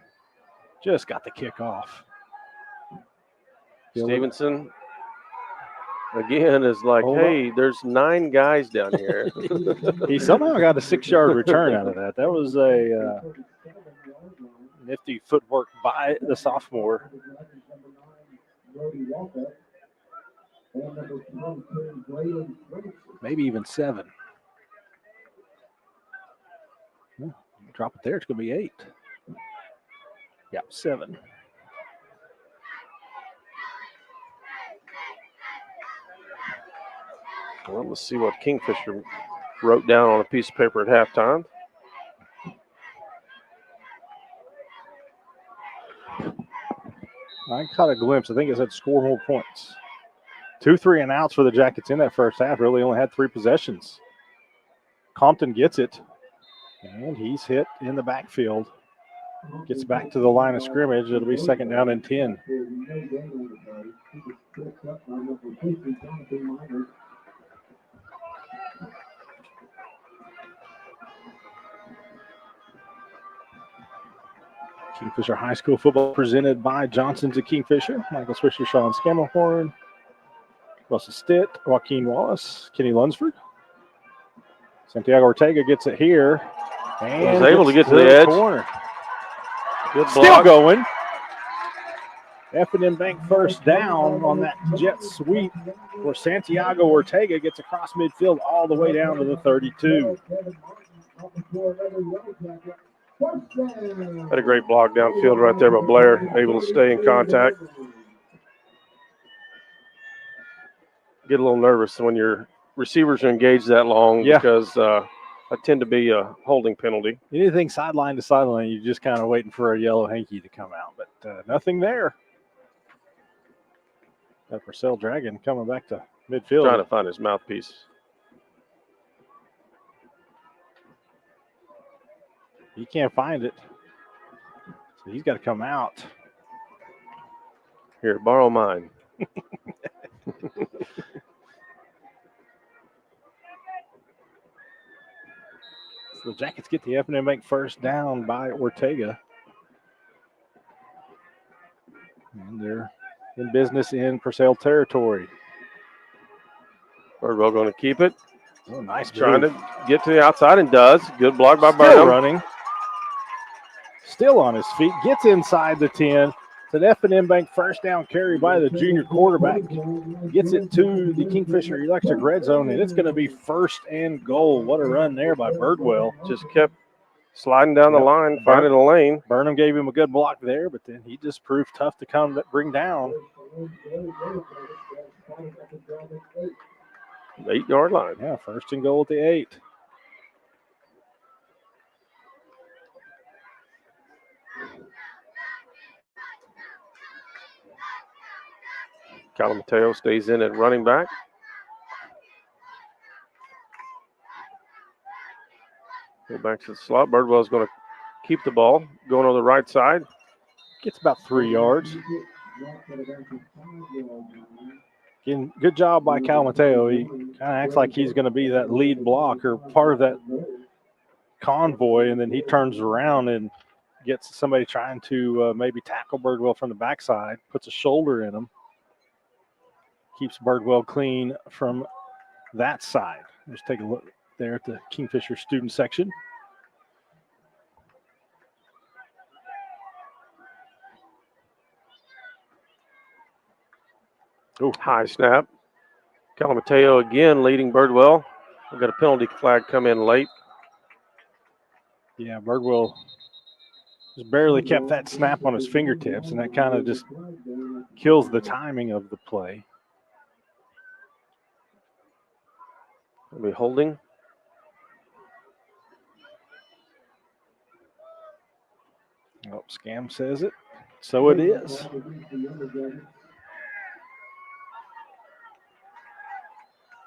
Speaker 2: Just got the kick off.
Speaker 3: Stevenson again is like, hey, there's 9 guys down here.
Speaker 2: He somehow got a 6-yard return out of that. That was a nifty footwork by the sophomore. Maybe even 7. Drop it there. It's going to be 8. Yeah, 7.
Speaker 3: Well, let's see what Kingfisher wrote down on a piece of paper at halftime.
Speaker 2: I caught a glimpse. I think it said score more points. 2 3-and-outs for the Jackets in that first half. Really only had 3 possessions. Compton gets it, and he's hit in the backfield. Gets back to the line of scrimmage. It'll be 2nd down and 10. Kingfisher High School football presented by Johnson's at Kingfisher. Michael Swisher, Sean Scamelhorn, Russell Stitt, Joaquin Wallace, Kenny Lunsford. Santiago Ortega gets it here. And
Speaker 3: was able to get to the edge.
Speaker 2: Corner.
Speaker 3: Good
Speaker 2: Still
Speaker 3: block.
Speaker 2: going. F&M Bank first down on that jet sweep where Santiago Ortega gets across midfield all the way down to the 32.
Speaker 3: Had a great block downfield right there by Blair, able to stay in contact. Get a little nervous when your receivers are engaged that long because that tend to be a holding penalty.
Speaker 2: Anything sideline to sideline, you're just kind of waiting for a yellow hanky to come out, but nothing there. That Purcell Dragon coming back to midfield.
Speaker 3: Trying to find his mouthpiece.
Speaker 2: He can't find it. So he's got to come out.
Speaker 3: Here, borrow mine.
Speaker 2: So the Jackets get the F&M Bank first down by Ortega. And they're in business in Purcell territory.
Speaker 3: Birdwell going to keep it.
Speaker 2: Oh, nice
Speaker 3: Trying
Speaker 2: move.
Speaker 3: to get to the outside and does. Good block by
Speaker 2: Still
Speaker 3: Burnham.
Speaker 2: running. Still on his feet. Gets inside the 10. It's an F&M Bank first down carry by the junior quarterback. Gets it to the Kingfisher Electric red zone, and it's going to be 1st and goal. What a run there by Birdwell.
Speaker 3: Just kept sliding down the line, finding a lane.
Speaker 2: Burnham gave him a good block there, but then he just proved tough to bring down.
Speaker 3: 8-yard line.
Speaker 2: Yeah, 1st and goal at the 8.
Speaker 3: Calamateo stays in at running back. Go back to the slot. Birdwell's going to keep the ball, going on the right side.
Speaker 5: Gets about 3 yards. Again, good job by Calamateo. He kind of acts like he's going to be that lead block or part of that convoy, and then he turns around and gets somebody trying to maybe tackle Birdwell from the backside, puts a shoulder in him, keeps Birdwell clean from that side. Let's take a look there at the Kingfisher student section.
Speaker 3: Oh, high snap. Calamateo again leading Birdwell. We've got a penalty flag come in late.
Speaker 5: Yeah, Birdwell just barely kept that snap on his fingertips, and that kind of just kills the timing of the play.
Speaker 3: Will be holding.
Speaker 5: Oh, Scam says it. So it is.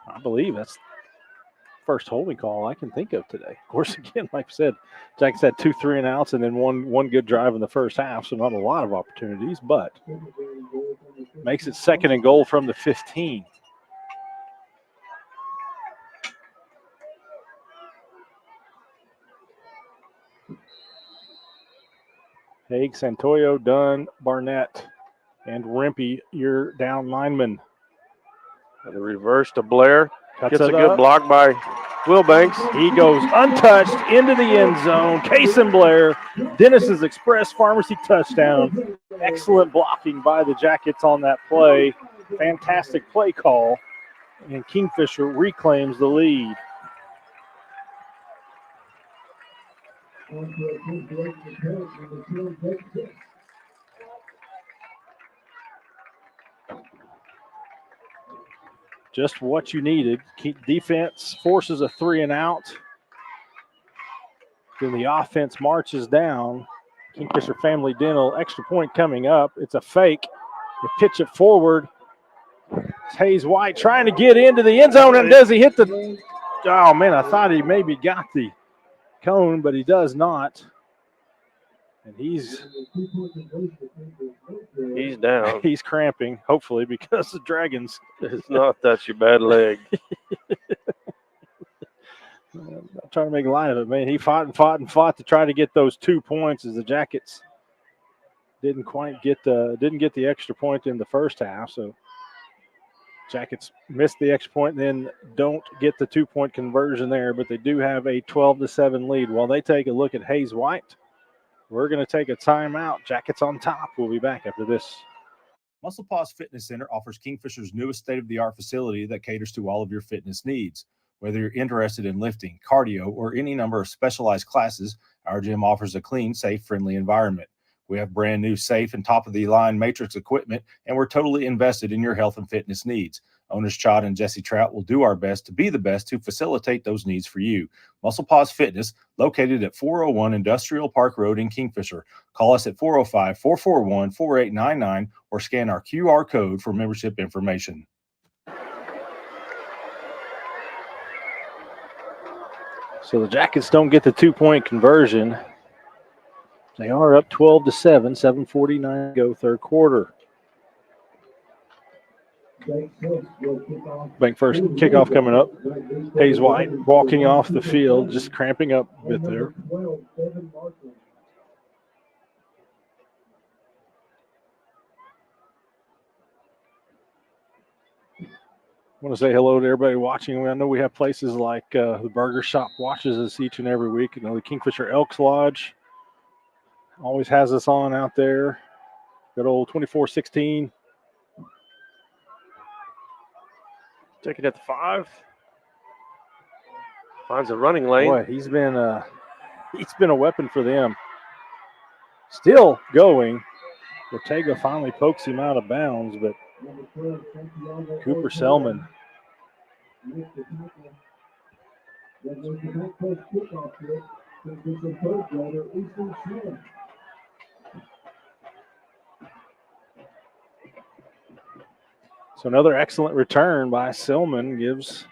Speaker 5: I believe that's first holding call I can think of today. Of course, again, like I said, Jack's had 2 3-and-outs and then one good drive in the first half, so not a lot of opportunities, but makes it 2nd and goal from the 15. Haig, Santoyo, Dunn, Barnett, and Rempe, your down lineman.
Speaker 3: And the reverse to Blair.
Speaker 5: Cuts
Speaker 3: Gets a
Speaker 5: it
Speaker 3: good
Speaker 5: up.
Speaker 3: block by Wilbanks.
Speaker 5: He goes untouched into the end zone. Cason Blair, Dennis's Express Pharmacy touchdown. Excellent blocking by the Jackets on that play. Fantastic play call. And Kingfisher reclaims the lead. Just what you needed. Defense forces a 3-and-out. Then the offense marches down. Kingfisher Family Dental, extra point coming up. It's a fake. They pitch it forward. It's Hayes White trying to get into the end zone, and does he hit the – oh, man, I thought he maybe got the cone, but he does not. And he's
Speaker 3: down.
Speaker 5: He's cramping, hopefully, because the Dragons.
Speaker 3: It's not that's your bad leg.
Speaker 5: I'm not trying to make light of it, man. He fought and fought and fought to try to get those 2 points as the Jackets didn't quite get the extra point in the first half. So Jackets missed the extra point and then don't get the 2-point conversion there, but they do have a 12-7 lead. While they take a look at Hayes White, we're going to take a timeout. Jackets on top. We'll be back after this. Muscle Pause Fitness Center offers Kingfisher's newest state-of-the-art facility that caters to all of your fitness needs. Whether you're interested in lifting, cardio, or any number of specialized classes, our gym offers a clean, safe, friendly environment. We have brand new, safe, and top-of-the-line Matrix equipment, and we're totally invested in your health and fitness needs. Owners Chad and Jesse Trout will do our best to be the best to facilitate those needs for you. Muscle Pause Fitness, located at 401 Industrial Park Road in Kingfisher. Call us at 405-441-4899 or scan our QR code for membership information. So the Jackets don't get the 2-point conversion. They are up 12-7, 7:49 to go, third quarter. Bank first kickoff coming up. Hayes White walking off the field, just cramping up a bit there. I want to say hello to everybody watching. I know we have places like the Burger Shop watches us each and every week. You know, the Kingfisher Elks Lodge always has us on out there. Good old 24-16.
Speaker 3: Take it at the 5. Finds a running lane.
Speaker 5: Boy, he's been a weapon for them. Still going. Ortega finally pokes him out of bounds, but Cooper Selman.
Speaker 2: So another excellent return by Silman gives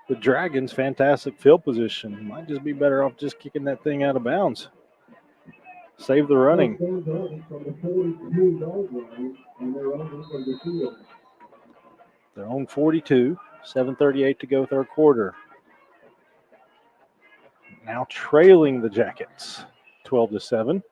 Speaker 2: the Dragons fantastic field position. Might just be better off just kicking that thing out of bounds. Save the running. Their own 42, 7:38 to go third quarter. Now trailing the Jackets, 12-7.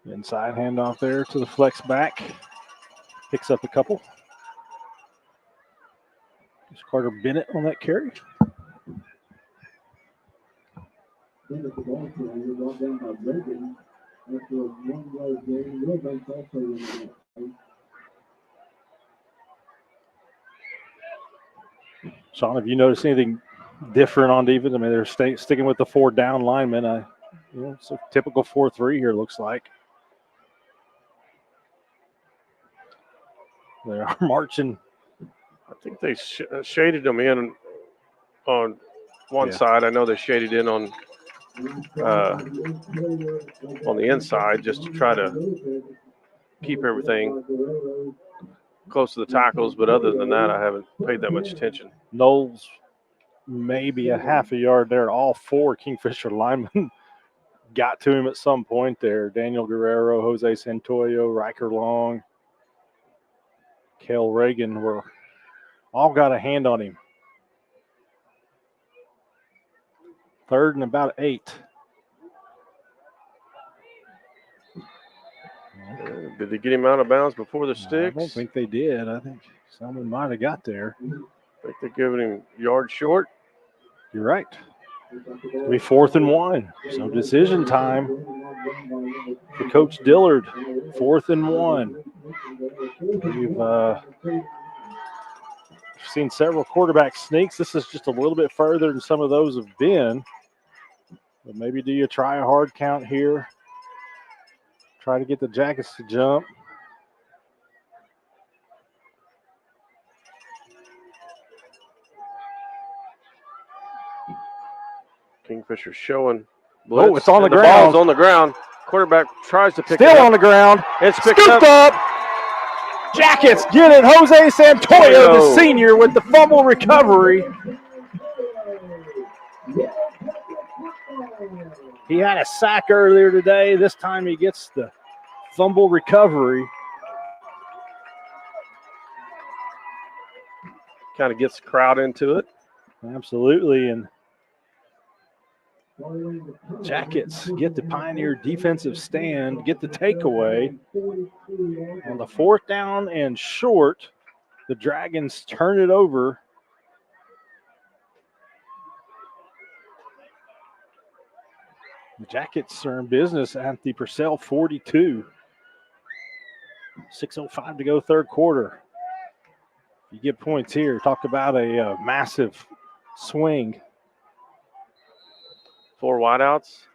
Speaker 2: Inside handoff there to the flex back. Picks up a couple. It's Carter Bennett on that carry. Sean, have you noticed anything different on defense? I mean, they're sticking with the 4 down linemen. It's a typical 4-3 here, looks like. They are marching.
Speaker 3: I think they shaded them in on one side. I know they shaded in on the inside just to try to keep everything close to the tackles. But other than that, I haven't paid that much attention.
Speaker 2: Knowles maybe a half a yard there. All 4 Kingfisher linemen got to him at some point there. Daniel Guerrero, Jose Santoyo, Riker Long, Cale Reagan were all got a hand on him. 3rd and about 8.
Speaker 3: Did they get him out of bounds before the sticks?
Speaker 2: I don't think they did. I think someone might have got there.
Speaker 3: I think they're giving him yard short.
Speaker 2: You're right. It'll be 4th and 1. So decision time for Coach Dillard. 4th and 1. We've seen several quarterback sneaks. This is just a little bit further than some of those have been. But maybe do you try a hard count here? Try to get the Jackets to jump.
Speaker 3: Kingfisher showing blitz.
Speaker 2: Oh, it's on the
Speaker 3: ground.
Speaker 2: ground.
Speaker 3: The ball's on the ground. Quarterback tries to pick it up.
Speaker 2: Still on the ground.
Speaker 3: It's picked
Speaker 2: Scooped up. Jackets get it. Jose Santoyo, the senior, with the fumble recovery. He had a sack earlier today. This time he gets the fumble recovery.
Speaker 3: Kind of gets the crowd into it.
Speaker 2: Absolutely. And Jackets get the Pioneer defensive stand, get the takeaway. On the 4th down and short, the Dragons turn it over. The Jackets are in business at the Purcell 42. 6:05 to go third quarter. You get points here. Talk about a massive swing.
Speaker 3: 4 wideouts.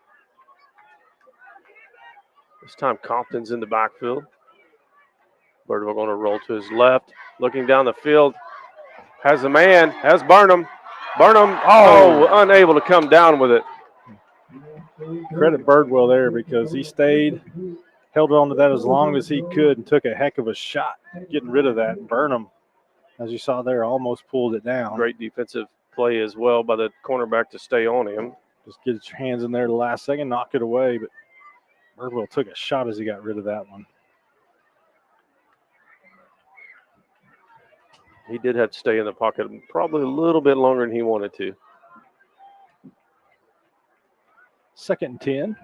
Speaker 3: This time Compton's in the backfield. Birdwell going to roll to his left. Looking down the field. Has a man. Has Burnham. Burnham, unable to come down with it.
Speaker 2: Credit Birdwell there because he stayed, held on to that as long as he could, and took a heck of a shot getting rid of that. Burnham, as you saw there, almost pulled it down.
Speaker 3: Great defensive play as well by the cornerback to stay on him.
Speaker 2: Just get your hands in there the last second, knock it away, but Birdwell took a shot as he got rid of that one.
Speaker 3: He did have to stay in the pocket probably a little bit longer than he wanted to.
Speaker 2: 2nd and 10.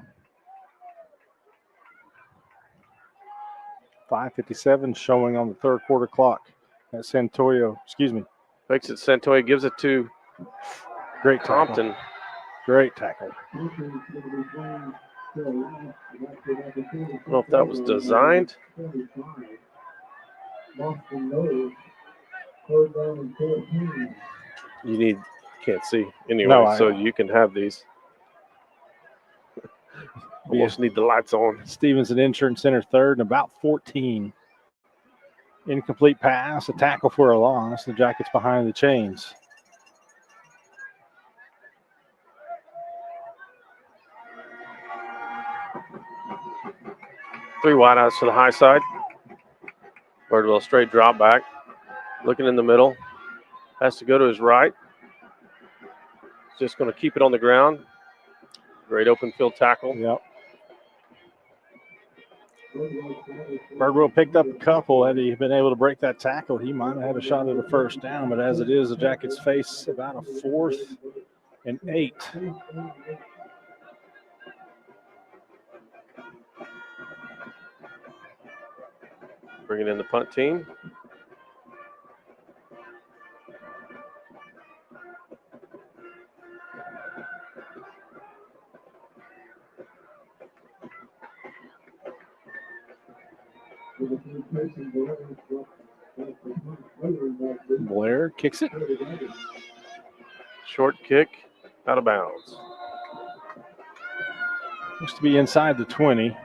Speaker 2: 5:57 showing on the third quarter clock. That's Santoyo,
Speaker 3: Fakes it, Santoyo gives it to
Speaker 2: Great
Speaker 3: Compton.
Speaker 2: Tackle. Great tackle.
Speaker 3: I don't know if that was designed. You can't see anyway, so you can have these. Almost need the lights on.
Speaker 2: Stevenson Insurance Center 3rd and about 14. Incomplete pass, a tackle for a loss. The Jackets behind the chains.
Speaker 3: Three wideouts to the high side. Birdwell straight drop back. Looking in the middle. Has to go to his right. Just going to keep it on the ground. Great open field tackle.
Speaker 2: Yep. Birdwell picked up a couple. Had he been able to break that tackle, he might have had a shot at a first down. But as it is, the Jackets face about a 4th and 8.
Speaker 3: Bringing in the punt team.
Speaker 2: Blair kicks it.
Speaker 3: Short kick, out of bounds.
Speaker 2: Looks to be inside the 20.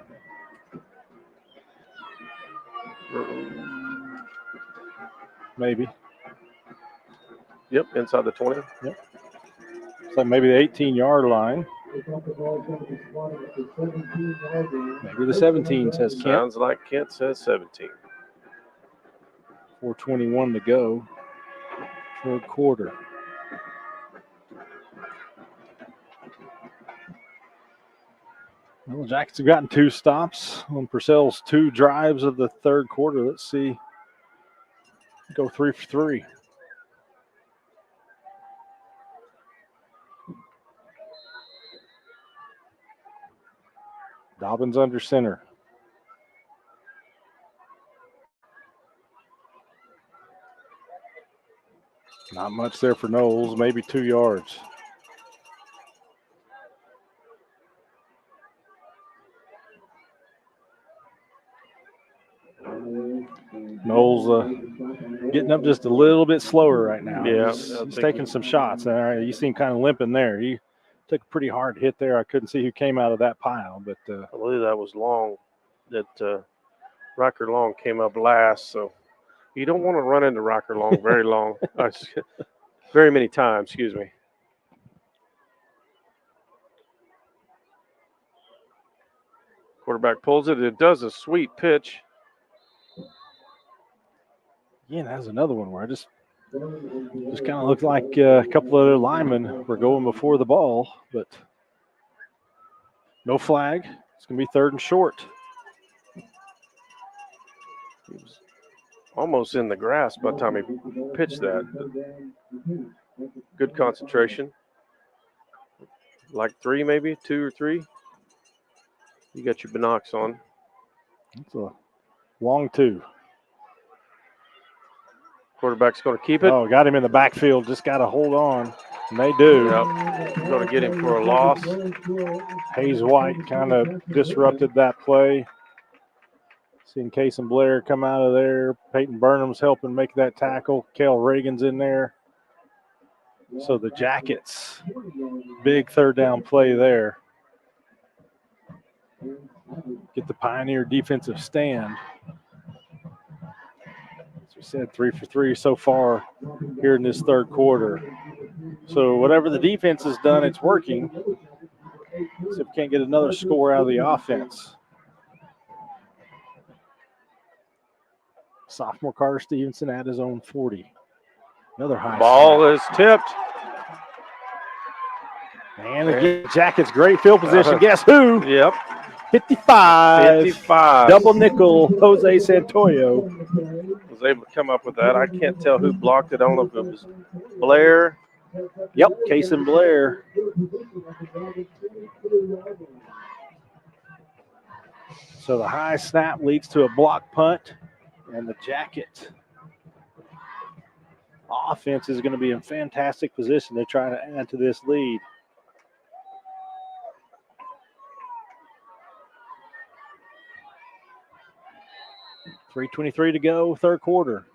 Speaker 2: Maybe.
Speaker 3: Yep, inside the 20.
Speaker 2: Yep. It's like maybe the 18-yard line. Maybe the 17 says Kent.
Speaker 3: Sounds like Kent says 17.
Speaker 2: 4:21 to go. Third quarter. Well, the Jackets have gotten 2 stops on Purcell's 2 drives of the third quarter. Let's see. Go 3 for 3. Dobbins under center. Not much there for Knowles, maybe 2 yards. Knowles getting up just a little bit slower right now.
Speaker 3: Yeah,
Speaker 2: he's taking some shots. You see him kind of limping there. He took a pretty hard hit there. I couldn't see who came out of that pile, but
Speaker 3: I believe that was Long. That Rocker Long came up last, so you don't want to run into Rocker Long very long, very many times. Excuse me. Quarterback pulls it. It does a sweet pitch.
Speaker 2: Yeah, that was another one where I just kind of looked like a couple of other linemen were going before the ball, but no flag. It's going to be 3rd and short.
Speaker 3: He was almost in the grass by the time he pitched that. Good concentration. Like 3 maybe, 2 or 3. You got your binocs on.
Speaker 2: It's a long 2.
Speaker 3: Quarterback's going to keep it.
Speaker 2: Oh, got him in the backfield. Just got to hold on. And they do.
Speaker 3: Yep. Going to get him for a loss.
Speaker 2: Hayes White kind of disrupted that play. Seeing Case and Blair come out of there. Peyton Burnham's helping make that tackle. Kel Reagan's in there. So the Jackets, big 3rd down play there. Get the Pioneer defensive stand. As we said, 3 for 3 so far here in this third quarter. So whatever the defense has done, it's working. See if we can't get another score out of the offense. Sophomore Carter Stevenson at his own 40. Another high
Speaker 3: ball is tipped.
Speaker 2: And again, Jackets, great field position. Guess who?
Speaker 3: Yep.
Speaker 2: 55.
Speaker 3: 55.
Speaker 2: Double nickel, Jose Santoyo.
Speaker 3: Was able to come up with that. I can't tell who blocked it. I don't know if it was Blair.
Speaker 2: Yep, Case and Blair. So the high snap leads to a block punt, and the Jacket offense is going to be in fantastic position to try to add to this lead. .323 to go, third quarter.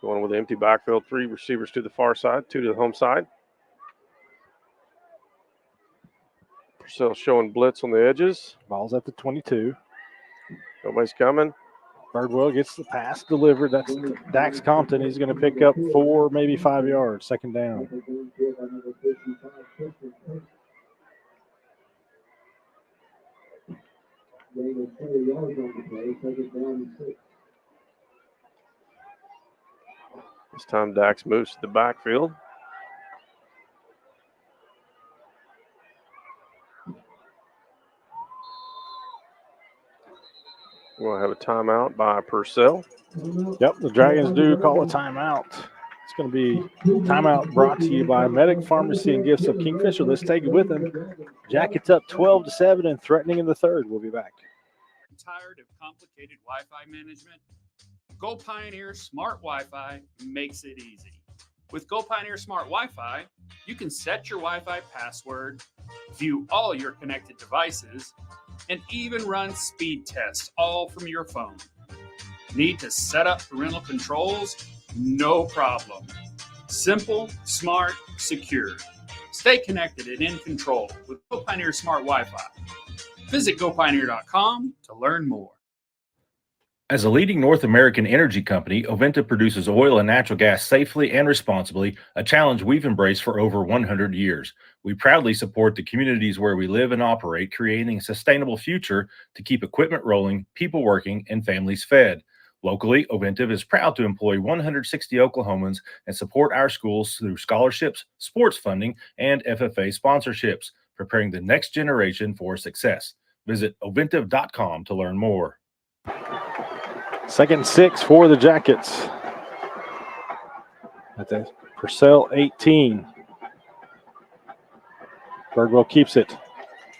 Speaker 3: Going with the empty backfield, 3 receivers to the far side, 2 to the home side. Purcell showing blitz on the edges.
Speaker 2: Ball's at the 22.
Speaker 3: Nobody's coming.
Speaker 2: Birdwell gets the pass delivered. That's Dax Compton. He's going to pick up 4, maybe 5 yards. Second down.
Speaker 3: This time Dax moves to the backfield. We'll have a timeout by Purcell.
Speaker 2: Yep, the Dragons do call a timeout. It's going to be timeout brought to you by Medic Pharmacy and Gifts of Kingfisher. Let's take it with them. Jackets up 12-7 and threatening in the third. We'll be back.
Speaker 7: Tired of complicated Wi-Fi management? Go Pioneer Smart Wi-Fi makes it easy. With Go Pioneer Smart Wi-Fi, you can set your Wi-Fi password, view all your connected devices, and even run speed tests all from your phone. Need to set up parental controls? No problem. Simple, smart, secure. Stay connected and in control with Go Pioneer Smart Wi-Fi. Visit GoPioneer.com to learn more.
Speaker 5: As a leading North American energy company, Oventa produces oil and natural gas safely and responsibly, a challenge we've embraced for over 100 years. We proudly support the communities where we live and operate, creating a sustainable future to keep equipment rolling, people working, and families fed. Locally, Oventive is proud to employ 160 Oklahomans and support our schools through scholarships, sports funding, and FFA sponsorships, preparing the next generation for success. Visit oventive.com to learn more.
Speaker 2: 2nd and 6 for the Jackets. At the Purcell 18. Birdwell keeps it.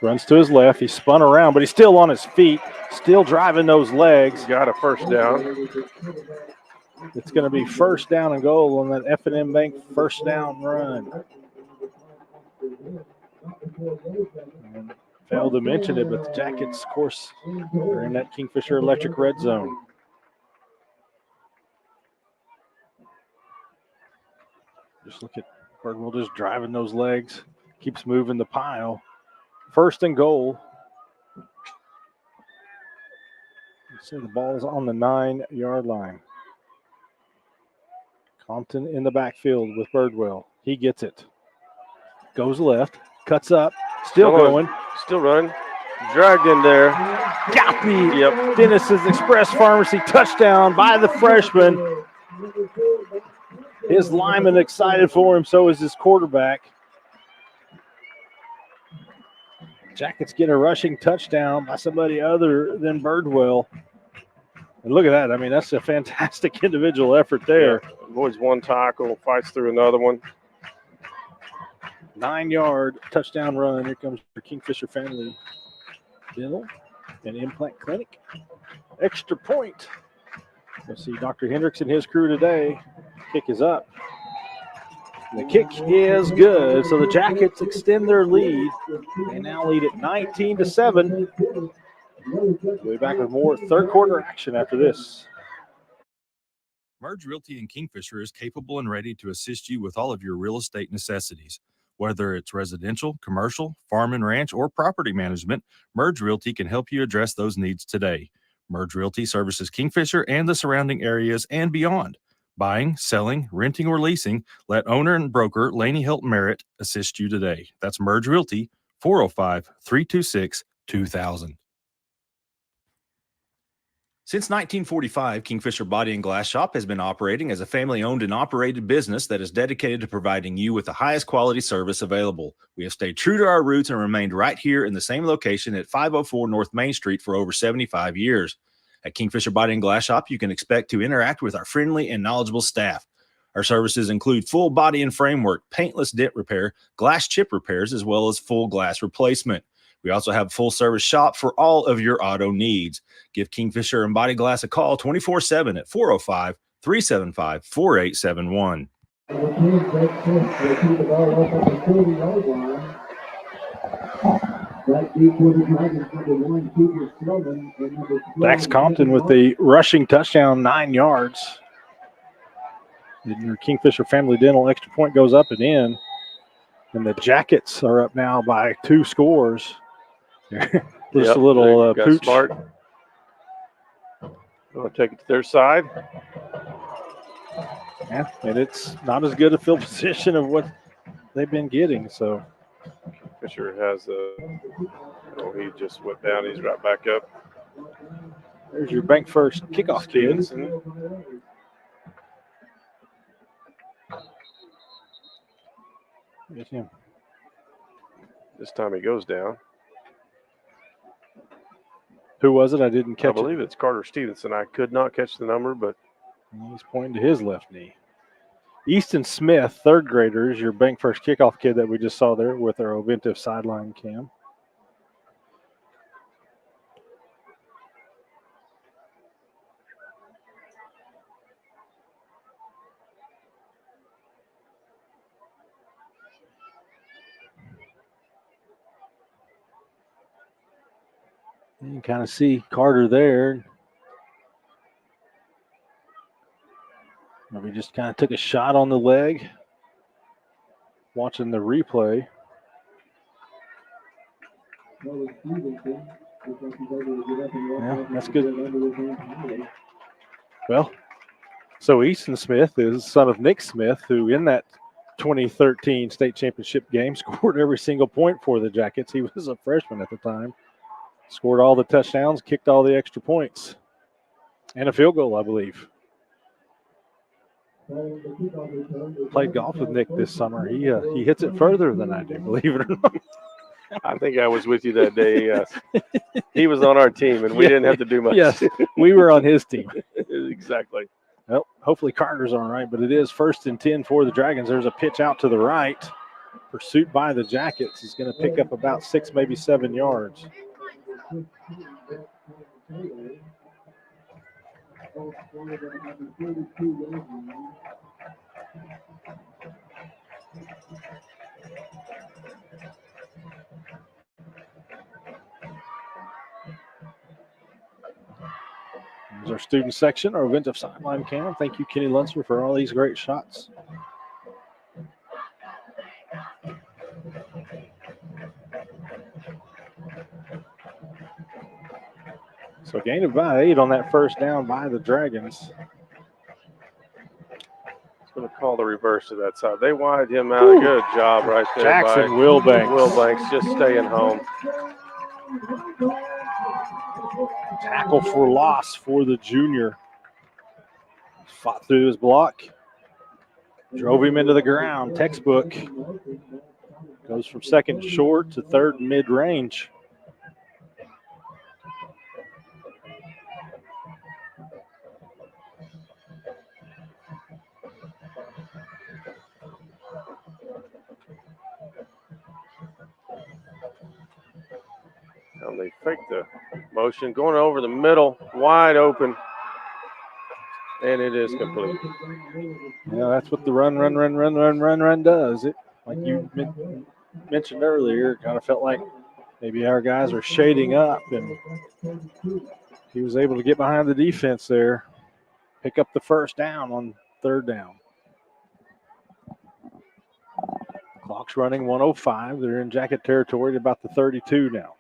Speaker 2: Runs to his left. He's spun around, but he's still on his feet, still driving those legs.
Speaker 3: Got a first down.
Speaker 2: It's going to be first down and goal on that F&M Bank first down run. And failed to mention it, but the Jackets, of course, are in that Kingfisher Electric red zone. Just look at Birdwell just driving those legs. Keeps moving the pile. First and goal. So the ball's on the 9-yard line. Compton in the backfield with Birdwell. He gets it. Goes left. Cuts up. Still going.
Speaker 3: Still running. Dragged in there.
Speaker 2: Got me.
Speaker 3: Yep.
Speaker 2: Dennis's Express Pharmacy touchdown by the freshman. His lineman excited for him, so is his quarterback. Jackets get a rushing touchdown by somebody other than Birdwell. And look at that. I mean, that's a fantastic individual effort there.
Speaker 3: Yeah. Avoids one tackle, fights through another one.
Speaker 2: 9-yard touchdown run. Here comes the Kingfisher Family Dental and Implant Clinic. Extra point. Let's see Dr. Hendricks and his crew today. Kick is up. The kick is good. So the Jackets extend their lead. They now lead at 19-7. We'll be back with more third quarter action after this.
Speaker 5: Merge Realty in Kingfisher is capable and ready to assist you with all of your real estate necessities. Whether it's residential, commercial, farm and ranch, or property management, Merge Realty can help you address those needs today. Merge Realty services Kingfisher and the surrounding areas and beyond. Buying, selling, renting, or leasing, let owner and broker Laney Hilton Merritt assist you today. That's Merge Realty, 405-326-2000. Since 1945, Kingfisher Body and Glass Shop has been operating as a family-owned and operated business that is dedicated to providing you with the highest quality service available. We have stayed true to our roots and remained right here in the same location at 504 North Main Street for over 75 years. At Kingfisher Body and Glass Shop, you can expect to interact with our friendly and knowledgeable staff. Our services include full body and framework, paintless dent repair, glass chip repairs, as well as full glass replacement. We also have a full-service shop for all of your auto needs. Give Kingfisher and Body Glass a call 24/7 at 405-375-4871.
Speaker 2: Dax Compton with the rushing touchdown, 9 yards. Your Kingfisher Family Dental extra point goes up and in. And the Jackets are up now by 2 scores. Just a little pooch.
Speaker 3: Smart. Going to take it to their side.
Speaker 2: Yeah, and it's not as good a field position of what they've been getting. So
Speaker 3: Fisher has he just went down. He's right back up.
Speaker 2: There's your bank first kickoff kid. Yes, him.
Speaker 3: This time he goes down.
Speaker 2: Who was it? I didn't catch it.
Speaker 3: I believe it's Carter Stevenson. I could not catch the number, but
Speaker 2: he's pointing to his left knee. Easton Smith, third graders, your bank first kickoff kid that we just saw there with our Oventive sideline cam. You can kind of see Carter there. We just kind of took a shot on the leg. Watching the replay. Yeah, that's good. Well, so Easton Smith is son of Nick Smith, who in that 2013 state championship game scored every single point for the Jackets. He was a freshman at the time. Scored all the touchdowns, kicked all the extra points, and a field goal, I believe. Played golf with Nick this summer. He hits it further than I do, believe it or not.
Speaker 3: I think I was with you that day. Yes. He was on our team, and we didn't have to do much.
Speaker 2: Yes, we were on his team.
Speaker 3: Exactly.
Speaker 2: Well, hopefully Carter's all right, but it is 1st and 10 for the Dragons. There's a pitch out to the right. Pursuit by the Jackets. He's going to pick up about 6, maybe 7 yards. There's our student section, our Oventive sideline cam. Thank you, Kenny Lunsford, for all these great shots. So gain of about 8 on that first down by the Dragons.
Speaker 3: It's going to call the reverse to that side. They widened him out. Good job right there.
Speaker 2: Jackson Wilbanks.
Speaker 3: Wilbanks just staying home.
Speaker 2: Tackle for loss for the junior. Fought through his block. Drove him into the ground. Textbook. Goes from second short to third mid-range.
Speaker 3: And they fake the motion. Going over the middle. Wide open. And it is complete.
Speaker 2: Yeah, that's what the run does. It, like you mentioned earlier, it kind of felt like maybe our guys are shading up, and he was able to get behind the defense there, pick up the first down on third down. Clock's running 1:05. They're in Jacket territory at about the 32 now.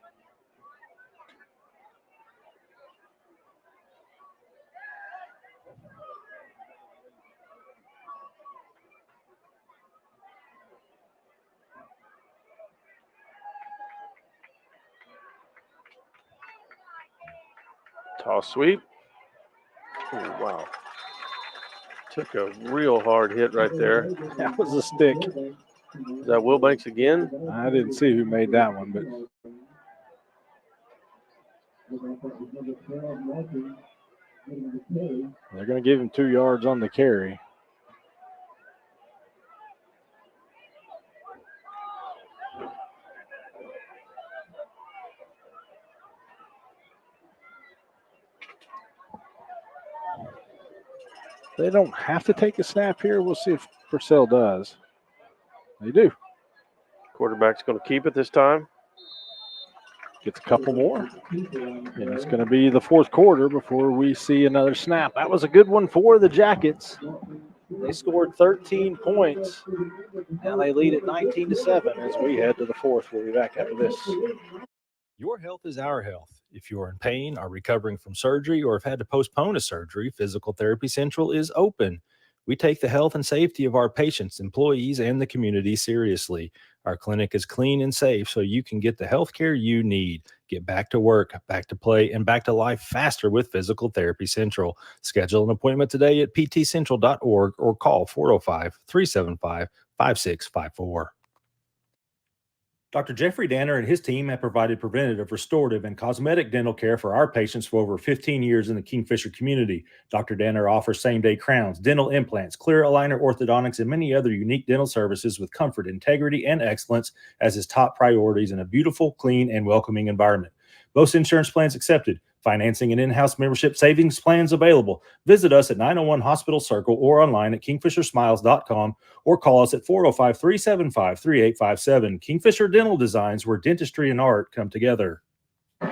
Speaker 3: Toss sweep. Oh, wow. Took a real hard hit right there.
Speaker 2: That was a stick.
Speaker 3: Is that Wilbanks again?
Speaker 2: I didn't see who made that one, but they're going to give him 2 yards on the carry. They don't have to take a snap here. We'll see if Purcell does. They do.
Speaker 3: Quarterback's going to keep it this time.
Speaker 2: Gets a couple more. And it's going to be the fourth quarter before we see another snap. That was a good one for the Jackets. They scored 13 points. Now they lead at 19-7 as we head to the fourth. We'll be back after this.
Speaker 5: Your health is our health. If you're in pain, are recovering from surgery, or have had to postpone a surgery, Physical Therapy Central is open. We take the health and safety of our patients, employees, and the community seriously. Our clinic is clean and safe so you can get the health care you need. Get back to work, back to play, and back to life faster with Physical Therapy Central. Schedule an appointment today at ptcentral.org or call 405-375-5654. Dr. Jeffrey Danner and his team have provided preventative, restorative, and cosmetic dental care for our patients for over 15 years in the Kingfisher community. Dr. Danner offers same-day crowns, dental implants, clear aligner orthodontics, and many other unique dental services with comfort, integrity, and excellence as his top priorities in a beautiful, clean, and welcoming environment. Most insurance plans accepted. Financing and in-house membership savings plans available. Visit us at 901 Hospital Circle or online at kingfishersmiles.com or call us at 405-375-3857. Kingfisher Dental Designs, where dentistry and art come together.
Speaker 2: All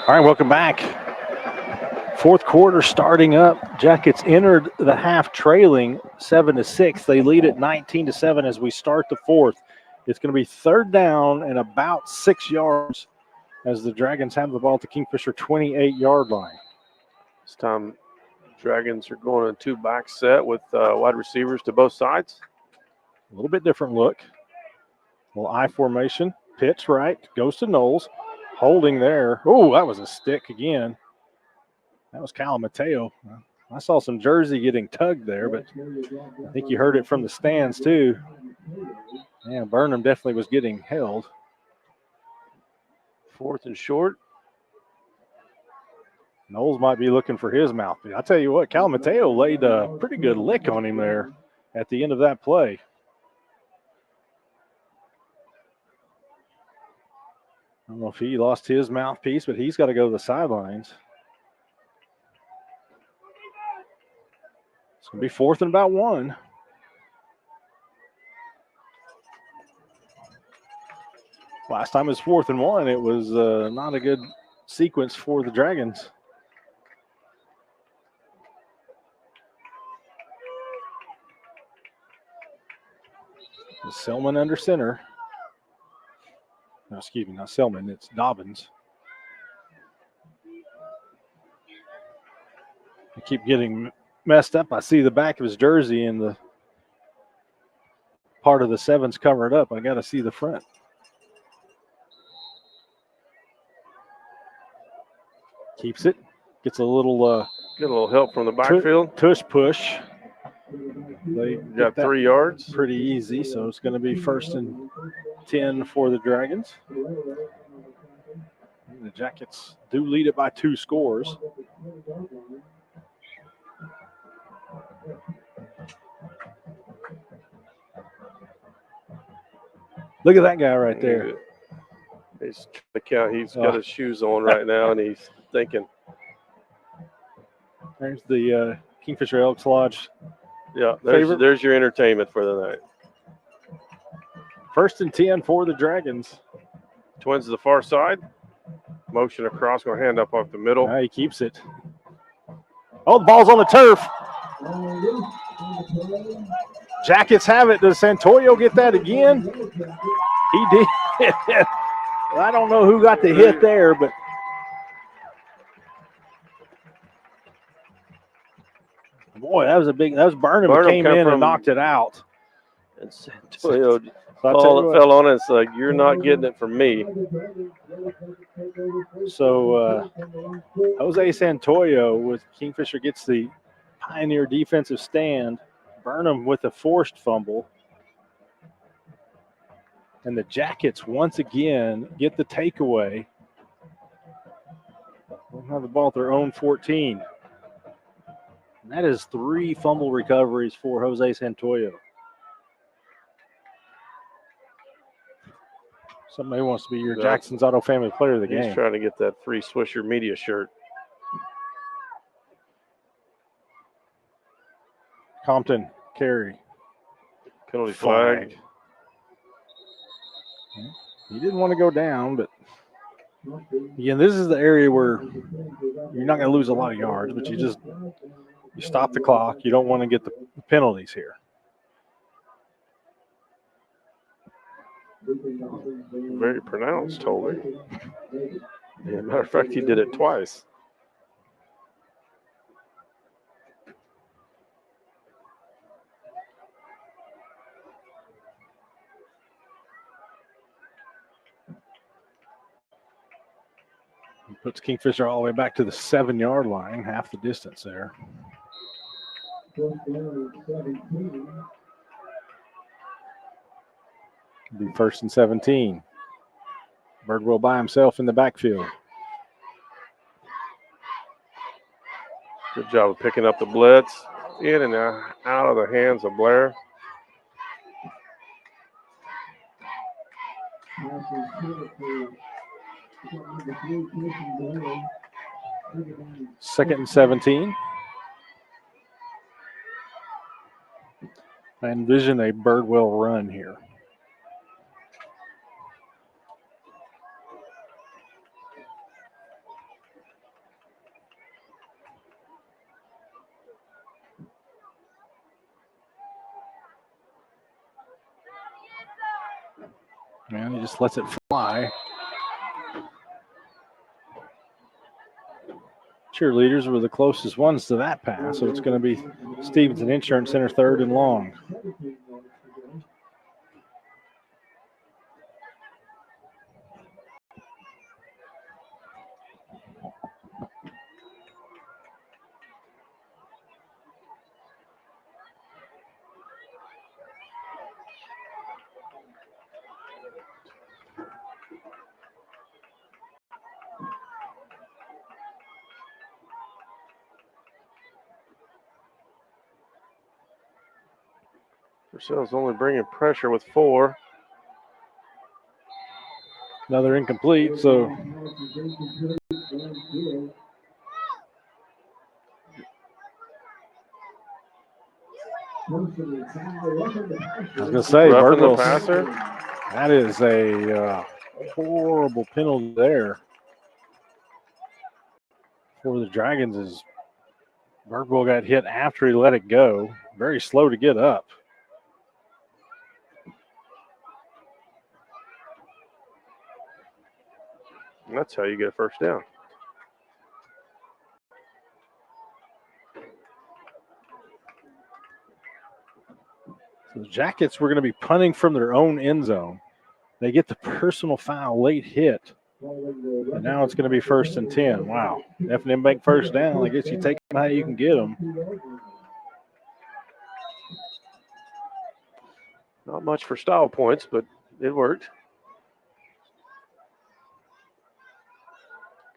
Speaker 2: right, welcome back. Fourth quarter starting up. Jackets entered the half trailing 7-6. They lead at 19-7 as we start the fourth. It's going to be third down and about 6 yards as the Dragons have the ball at the Kingfisher 28-yard line.
Speaker 3: This time, Dragons are going on a two-back set with wide receivers to both sides.
Speaker 2: A little bit different look. Little I formation. Pitch right. Goes to Knowles. Holding there. Oh, that was a stick again. That was Cal Mateo. I saw some jersey getting tugged there, but I think you heard it from the stands too. Yeah, Burnham definitely was getting held.
Speaker 3: Fourth and short.
Speaker 2: Knowles might be looking for his mouthpiece. I tell you what, Cal Mateo laid a pretty good lick on him there at the end of that play. I don't know if he lost his mouthpiece, but he's got to go to the sidelines. It's going to be fourth and about 1. Last time it was 4th and 1. It was not a good sequence for the Dragons. Selman under center. No, excuse me, not Selman. It's Dobbins. I keep getting messed up. I see the back of his jersey and the part of the 7's covered up. I got to see the front. Keeps it. Gets a little
Speaker 3: get a little help from the backfield.
Speaker 2: Tush push. They
Speaker 3: got 3 yards.
Speaker 2: Pretty easy, so it's going to be 1st and 10 for the Dragons. And the Jackets do lead it by 2 scores. Look at that guy right there.
Speaker 3: He's got his shoes on right now, and he's thinking.
Speaker 2: There's the Kingfisher Elks Lodge.
Speaker 3: Yeah, there's your entertainment for the night.
Speaker 2: 1st and 10 for the Dragons.
Speaker 3: Twins to the far side. Motion across, going to hand up off the middle.
Speaker 2: He keeps it. Oh, the ball's on the turf. Jackets have it. Does Santoyo get that again? He did. I don't know who got the hit there, but boy, that was Burnham came in and knocked it out.
Speaker 3: And Santoyo fell on it. It's like, you're not getting it from me.
Speaker 2: So Jose Santoyo with Kingfisher gets the Pioneer defensive stand. Burnham with a forced fumble. And the Jackets once again get the takeaway. They'll have the ball at their own 14. And that is 3 fumble recoveries for Jose Santoyo. Somebody wants to be your Jackson's Auto Family Player of the game.
Speaker 3: He's trying to get that free Swisher Media shirt.
Speaker 2: Compton, carry.
Speaker 3: Penalty flag.
Speaker 2: He didn't want to go down, but again, this is the area where you're not going to lose a lot of yards, but you stop the clock. You don't want to get the penalties here.
Speaker 3: Very pronounced, Toby. Yeah, matter of fact, he did it twice.
Speaker 2: He puts Kingfisher all the way back to the 7-yard line, half the distance there. It'll be 1st and 17. Birdwell by himself in the backfield.
Speaker 3: Good job of picking up the blitz. In and out of the hands of Blair.
Speaker 2: Second and 17. I envision a Birdwell run here. And he just lets it fly. Cheerleaders were the closest ones to that pass, so it's going to be Stevenson Insurance Center 3rd and long.
Speaker 3: Purcell's only bringing pressure with 4.
Speaker 2: Another incomplete, so I was going to say,
Speaker 3: Roughing the
Speaker 2: Birdwell's
Speaker 3: passer.
Speaker 2: That is a horrible penalty there for the Dragons. As Birdwell got hit after he let it go. Very slow to get up.
Speaker 3: And that's how you get a first down.
Speaker 2: So the Jackets were going to be punting from their own end zone. They get the personal foul, late hit. And now it's going to be 1st and 10. Wow. F&M Bank first down. I guess you take them how you can get them.
Speaker 3: Not much for style points, but it worked.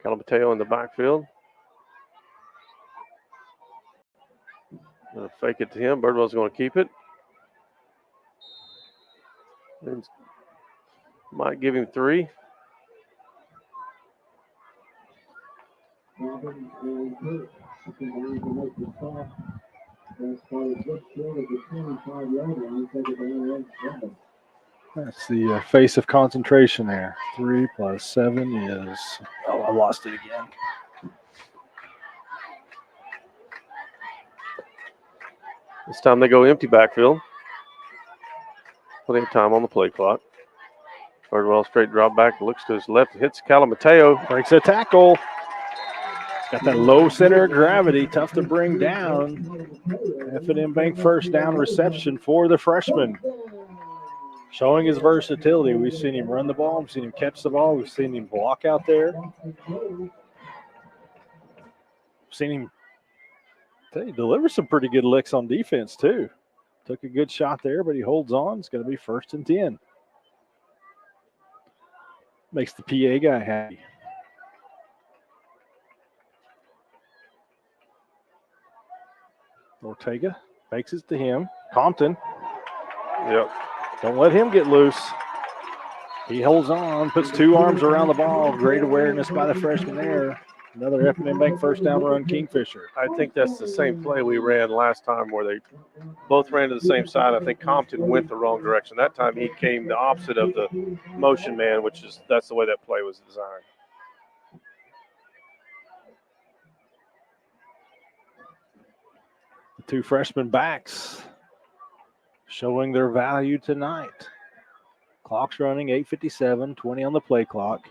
Speaker 3: Calamateo in the backfield. Gonna fake it to him. Birdwell's going to keep it. And might give him 3.
Speaker 2: That's the face of concentration there. 3 + 7 is, oh, I lost it again.
Speaker 3: This time they go empty backfield. Plenty of time on the play clock. Birdwell straight drop back, looks to his left, hits Calamateo.
Speaker 2: Breaks a tackle. Got that low center of gravity, tough to bring down. F&M Bank first down reception for the freshman. Showing his versatility. We've seen him run the ball. We've seen him catch the ball. We've seen him block out there. We've seen him deliver some pretty good licks on defense, too. Took a good shot there, but he holds on. It's going to be 1st and 10. Makes the PA guy happy. Ortega fakes it to him. Compton.
Speaker 3: Yep.
Speaker 2: Don't let him get loose. He holds on, puts 2 arms around the ball. Great awareness by the freshman there. Another F&M Bank first down run, Kingfisher.
Speaker 3: I think that's the same play we ran last time where they both ran to the same side. I think Compton went the wrong direction. That time he came the opposite of the motion man, that's the way that play was designed.
Speaker 2: The 2 freshman backs showing their value tonight. Clock's running, 8:57, 20 on the play clock.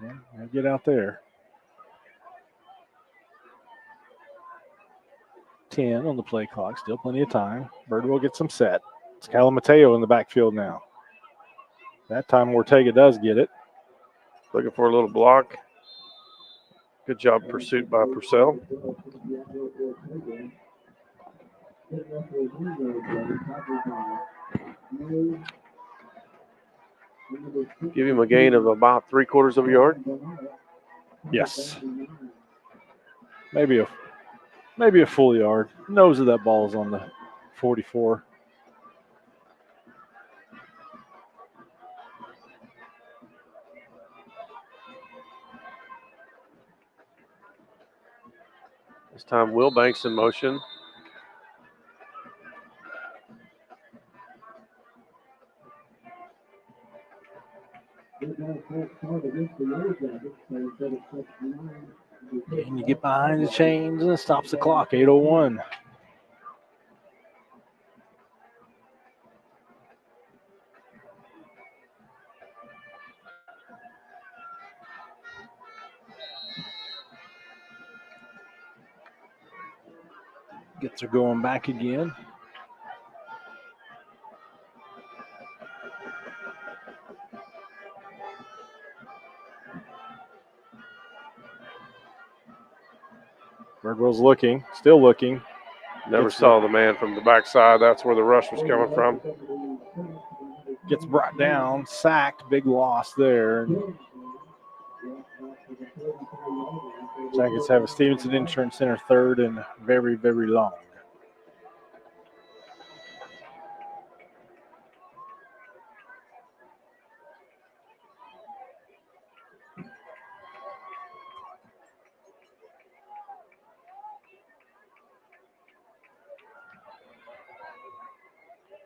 Speaker 2: Yeah, get out there. 10 on the play clock. Still plenty of time. Birdwell gets them set. It's Calamateo in the backfield now. That time Ortega does get it.
Speaker 3: Looking for a little block. Good job pursuit by Purcell. Give him a gain of about 3/4 of a yard.
Speaker 2: Yes. Maybe a full yard. Nose of that ball is on the 44.
Speaker 3: This time Will Banks in motion.
Speaker 2: And you get behind the chains and it stops the clock. 8:01. Gets her going back again. Birdwell's looking, still looking.
Speaker 3: Never saw the man from the backside. That's where the rush was coming from.
Speaker 2: Gets brought down, sacked, big loss there. Jackets have a Stevenson Insurance Center third and very, very long.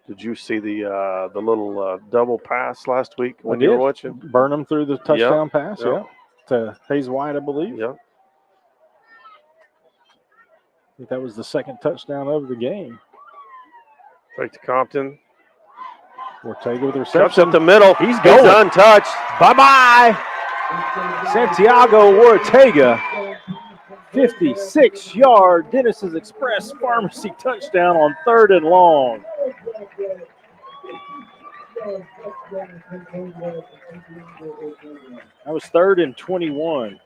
Speaker 3: Did you see the little double pass last week when
Speaker 2: I
Speaker 3: you were
Speaker 2: did.
Speaker 3: watching?
Speaker 2: Burnham through the touchdown
Speaker 3: Yep.
Speaker 2: pass,
Speaker 3: Yep.
Speaker 2: to Hayes White, I believe.
Speaker 3: Yep.
Speaker 2: I think that was the second touchdown of the game.
Speaker 3: Fake to Compton.
Speaker 2: Ortega with the reception.
Speaker 3: Cuts up the middle.
Speaker 2: He's going.
Speaker 3: It's untouched.
Speaker 2: Bye-bye. Santiago Ortega. 56-yard Dennis's Express Pharmacy touchdown on 3rd and long. That was 3rd and 21.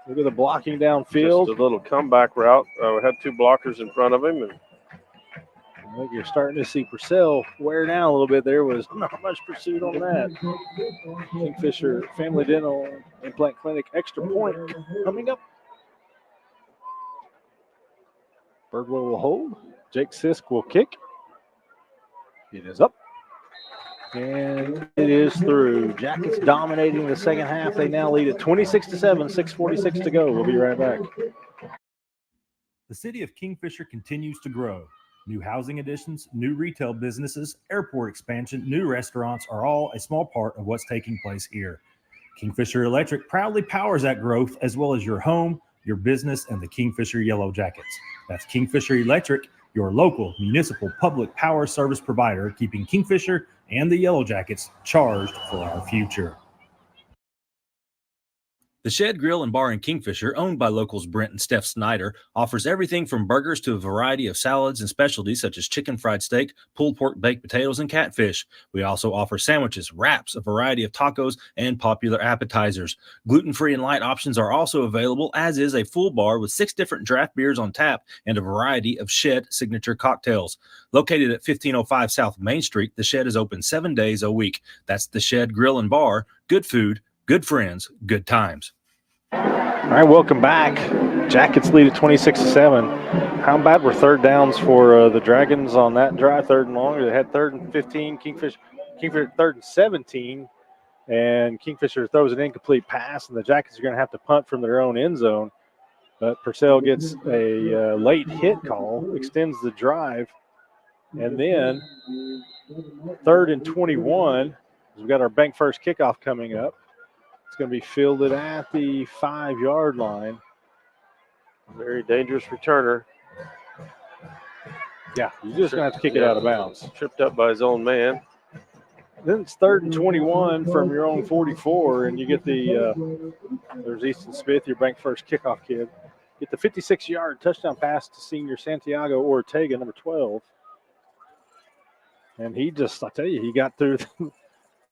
Speaker 2: Look at the blocking downfield.
Speaker 3: Just a little comeback route. We had 2 blockers in front of him. And
Speaker 2: I think you're starting to see Purcell wear down a little bit. There was not much pursuit on that. Kingfisher Family Dental Implant Clinic extra point coming up. Birdwell will hold. Jake Sisk will kick. It is up. And it is through. Jackets dominating the second half. They now lead at 26-7, 6:46 to go. We'll be right back.
Speaker 5: The city of Kingfisher continues to grow. New housing additions, new retail businesses, airport expansion, new restaurants are all a small part of what's taking place here. Kingfisher Electric proudly powers that growth as well as your home, your business, and the Kingfisher Yellow Jackets. That's Kingfisher Electric, your local municipal public power service provider, keeping Kingfisher and the Yellow Jackets charged for our future. The Shed Grill and Bar in Kingfisher, owned by locals Brent and Steph Snyder, offers everything from burgers to a variety of salads and specialties such as chicken fried steak, pulled pork baked potatoes, and catfish. We also offer sandwiches, wraps, a variety of tacos, and popular appetizers. Gluten-free and light options are also available, as is a full bar with 6 different draft beers on tap and a variety of Shed signature cocktails. Located at 1505 South Main Street, the Shed is open 7 days a week. That's the Shed Grill and Bar. Good food, good friends, good times.
Speaker 2: All right, welcome back. Jackets lead at 26-7. How bad were third downs for the Dragons on that drive? 3rd and long. They had 3rd and 15. Kingfisher 3rd and 17. And Kingfisher throws an incomplete pass, and the Jackets are going to have to punt from their own end zone. But Purcell gets a late hit call, extends the drive. And then 3rd and 21. We've got our bank first kickoff coming up. It's going to be fielded at the 5-yard line.
Speaker 3: very dangerous returner.
Speaker 2: Yeah, you're just going to have to kick it out of bounds.
Speaker 3: Tripped up by his own man.
Speaker 2: Then it's 3rd and 21 from your own 44, and you get the there's Easton Smith, your bank first kickoff kid. Get the 56-yard touchdown pass to senior Santiago Ortega, number 12. And he just, I tell you, he got through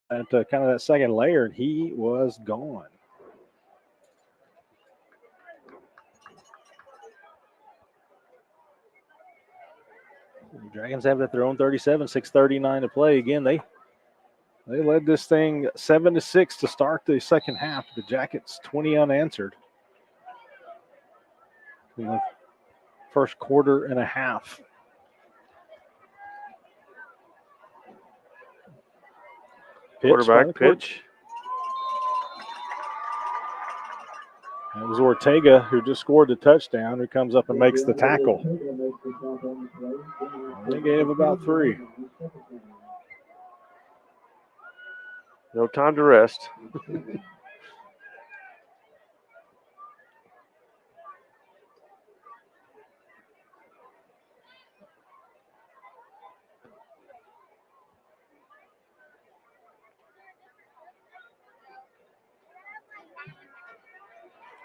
Speaker 2: at kind of that second layer, and he was gone. The Dragons have it at their own 37, 6:39 to play. Again, they led this thing 7-6 to start the second half. The Jackets 20 unanswered in the first quarter and a half.
Speaker 3: Quarterback pitch.
Speaker 2: It was Ortega who just scored the touchdown, who comes up and makes the tackle. They gave about 3.
Speaker 3: No time to rest.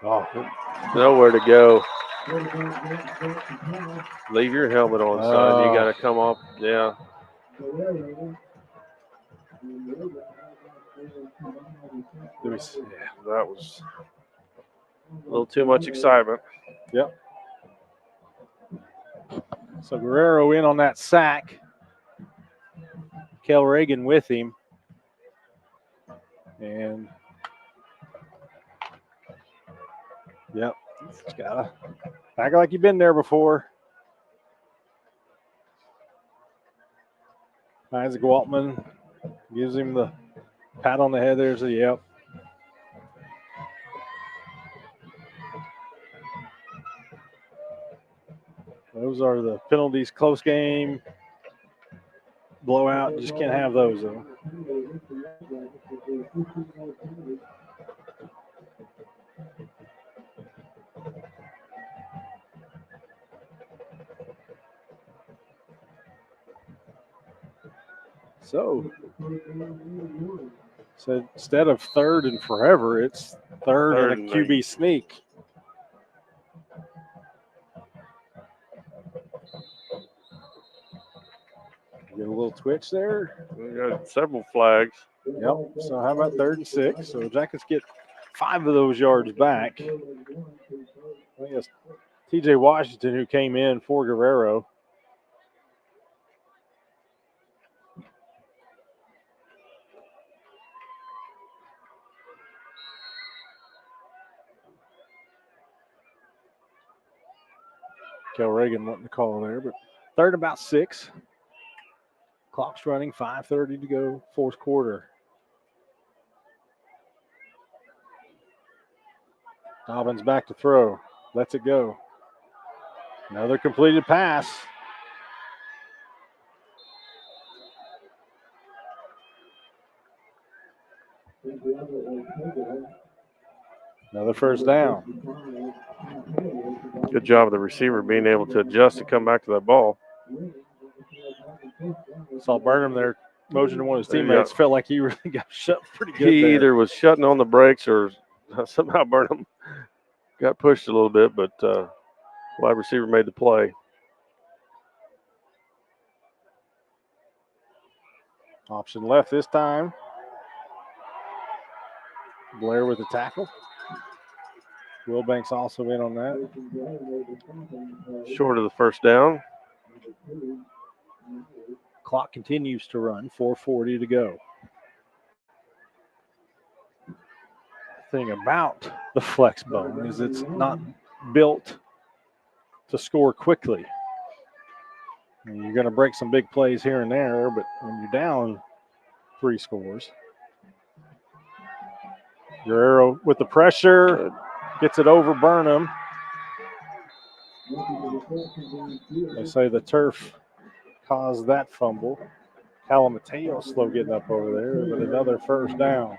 Speaker 2: Oh,
Speaker 3: nowhere to go. Leave your helmet on, son. You got to come up. Yeah. That was a little too much excitement.
Speaker 2: Yep. So Guerrero in on that sack. Kel Reagan with him. And yep, it's gotta act like you've been there before. Isaac Waltman gives him the pat on the head. There's a yep. Those are the penalties. Close game, blowout. You just can't have those, though. So instead of 3rd and forever, it's 3rd and a QB sneak. Get a little twitch there.
Speaker 3: We got several flags.
Speaker 2: Yep. So how about 3rd and 6? So Jackets get 5 of those yards back. I think it's TJ Washington who came in for Guerrero. Kel Reagan wanting to call there, but 3rd about 6. Clock's running, 5:30 to go, 4th quarter. Dobbins back to throw. Lets it go. Another completed pass. Another first down.
Speaker 3: Good job of the receiver being able to adjust and come back to that ball.
Speaker 2: Saw Burnham there motion to one of his teammates. Felt like he really got shut pretty good.
Speaker 3: He either was shutting on the brakes or somehow Burnham got pushed a little bit, but wide receiver made the play.
Speaker 2: Option left this time. Blair with the tackle. Wilbanks also in on that.
Speaker 3: Short of the first down.
Speaker 2: Clock continues to run, 4:40 to go. Thing about the flex bone is it's not built to score quickly. I mean, you're going to break some big plays here and there, but when you're down 3 scores. Guerrero with the pressure, gets it over Burnham. They say the turf caused that fumble. Calamateo slow getting up over there, but another first down.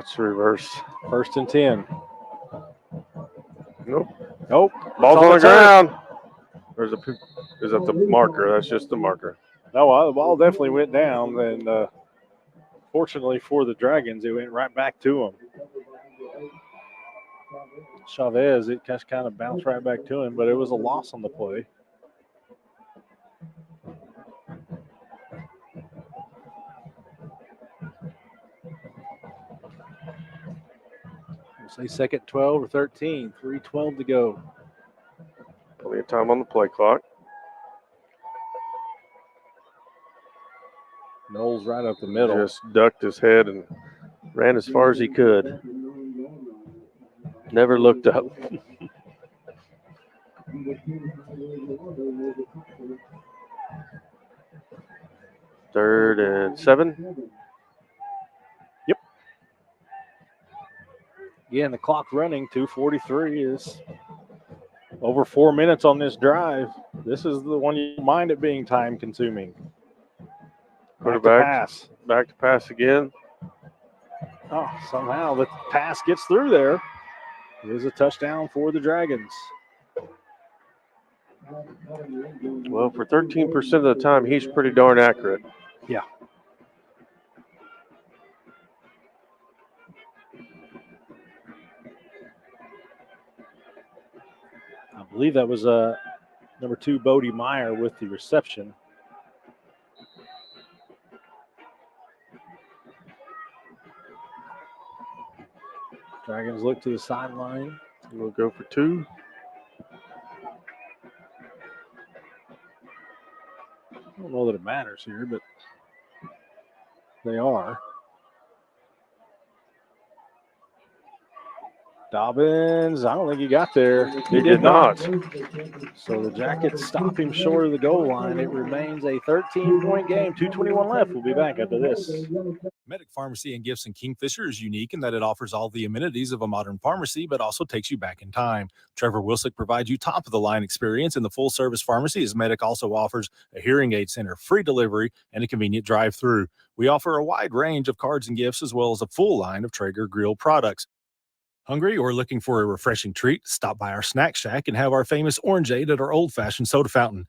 Speaker 3: Watch the reverse.
Speaker 2: 1st and 10.
Speaker 3: Nope.
Speaker 2: Nope.
Speaker 3: Ball's
Speaker 2: It's
Speaker 3: on the
Speaker 2: turf.
Speaker 3: ground. Is that the marker? That's just the marker.
Speaker 2: No, the ball definitely went down, and fortunately for the Dragons, it went right back to them. Chavez, it just kind of bounced right back to him, but it was a loss on the play. We'll say 2nd 12 or 13, 3:12 to go.
Speaker 3: Plenty of time on the play clock.
Speaker 2: Knowles right up the middle.
Speaker 3: Just ducked his head and ran as far as he could. Never looked up. Third and 7.
Speaker 2: Yep. Again, the clock running. 2:43 is over 4 minutes on this drive. This is the one you mind it being time consuming.
Speaker 3: Back to pass again.
Speaker 2: Oh, somehow the pass gets through there. It is a touchdown for the Dragons.
Speaker 3: Well, for 13% of the time, he's pretty darn accurate.
Speaker 2: Yeah. I believe that was number 2, Bodie Meyer, with the reception. Dragons look to the sideline.
Speaker 3: We'll go for 2.
Speaker 2: I don't know that it matters here, but they are. Dobbins, I don't think he got there.
Speaker 3: He did not.
Speaker 2: So the Jackets stop him short of the goal line. It remains a 13-point game. 2:21 left. We'll be back after this.
Speaker 5: Medic Pharmacy and Gifts in Kingfisher is unique in that it offers all the amenities of a modern pharmacy, but also takes you back in time. Trevor Wilsick provides you top-of-the-line experience in the full-service pharmacy, as Medic also offers a hearing aid center, free delivery, and a convenient drive-through. We offer a wide range of cards and gifts, as well as a full line of Traeger grill products. Hungry or looking for a refreshing treat? Stop by our snack shack and have our famous orangeade at our old-fashioned soda fountain.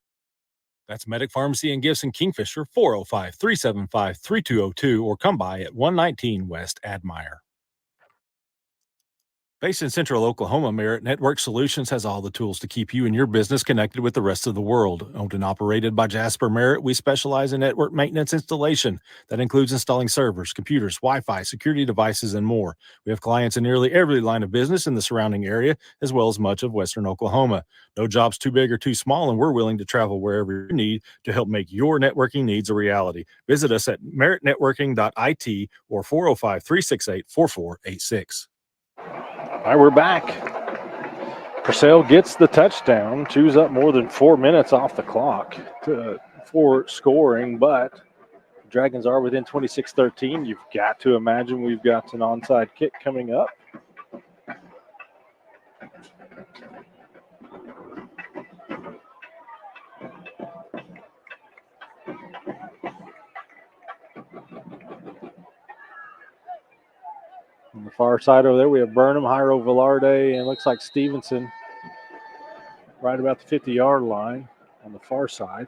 Speaker 5: That's Medic Pharmacy and Gifts in Kingfisher, 405-375-3202, or come by at 119 West Admire. Based in Central Oklahoma, Merit Network Solutions has all the tools to keep you and your business connected with the rest of the world. Owned and operated by Jasper Merit, we specialize in network maintenance installation. That includes installing servers, computers, Wi-Fi, security devices, and more. We have clients in nearly every line of business in the surrounding area, as well as much of western Oklahoma. No job's too big or too small, and we're willing to travel wherever you need to help make your networking needs a reality. Visit us at meritnetworking.it or 405-368-4486.
Speaker 2: All right, we're back. Purcell gets the touchdown, chews up more than 4 minutes off the clock for scoring, but the Dragons are within 26-13. You've got to imagine we've got an onside kick coming up. On the far side over there, we have Burnham, Jairo Velarde, and looks like Stevenson right about the 50-yard line on the far side.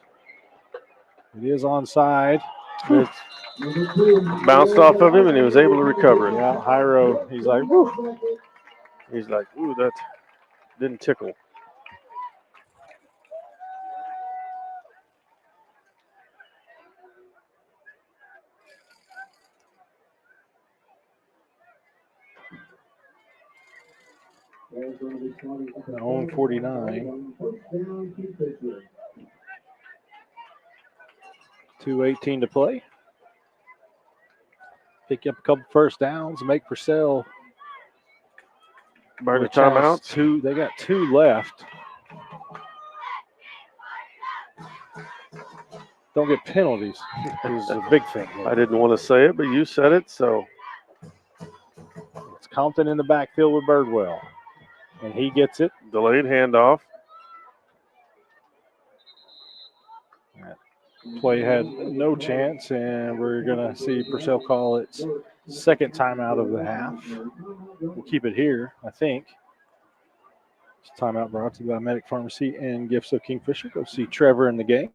Speaker 2: It is onside.
Speaker 3: It bounced off of him, and he was able to recover it.
Speaker 2: Yeah, Jairo, he's like, woo.
Speaker 3: He's like, ooh, that didn't tickle.
Speaker 2: On 49. 2:18 to play. Pick up a couple first downs, make Purcell.
Speaker 3: Burn the timeouts.
Speaker 2: They got 2 left. Don't get penalties. Is a big thing.
Speaker 3: I didn't want to say it, but you said it, so.
Speaker 2: It's Compton in the backfield with Birdwell. And he gets it.
Speaker 3: Delayed handoff.
Speaker 2: That play had no chance, and we're going to see Purcell call it Second timeout of the half. We'll keep it here, I think. Timeout brought to you by Medic Pharmacy and Gifts of Kingfisher. Go see Trevor in the game.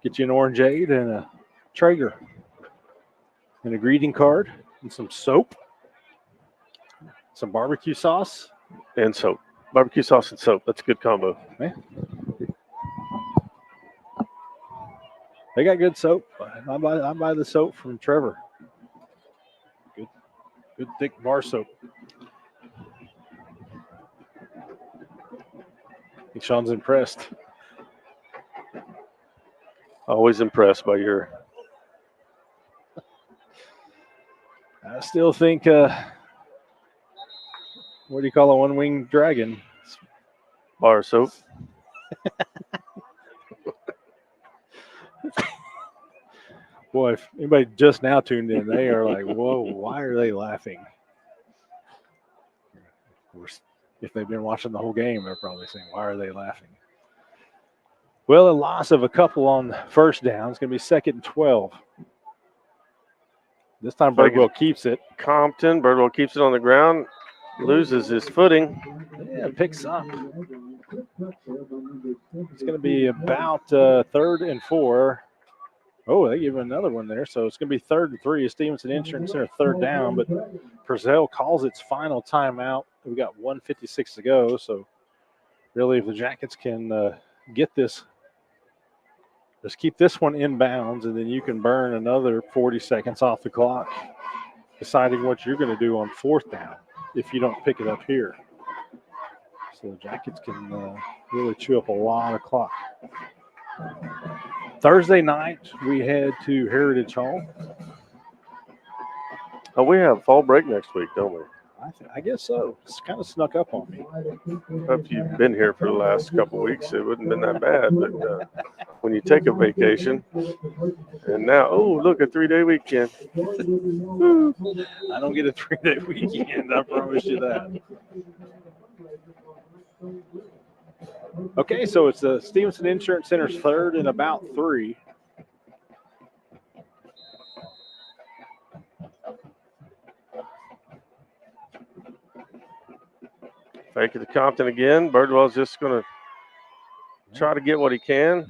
Speaker 2: Get you an orangeade and a Traeger and a greeting card and some soap, some barbecue sauce.
Speaker 3: And soap. Barbecue sauce and soap. That's a good combo.
Speaker 2: Yeah. They got good soap. I buy the soap from Trevor. Good thick bar soap. I think Sean's impressed.
Speaker 3: Always impressed by your.
Speaker 2: I still think, what do you call a one-winged dragon?
Speaker 3: Bar soap.
Speaker 2: Boy, if anybody just now tuned in, they are like, whoa, why are they laughing? Of course, if they've been watching the whole game, they're probably saying, why are they laughing? Well, a loss of a couple on first down. It's going to be 2nd and 12. This time, Birdwell keeps it.
Speaker 3: Compton, Birdwell keeps it on the ground, loses his footing.
Speaker 2: Yeah, picks up. It's going to be about 3rd and 4. Oh, they give him another one there. So it's going to be 3rd and 3. Stevenson Insurance Center, 3rd down, but Purcell calls its final timeout. We've got 1:56 to go. So really, if the Jackets can get this, just keep this one in bounds, and then you can burn another 40 seconds off the clock, deciding what you're going to do on 4th down if you don't pick it up here. So the Jackets can really chew up a lot of clock. Thursday night, we head to Heritage Hall.
Speaker 3: Oh, we have fall break next week, don't we?
Speaker 2: I guess so. It's kind of snuck up on me.
Speaker 3: If you've been here for the last couple of weeks, it wouldn't have been that bad. But when you take a vacation, and now, oh, look, a 3-day weekend.
Speaker 2: I don't get a 3-day weekend, I promise you that. Okay, so it's the Stevenson Insurance Center's 3rd and about 3.
Speaker 3: Fake it to Compton again. Birdwell's just going to try to get what he can.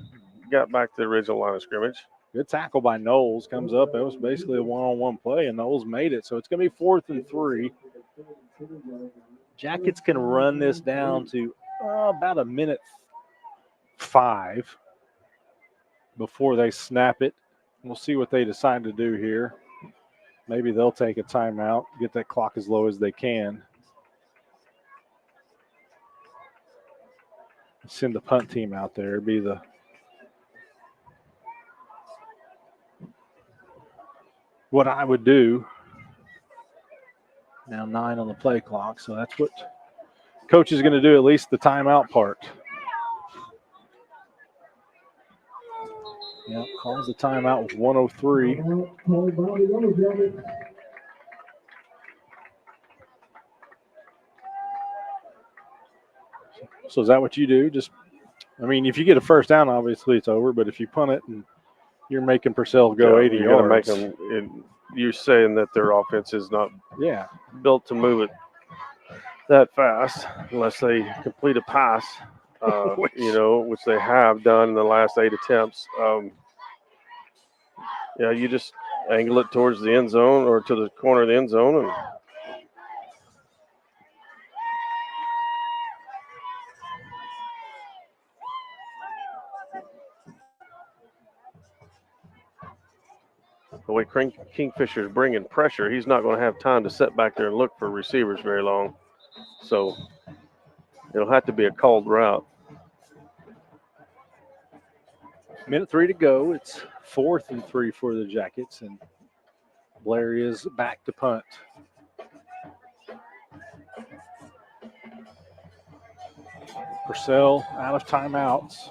Speaker 3: Got back to the original line of scrimmage.
Speaker 2: Good tackle by Knowles. Comes up. It was basically a one-on-one play, and Knowles made it. So it's going to be 4th and 3. Jackets can run this down to about 1:05 before they snap it. We'll see what they decide to do here. Maybe they'll take a timeout, get that clock as low as they can. Send the punt team out there. It'd be what I would do. Now 9 on the play clock, so that's what coach is going to do, at least the timeout part. Yep, calls the timeout with 1:03. So is that what you do? Just, I mean, if you get a first down, obviously it's over. But if you punt it and you're making Purcell go 80 yards,
Speaker 3: make them. You're saying that their offense is not built to move it that fast unless they complete a pass, which they have done in the last 8 attempts. You just angle it towards the end zone or to the corner of the end zone and. The way Kingfisher is bringing pressure, he's not going to have time to sit back there and look for receivers very long. So it'll have to be a called route.
Speaker 2: 1:03 to go. It's 4th and 3 for the Jackets, and Blair is back to punt. Purcell out of timeouts.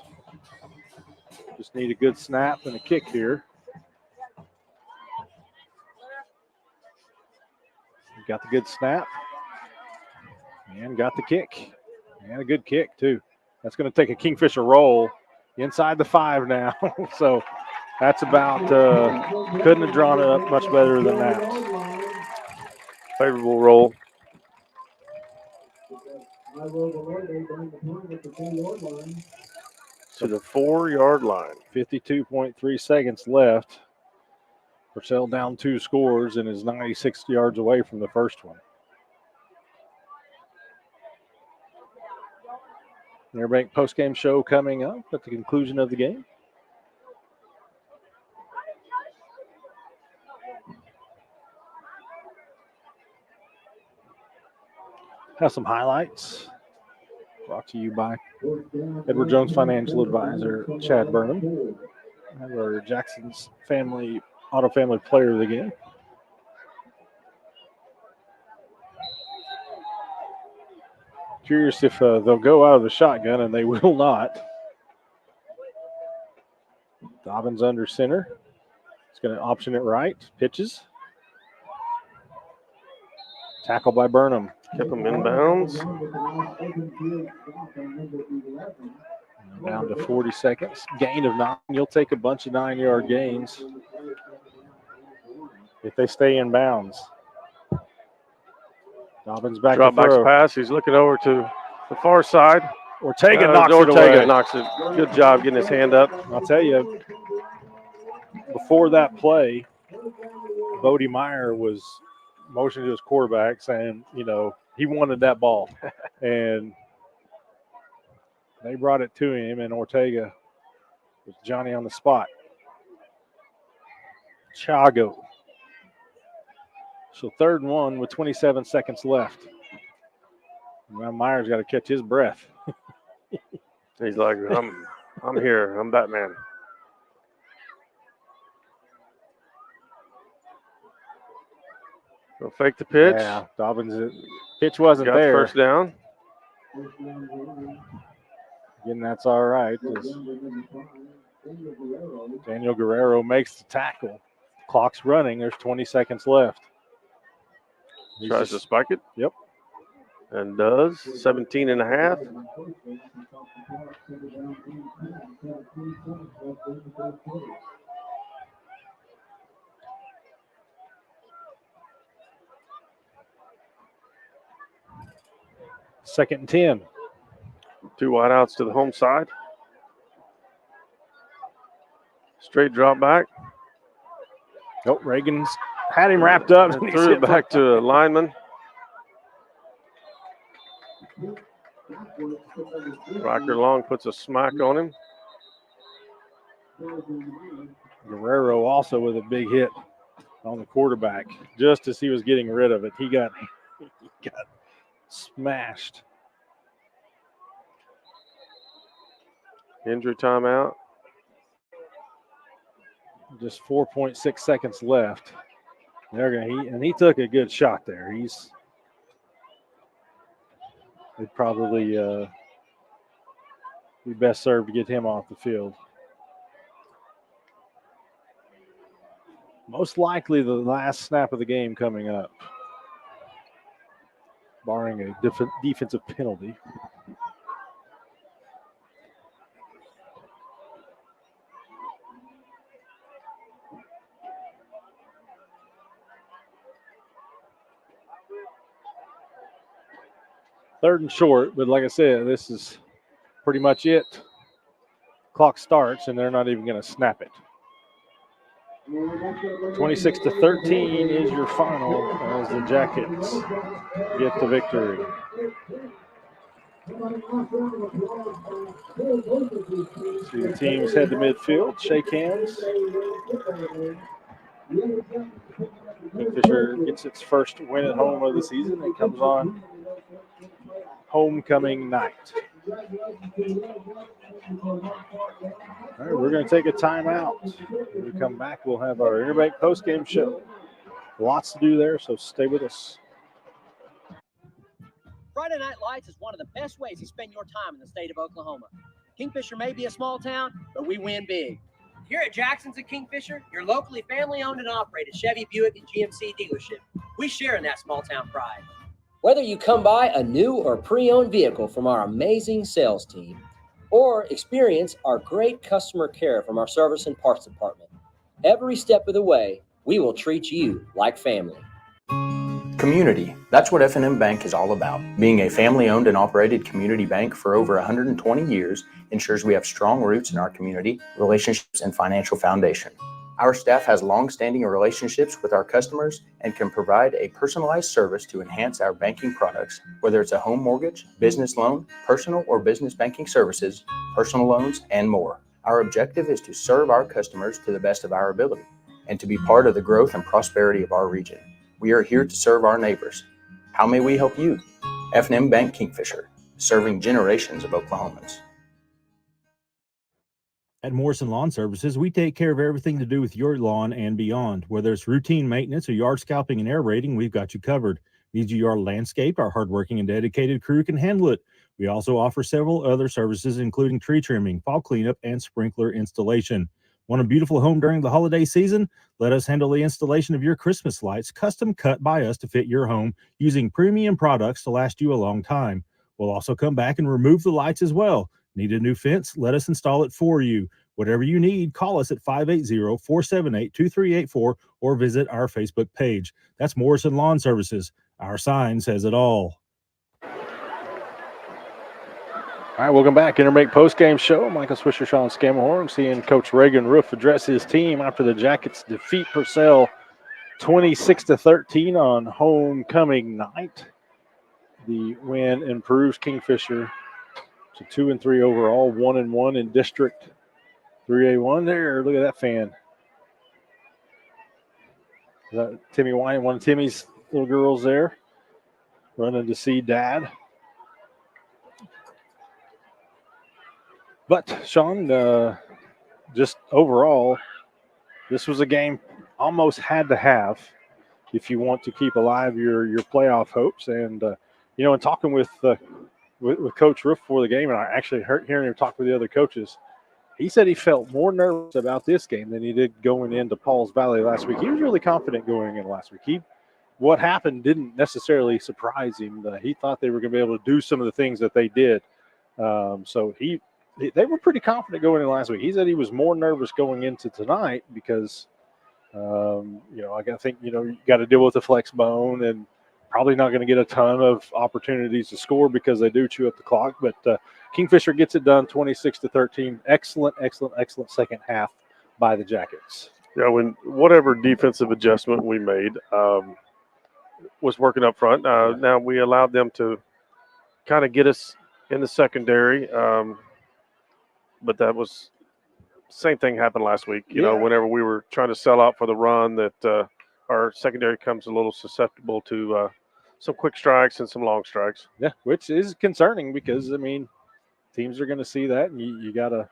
Speaker 2: Just need a good snap and a kick here. Got the good snap and got the kick and a good kick too. That's going to take a Kingfisher roll inside the 5 now. So that's about, couldn't have drawn it up much better than that.
Speaker 3: Favorable roll. To the 4-yard line.
Speaker 2: 52.3 seconds left. Purcell down 2 scores and is 96 yards away from the first one. Interbank postgame show coming up at the conclusion of the game. Have some highlights brought to you by Edward Jones Financial Advisor Chad Burnham. Have our Jackson's Auto Family Player of the Game. Curious if they'll go out of the shotgun, and they will not. Dobbins under center. It's going to option it right. Pitches. Tackle by Burnham.
Speaker 3: Kept him in bounds.
Speaker 2: Down to 40 seconds. Gain of 9. You'll take a bunch of 9-yard gains if they stay in bounds. Dobbins back
Speaker 3: Drop
Speaker 2: to throw.
Speaker 3: back pass. He's looking over to the far side.
Speaker 2: Ortega knocks it away.
Speaker 3: Ortega knocks it. Good job getting his hand up.
Speaker 2: I'll tell you, before that play, Bodie Meyer was motioning to his quarterback saying, he wanted that ball. And they brought it to him, and Ortega was Johnny on the spot. Chago. So 3rd and 1 with 27 seconds left. Now Meyer's got to catch his breath.
Speaker 3: He's like, I'm here. I'm Batman. Go fake the pitch.
Speaker 2: Yeah, Dobbins' pitch wasn't
Speaker 3: Got
Speaker 2: there.
Speaker 3: First down.
Speaker 2: Again, that's all right. Daniel Guerrero makes the tackle. Clock's running. There's 20 seconds left.
Speaker 3: Tries to spike it.
Speaker 2: Yep.
Speaker 3: And does. 17 and a half.
Speaker 2: Second and 10.
Speaker 3: 2 wideouts to the home side. Straight drop back.
Speaker 2: Oh, Reagan's had him wrapped up.
Speaker 3: And threw it back to a lineman. Rocker Long puts a smack on him.
Speaker 2: Guerrero also with a big hit on the quarterback. Just as he was getting rid of it, he got smashed.
Speaker 3: Injury timeout.
Speaker 2: Just 4.6 seconds left. He took a good shot there. They'd probably be best served to get him off the field. Most likely the last snap of the game coming up, barring a defensive penalty. Third and short, but like I said, this is pretty much it. Clock starts, and they're not even going to snap it. 26-13 is your final as the Jackets get the victory. See the teams head to midfield, shake hands. Kingfisher gets its first win at home of the season. It comes on homecoming night. All right, we're going to take a timeout. When we come back, we'll have our Interbank postgame show. Lots to do there, so stay with us.
Speaker 9: Friday Night Lights is one of the best ways to spend your time in the state of Oklahoma. Kingfisher may be a small town, but we win big. Here at Jackson's at Kingfisher, your locally family-owned and operated Chevy, Buick, and GMC dealership. We share in that small-town pride. Whether you come by a new or pre-owned vehicle from our amazing sales team, or experience our great customer care from our service and parts department, every step of the way, we will treat you like family.
Speaker 10: Community. That's what F&M Bank is all about. Being a family-owned and operated community bank for over 120 years ensures we have strong roots in our community, relationships, and financial foundation. Our staff has long-standing relationships with our customers and can provide a personalized service to enhance our banking products, whether it's a home mortgage, business loan, personal or business banking services, personal loans, and more. Our objective is to serve our customers to the best of our ability and to be part of the growth and prosperity of our region. We are here to serve our neighbors. How may we help you? F&M Bank Kingfisher, serving generations of Oklahomans.
Speaker 5: At Morrison Lawn Services, we take care of everything to do with your lawn and beyond. Whether it's routine maintenance or yard scalping and aerating, we've got you covered. Need your yard landscape? Our hardworking and dedicated crew can handle it. We also offer several other services, including tree trimming, fall cleanup, and sprinkler installation. Want a beautiful home during the holiday season? Let us handle the installation of your Christmas lights, custom cut by us to fit your home, using premium products to last you a long time. We'll also come back and remove the lights as well. Need a new fence? Let us install it for you. Whatever you need, call us at 580-478-2384 or visit our Facebook page. That's Morrison Lawn Services. Our sign says it all.
Speaker 2: All right, welcome back. Interbank postgame show. Michael Swisher, Sean Scammahorn, seeing Coach Reagan Roof address his team after the Jackets defeat Purcell 26-13 on homecoming night. The win improves Kingfisher to 2-3 overall, 1-1 in District 3A1. There, look at that fan. Is that Timmy Wine, one of Timmy's little girls there, running to see Dad. But, Sean, just overall, this was a game almost had to have if you want to keep alive your playoff hopes. And, in talking with Coach Roof before the game, and I actually hearing him talk with the other coaches, he said he felt more nervous about this game than he did going into Pauls Valley last week. He was really confident going in last week. What happened didn't necessarily surprise him. He thought they were going to be able to do some of the things that they did. They were pretty confident going in last week. He said he was more nervous going into tonight because, I think, you got to deal with the flex bone and probably not going to get a ton of opportunities to score because they do chew up the clock. But Kingfisher gets it done 26-13. Excellent second half by the Jackets.
Speaker 3: Yeah, when whatever defensive adjustment we made was working up front. Now we allowed them to kind of get us in the secondary. But that was same thing happened last week. You know, whenever we were trying to sell out for the run, that our secondary comes a little susceptible to some quick strikes and some long strikes.
Speaker 2: Yeah, which is concerning because, teams are going to see that, and you got to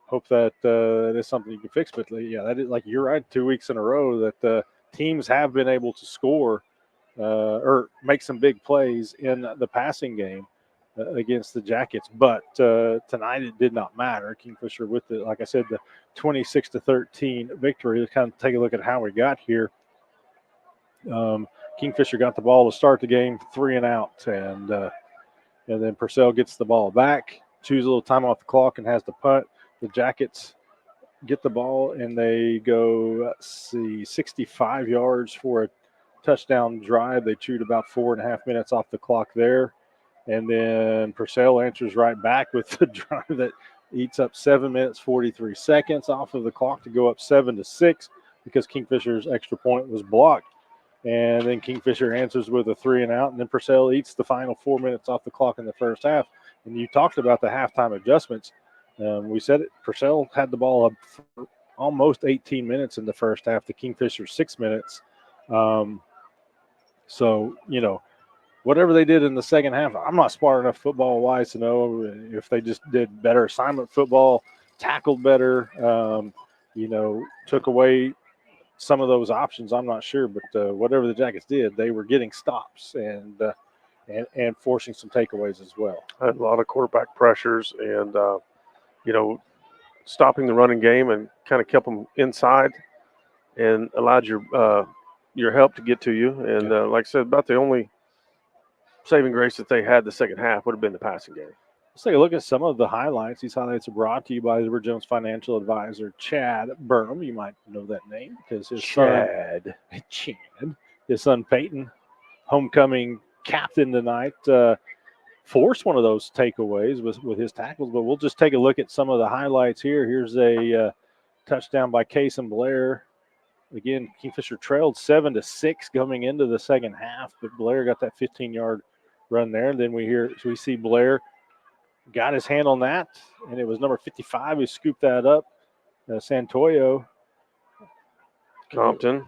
Speaker 2: hope that it is something you can fix. But, that is, like, you're right, 2 weeks in a row that teams have been able to score or make some big plays in the passing game against the Jackets, but tonight it did not matter. Kingfisher with the 26-13 victory. Let's kind of take a look at how we got here. Kingfisher got the ball to start the game, 3 and out, and then Purcell gets the ball back, chews a little time off the clock, and has to punt. The Jackets get the ball and they go 65 yards for a touchdown drive. They chewed about 4.5 minutes off the clock there. And then Purcell answers right back with the drive that eats up 7 minutes, 43 seconds off of the clock to go up 7-6 because Kingfisher's extra point was blocked. And then Kingfisher answers with a 3 and out, and then Purcell eats the final 4 minutes off the clock in the first half. And you talked about the halftime adjustments. We said it, Purcell had the ball up for almost 18 minutes in the first half, the Kingfisher 6 minutes. Whatever they did in the second half, I'm not smart enough football-wise to know if they just did better assignment football, tackled better, took away some of those options. I'm not sure, but whatever the Jackets did, they were getting stops and forcing some takeaways as well.
Speaker 3: Had a lot of quarterback pressures and, stopping the running game and kind of kept them inside and allowed your help to get to you. And like I said, about the only saving grace that they had the second half would have been the passing game.
Speaker 2: Let's take a look at some of the highlights. These highlights are brought to you by the Edward Jones financial advisor, Chad Burnham. You might know that name because his son Peyton homecoming captain tonight, forced one of those takeaways with his tackles. But we'll just take a look at some of the highlights here. Here's a touchdown by Kason Blair. Again, Kingfisher trailed 7-6 coming into the second half, but Blair got that 15-yard run there. And then we see Blair got his hand on that, and it was number 55 who scooped that up. Santoyo.
Speaker 3: Compton.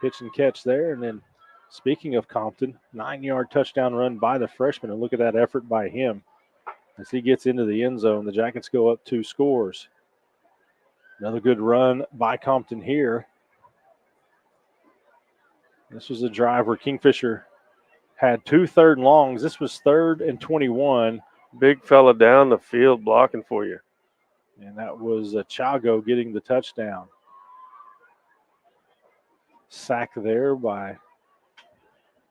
Speaker 2: Pitch and catch there. And then speaking of Compton, 9-yard touchdown run by the freshman. And look at that effort by him. As he gets into the end zone, the Jackets go up 2 scores. Another good run by Compton here. This was a drive where Kingfisher had 2 third and longs. This was 3rd and 21.
Speaker 3: Big fella down the field blocking for you.
Speaker 2: And that was Chago getting the touchdown. Sack there by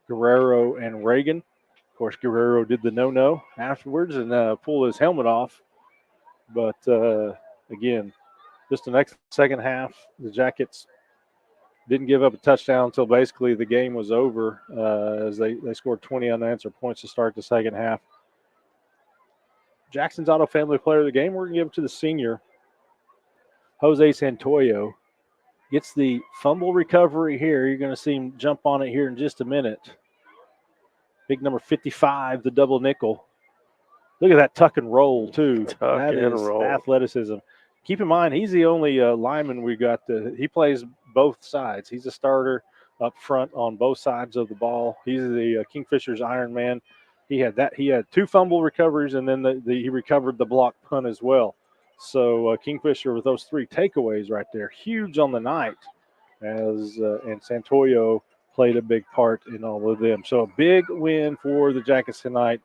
Speaker 2: Guerrero and Reagan. Of course, Guerrero did the no-no afterwards and pulled his helmet off. But, again, just the next second half, the Jackets didn't give up a touchdown until basically the game was over as they scored 20 unanswered points to start the second half. Jackson's Auto Family Player of the Game, we're going to give it to the senior, Jose Santoyo. Gets the fumble recovery here. You're going to see him jump on it here in just a minute. Big number 55, the double nickel. Look at that tuck and roll, too. That is athleticism. Keep in mind, he's the only lineman we got. He plays both sides. He's a starter up front on both sides of the ball. He's the Kingfisher's Iron Man. He had 2 fumble recoveries, and then he recovered the block punt as well. So Kingfisher with those 3 takeaways right there, huge on the night, and Santoyo played a big part in all of them. So a big win for the Jackets tonight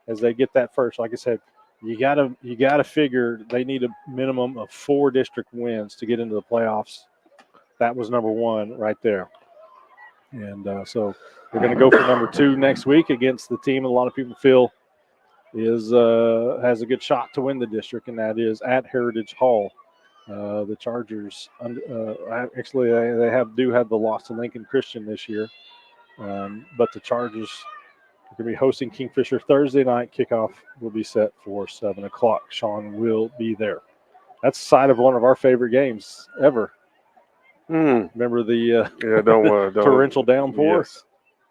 Speaker 2: as they get that first. Like I said, you gotta figure they need a minimum of 4 district wins to get into the playoffs. That was number 1 right there. And so we're going to go for number 2 next week against the team a lot of people feel has a good shot to win the district, and that is at Heritage Hall. The Chargers, actually, they do have the loss to Lincoln Christian this year, but the Chargers are going to be hosting Kingfisher Thursday night. Kickoff will be set for 7 o'clock. Sean will be there. That's the side of one of our favorite games ever. Remember the
Speaker 3: don't
Speaker 2: torrential downpour?
Speaker 3: Yes.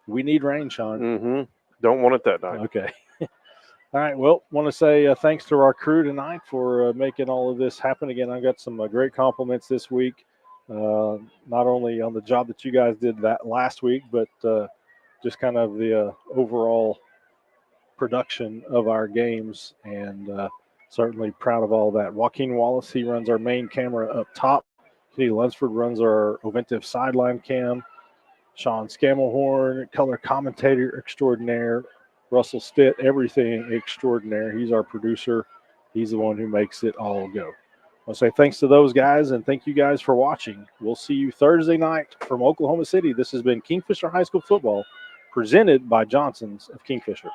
Speaker 2: We need rain, Sean.
Speaker 3: Mm-hmm. Don't want it that night.
Speaker 2: Okay. All right. Well, want to say thanks to our crew tonight for making all of this happen. Again, I got some great compliments this week, not only on the job that you guys did that last week, but just kind of the overall production of our games, and certainly proud of all that. Joaquin Wallace, he runs our main camera up top. Kenny Lunsford runs our Oventive sideline cam. Sean Scamelhorn, color commentator extraordinaire. Russell Stitt, everything extraordinaire. He's our producer. He's the one who makes it all go. I'll say thanks to those guys, and thank you guys for watching. We'll see you Thursday night from Oklahoma City. This has been Kingfisher High School Football, presented by Johnson's of Kingfisher.